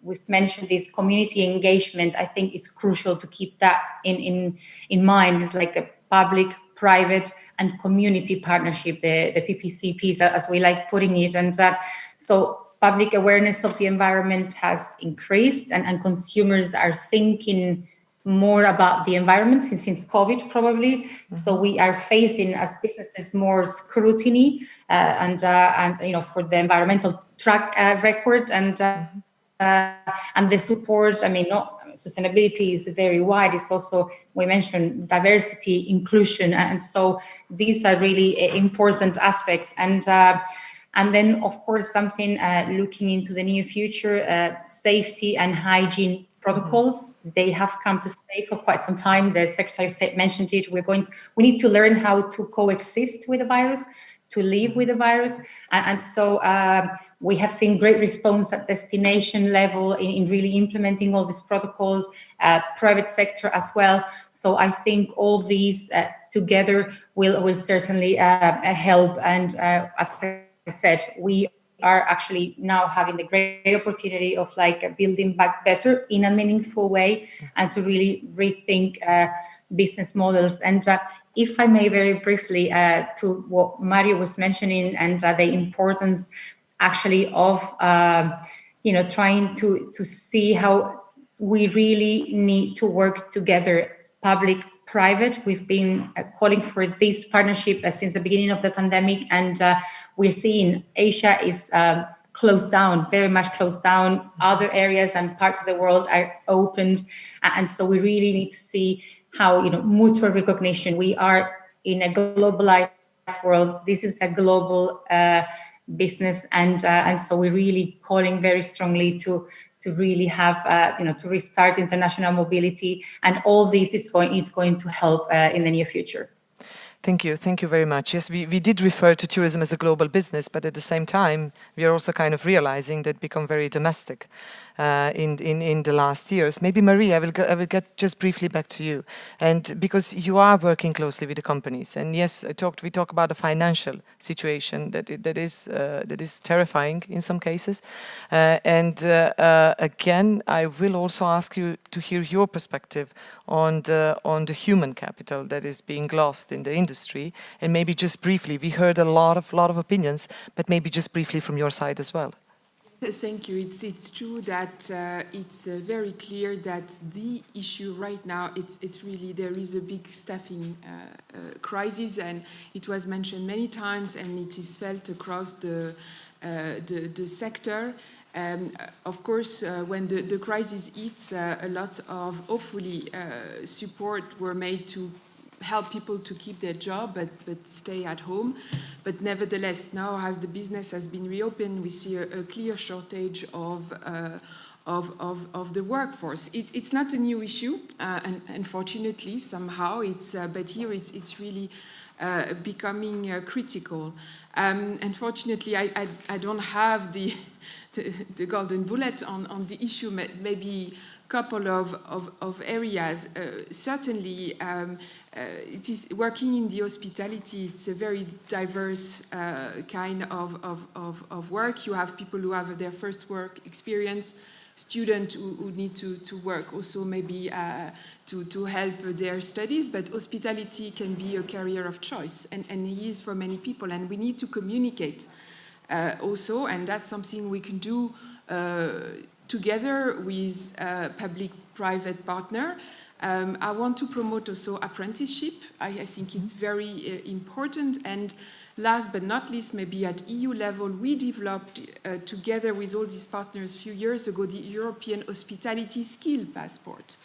K: We've mentioned this community engagement. I think it's crucial to keep that in mind. It's like a public, private, and community partnership, the PPCPs, as we like putting it. And so public awareness of the environment has increased, and consumers are thinking more about the environment since COVID, probably. Mm-hmm. So we are facing, as businesses, more scrutiny and for the environmental track record and the support. I mean, sustainability is very wide. It's also, we mentioned diversity, inclusion, and so these are really important aspects. And then, of course, something looking into the near future, safety and hygiene protocols. They have come to stay for quite some time. The Secretary of State mentioned it. We need to learn how to coexist with the virus, to live with the virus. And so we have seen great response at destination level in really implementing all these protocols, private sector as well. So I think all these together will certainly help. And as I said, we are actually now having the great opportunity of like building back better in a meaningful way and to really rethink business models. And if I may very briefly to what Mario was mentioning and the importance actually of trying to see how we really need to work together, public-private. We've been calling for this partnership since the beginning of the pandemic, and we're seeing Asia is closed down, very much closed down. Other areas and parts of the world are opened, and so we really need to see how mutual recognition. We are in a globalized world. This is a global business, and so we're really calling very strongly to really have to restart international mobility, and all this is going to help in the near future.
A: Thank you very much. Yes, we did refer to tourism as a global business, but at the same time, we are also kind of realizing that become very domestic in the last years. Maybe Maria, I will get just briefly back to you, and because you are working closely with the companies, and yes, we talk about the financial situation that is terrifying in some cases, and again, I will also ask you to hear your perspective on the human capital that is being lost in the industry, and maybe just briefly, we heard a lot of opinions, but maybe just briefly from your side as well.
N: Thank you. It's true that it's very clear that the issue right now, it's really, there is a big staffing crisis, and it was mentioned many times, and it is felt across the sector. Of course, when the crisis hits, a lot of hopefully support were made to help people to keep their job but stay at home. But nevertheless, now as the business has been reopened, we see a clear shortage of the workforce. It's not a new issue, and unfortunately, somehow but here it's really becoming critical. Unfortunately, I don't have the golden bullet on the issue. Maybe couple of areas. Certainly, it is working in the hospitality. It's a very diverse kind of work. You have people who have their first work experience, students who need to work also maybe to help their studies, but hospitality can be a career of choice, and it is for many people, and we need to communicate also, and that's something we can do together with a public-private partner. I want to promote also apprenticeship. I think it's very important. And last but not least, maybe at EU level, we developed together with all these partners a few years ago the European Hospitality Skill Passport.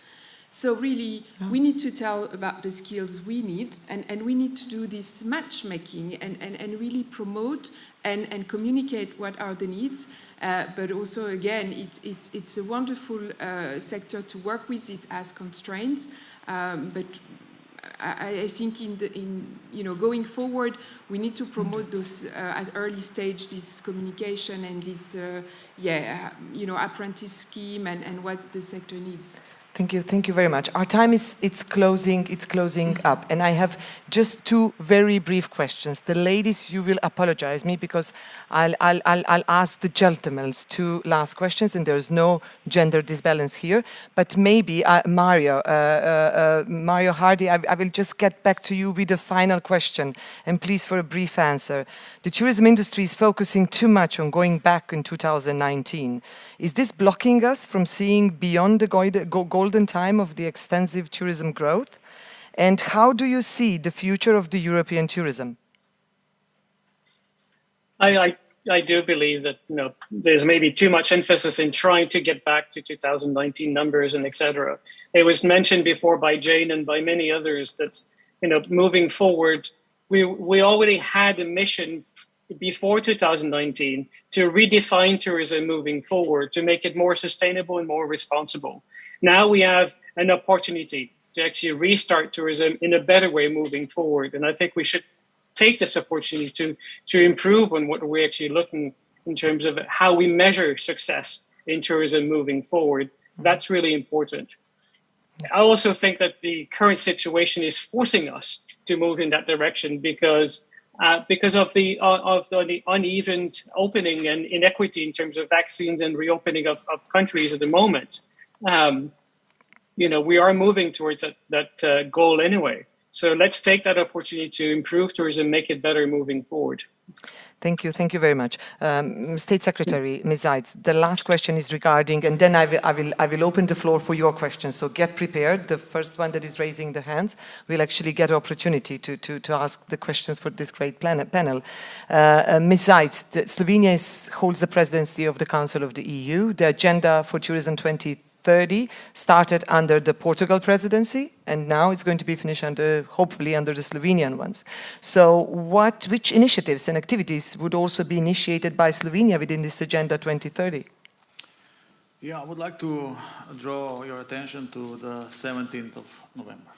N: So really, we need to tell about the skills we need, and we need to do this matchmaking and really promote and communicate what are the needs. But also, again, it's a wonderful sector to work with. It has constraints, but I think going forward, we need to promote those at early stage, this communication and this apprentice scheme and what the sector needs.
A: Thank you very much. Our time it's closing up, and I have just two very brief questions. The ladies, you will apologize me because I'll ask the gentlemen two last questions, and there's no gender disbalance here. But maybe Mario Hardy, I will just get back to you with a final question, and please for a brief answer. The tourism industry is focusing too much on going back in 2019. Is this blocking us from seeing beyond the golden time of the extensive tourism growth? And how do you see the future of the European tourism?
L: I do believe that there's maybe too much emphasis in trying to get back to 2019 numbers and etc. It was mentioned before by Jane and by many others that moving forward, we already had a mission before 2019 to redefine tourism moving forward, to make it more sustainable and more responsible. Now we have an opportunity to actually restart tourism in a better way moving forward. And I think we should take this opportunity to improve on what we're actually looking in terms of how we measure success in tourism moving forward. That's really important. I also think that the current situation is forcing us to move in that direction because because of the uneven opening and inequity in terms of vaccines and reopening of countries at the moment. We are moving towards that goal anyway. So let's take that opportunity to improve tourism, make it better moving forward.
A: Thank you very much. State Secretary, Ms. Zeitz, the last question is regarding, and then I will open the floor for your questions, so get prepared. The first one that is raising the hands will actually get an opportunity to ask the questions for this great panel. Ms. Zeitz, Slovenia holds the presidency of the Council of the EU. The agenda for Tourism 2030 started under the Portugal presidency, and now it's going to be finished hopefully under the Slovenian ones. So which initiatives and activities would also be initiated by Slovenia within this Agenda 2030?
I: Yeah, I would like to draw your attention to the 17th of November.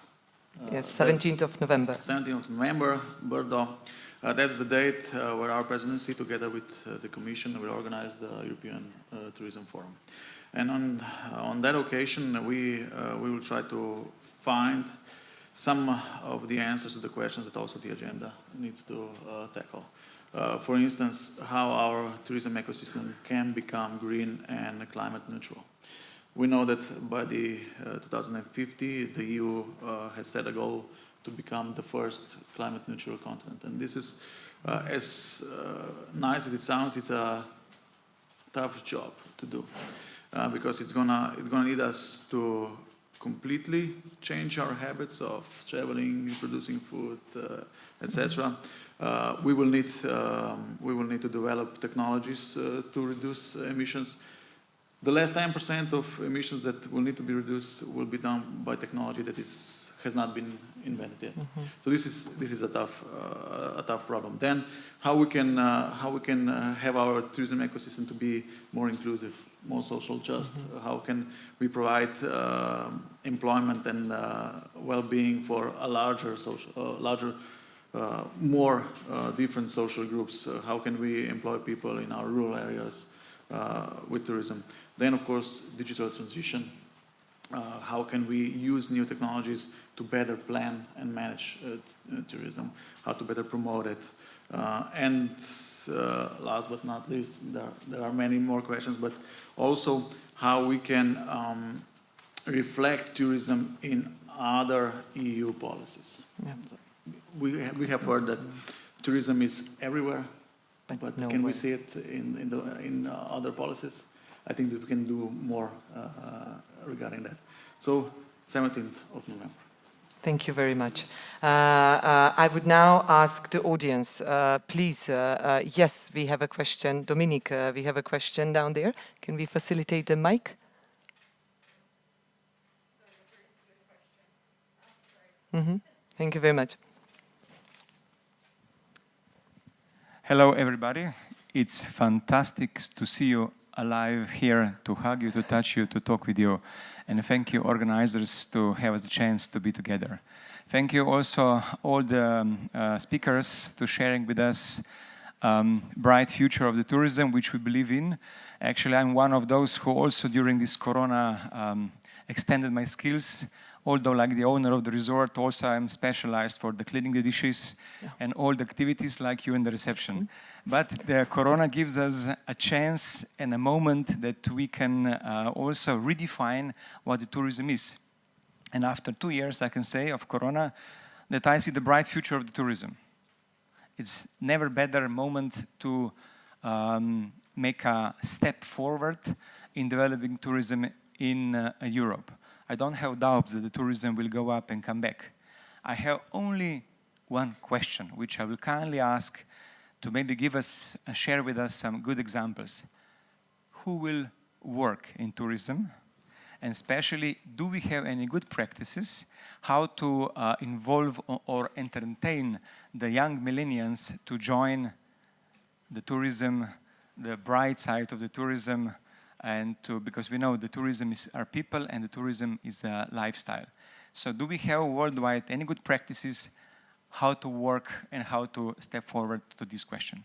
A: Yes, 17th of November.
I: 17th of November, Brdo. That's the date where our presidency, together with the Commission, will organize the European Tourism Forum. And on that occasion, we will try to find some of the answers to the questions that also the agenda needs to tackle. For instance, how our tourism ecosystem can become green and climate neutral. We know that by the 2050, the EU has set a goal to become the first climate neutral continent. And this is, as nice as it sounds, it's a tough job to do. Because it's gonna need us to completely change our habits of traveling, producing food, etc. We will need to develop technologies to reduce emissions. The last 10% of emissions that will need to be reduced will be done by technology that has not been invented yet. Mm-hmm. So this is a tough problem. Then how we can have our tourism ecosystem to be more inclusive, more social just. Mm-hmm. How can we provide employment and well-being for a more different social groups? How can we employ people in our rural areas with tourism? Then, of course, digital transition. How can we use new technologies to better plan and manage tourism? How to better promote it? And last but not least, there are many more questions, but also how we can reflect tourism in other EU policies. Yeah. So we have heard that tourism is everywhere, but can we see it in other policies? I think that we can do more regarding that. So 17th of November.
A: Thank you very much. I would now ask the audience, please, yes, we have a question. Dominic, we have a question down there. Can we facilitate the mic? Mm-hmm. Thank you very much.
O: Hello, everybody. It's fantastic to see you alive here, to hug you, to touch you, to talk with you. And thank you, organizers, to have us the chance to be together. Thank you also all the speakers to sharing with us bright future of the tourism, which we believe in. Actually, I'm one of those who also during this Corona extended my skills. Although like the owner of the resort, also I'm specialized for the cleaning the dishes and all the activities like you in the reception. But the Corona gives us a chance and a moment that we can also redefine what the tourism is. And after 2 years, I can say of Corona that I see the bright future of the tourism. It's never better moment to make a step forward in developing tourism in Europe. I don't have doubts that the tourism will go up and come back. I have only one question, which I will kindly ask to maybe give us, share with us some good examples. Who will work in tourism? And especially, do we have any good practices how to involve or entertain the young millennials to join the tourism, the bright side of the tourism, and because we know the tourism is our people and the tourism is a lifestyle. So do we have worldwide any good practices how to work and how to step forward to this question?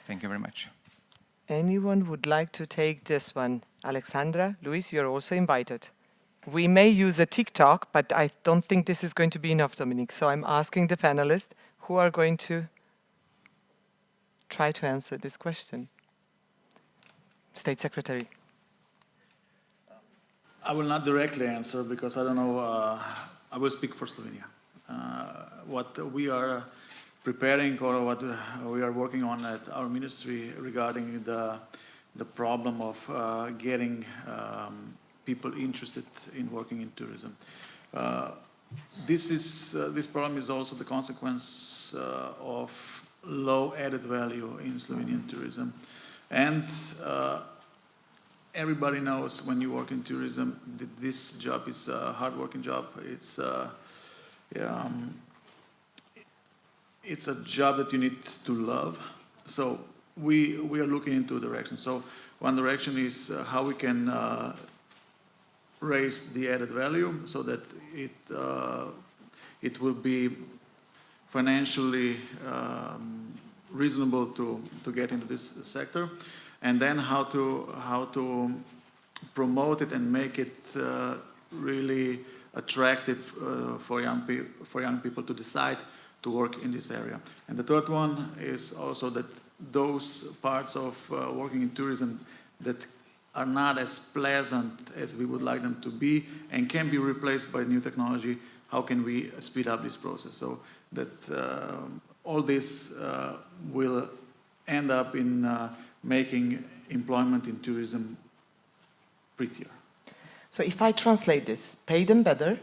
O: Thank you very much.
A: Anyone would like to take this one? Alessandra, Luís, you're also invited. We may use a TikTok, but I don't think this is going to be enough, Dominic. So I'm asking the panelists who are going to try to answer this question? State Secretary.
I: I will not directly answer because I don't know, I will speak for Slovenia. What we are preparing or what we are working on at our ministry regarding the problem of getting people interested in working in tourism. This problem is also the consequence of low added value in Slovenian tourism. And everybody knows when you work in tourism that this job is a hard-working job. It's a job that you need to love. So we are looking into directions. So one direction is how we can raise the added value so that it will be financially reasonable to get into this sector, and then how to promote it and make it really attractive for young people to decide to work in this area. And the third one is also that those parts of working in tourism that are not as pleasant as we would like them to be and can be replaced by new technology, how can we speed up this process so that all this will end up in making employment in tourism prettier.
A: So if I translate this, pay them better,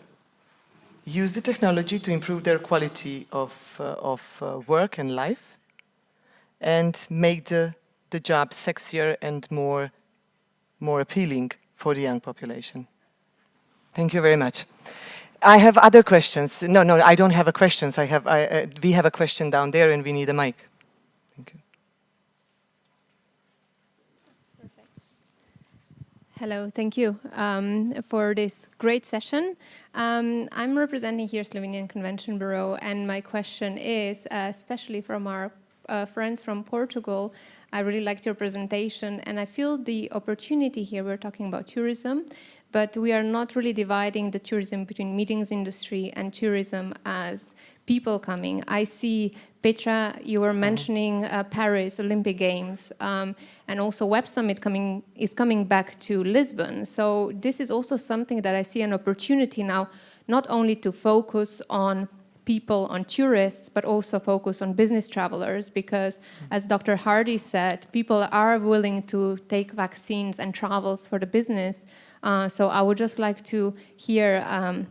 A: use the technology to improve their quality of work and life, and make the job sexier and more appealing for the young population. Thank you very much. I have other questions. No, I don't have a question. We have a question down there and we need a mic. Thank you.
P: Hello, thank you for this great session. I'm representing here Slovenian Convention Bureau, and my question is, especially from our friends from Portugal, I really liked your presentation, and I feel the opportunity here, we're talking about tourism, but we are not really dividing the tourism between meetings industry and tourism as people coming. I see, Petra, you were mentioning Paris Olympic Games, and also Web Summit is coming back to Lisbon. So this is also something that I see an opportunity now, not only to focus on people, on tourists, but also focus on business travelers, because as Dr. Hardy said, people are willing to take vaccines and travels for the business. So I would just like to hear, how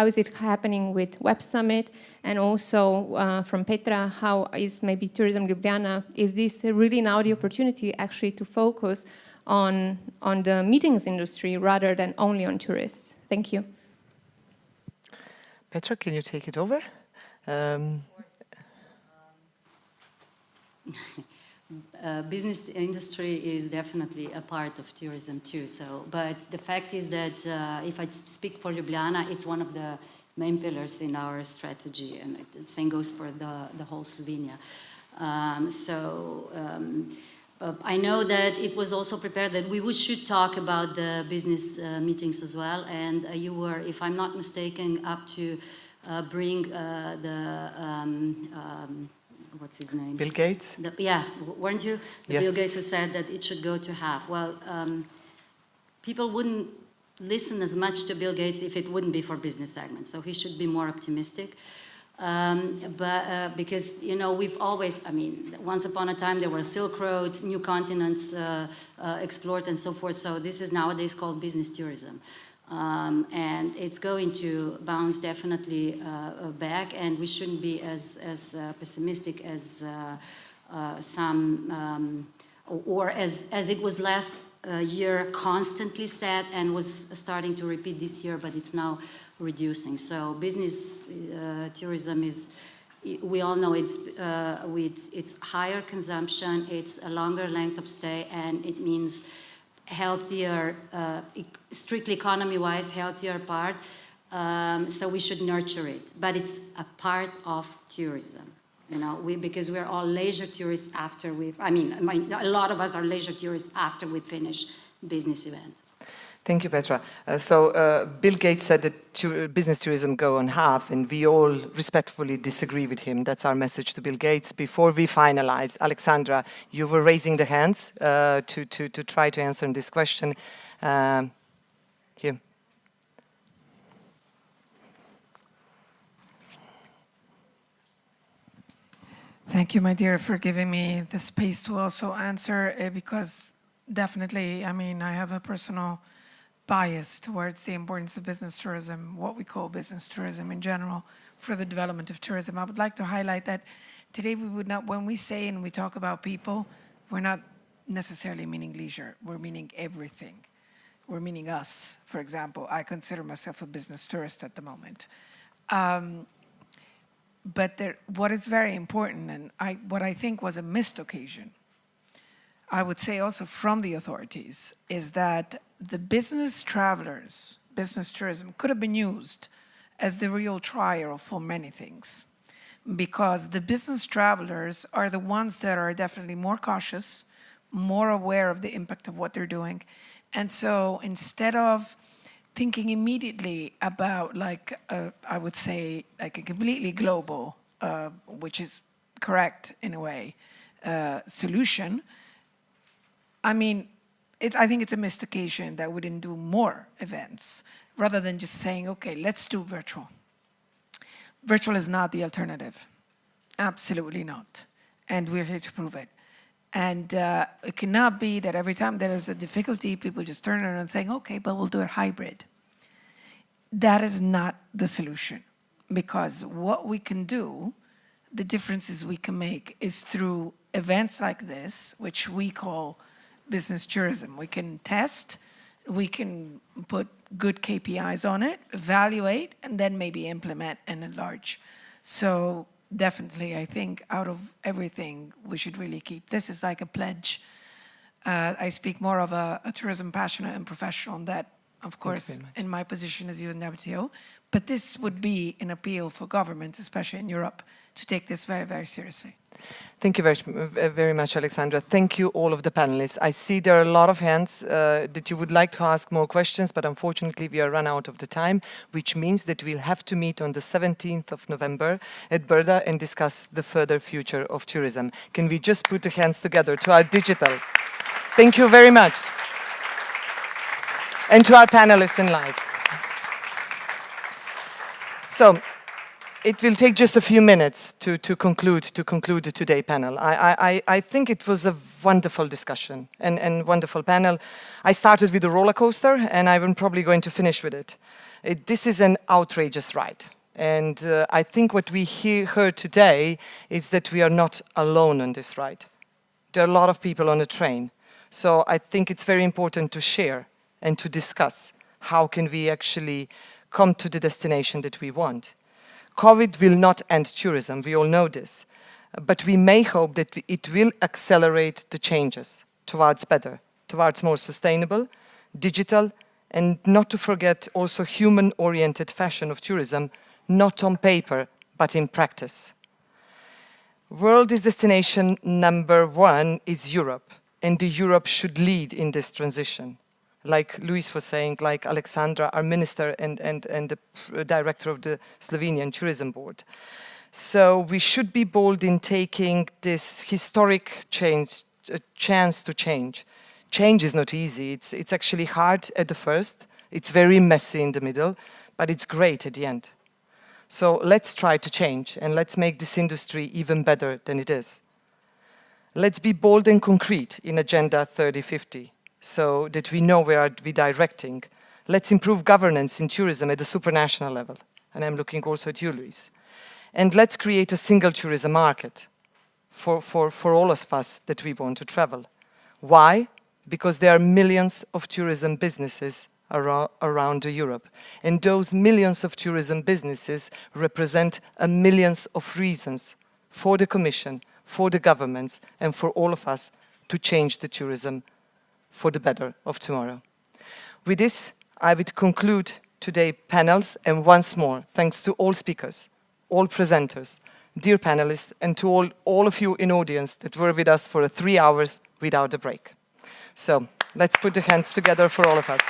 P: is it happening with Web Summit, and also from Petra, how is maybe Tourism Ljubljana? Is this really now the opportunity actually to focus on the meetings industry rather than only on tourists? Thank you.
A: Petra, can you take it over?
M: Business industry is definitely a part of tourism too. So, but the fact is that if I speak for Ljubljana, it's one of the main pillars in our strategy, and the same goes for the whole Slovenia. I know that it was also prepared that we should talk about the business meetings as well, and you were, if I'm not mistaken, up to bring what's his name?
A: Bill Gates?
M: Weren't you?
A: Yes.
M: Bill Gates who said that it should go to half. Well, people wouldn't listen as much to Bill Gates if it wouldn't be for business segments, so he should be more optimistic. Because, you know, we've always, I mean, once upon a time there were Silk Road, new continents explored and so forth, so this is nowadays called business tourism. And it's going to bounce definitely back, and we shouldn't be as pessimistic as some, or as it was last year constantly said and was starting to repeat this year, but it's now reducing. So business tourism is, we all know it's higher consumption, it's a longer length of stay, and it means healthier, strictly economy-wise, healthier part. So we should nurture it, but it's a part of tourism. You know, because we're all leisure tourists after a lot of us are leisure tourists after we finish business event.
A: Thank you, Petra. Bill Gates said that business tourism go on half, and we all respectfully disagree with him. That's our message to Bill Gates. Before we finalize, Alessandra, you were raising the hands to try to answer this question. Here.
F: Thank you, my dear, for giving me the space to also answer, because definitely, I mean, I have a personal bias towards the importance of business tourism, what we call business tourism in general, for the development of tourism. I would like to highlight that today we would not, when we say and we talk about people, we're not necessarily meaning leisure, we're meaning everything. We're meaning us, for example. I consider myself a business tourist at the moment. But what is very important, and what I think was a missed occasion, I would say also from the authorities, is that the business travelers, business tourism, could have been used as the real trial for many things. Because the business travelers are the ones that are definitely more cautious, more aware of the impact of what they're doing. And so instead of thinking immediately about, like, I would say, like a completely global, which is correct in a way, solution, I mean, I think it's a missed occasion that we didn't do more events, rather than just saying, okay, let's do virtual. Virtual is not the alternative. Absolutely not. And we're here to prove it. And it cannot be that every time there is a difficulty, people just turn around and saying, okay, but we'll do it hybrid. That is not the solution. Because what we can do, the differences we can make, is through events like this, which we call business tourism. We can test, we can put good KPIs on it, evaluate, and then maybe implement and enlarge. So definitely, I think out of everything, we should really keep. This is like a pledge. I speak more of a tourism passionate and professional that, of course, in my position as UNWTO, but this would be an appeal for governments, especially in Europe, to take this very, very seriously.
A: Thank you very much, Alessandra. Thank you, all of the panelists. I see there are a lot of hands that you would like to ask more questions, but unfortunately we are run out of the time, which means that we'll have to meet on the 17th of November at Brda and discuss the further future of tourism. Can we just put the hands together to our digital? Thank you very much. And to our panelists in live. So, it will take just a few minutes to conclude today's panel. I think it was a wonderful discussion and wonderful panel. I started with a roller coaster, and I'm probably going to finish with it. This is an outrageous ride. And I think what we heard today is that we are not alone on this ride. There are a lot of people on the train. So I think it's very important to share and to discuss how can we actually come to the destination that we want. COVID will not end tourism, we all know this, but we may hope that it will accelerate the changes towards better, towards more sustainable, digital, and not to forget also human-oriented fashion of tourism, not on paper, but in practice. World is destination number one is Europe, and Europe should lead in this transition. Like Luís was saying, like Alessandra, our minister and the director of the Slovenian Tourism Board. So we should be bold in taking this historic chance to change. Change is not easy. It's actually hard at the first. It's very messy in the middle, but it's great at the end. So let's try to change and let's make this industry even better than it is. Let's be bold and concrete in Agenda 3050. So that we know where we're directing. Let's improve governance in tourism at the supranational level. And I'm looking also at you, Luís. And let's create a single tourism market for all of us that we want to travel. Why? Because there are millions of tourism businesses around Europe. And those millions of tourism businesses represent millions of reasons for the Commission, for the governments, and for all of us to change the tourism for the better of tomorrow. With this, I would conclude today's panels, and once more, thanks to all speakers, all presenters, dear panelists, and to all of you in audience that were with us for 3 hours without a break. So, let's put the hands together for all of us.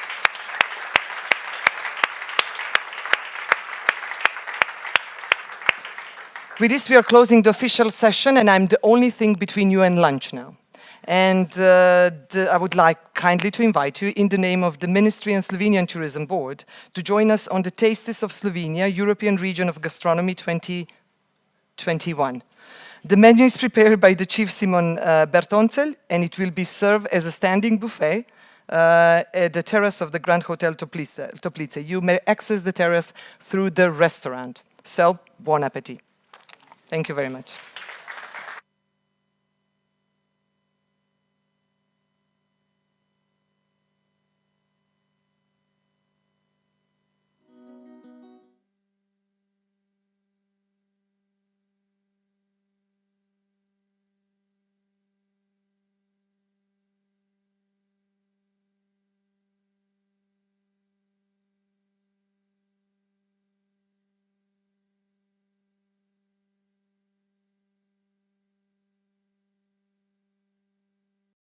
A: With this, we are closing the official session, and I'm the only thing between you and lunch now. And I would like kindly to invite you, in the name of the Ministry and Slovenian Tourism Board, to join us on the Tastes of Slovenia, European Region of Gastronomy 2021. The menu is prepared by the Chief Simon Bertoncel, and it will be served as a standing buffet at the terrace of the Grand Hotel Toplice. You may access the terrace through the restaurant. So, bon appetit. Thank you very much.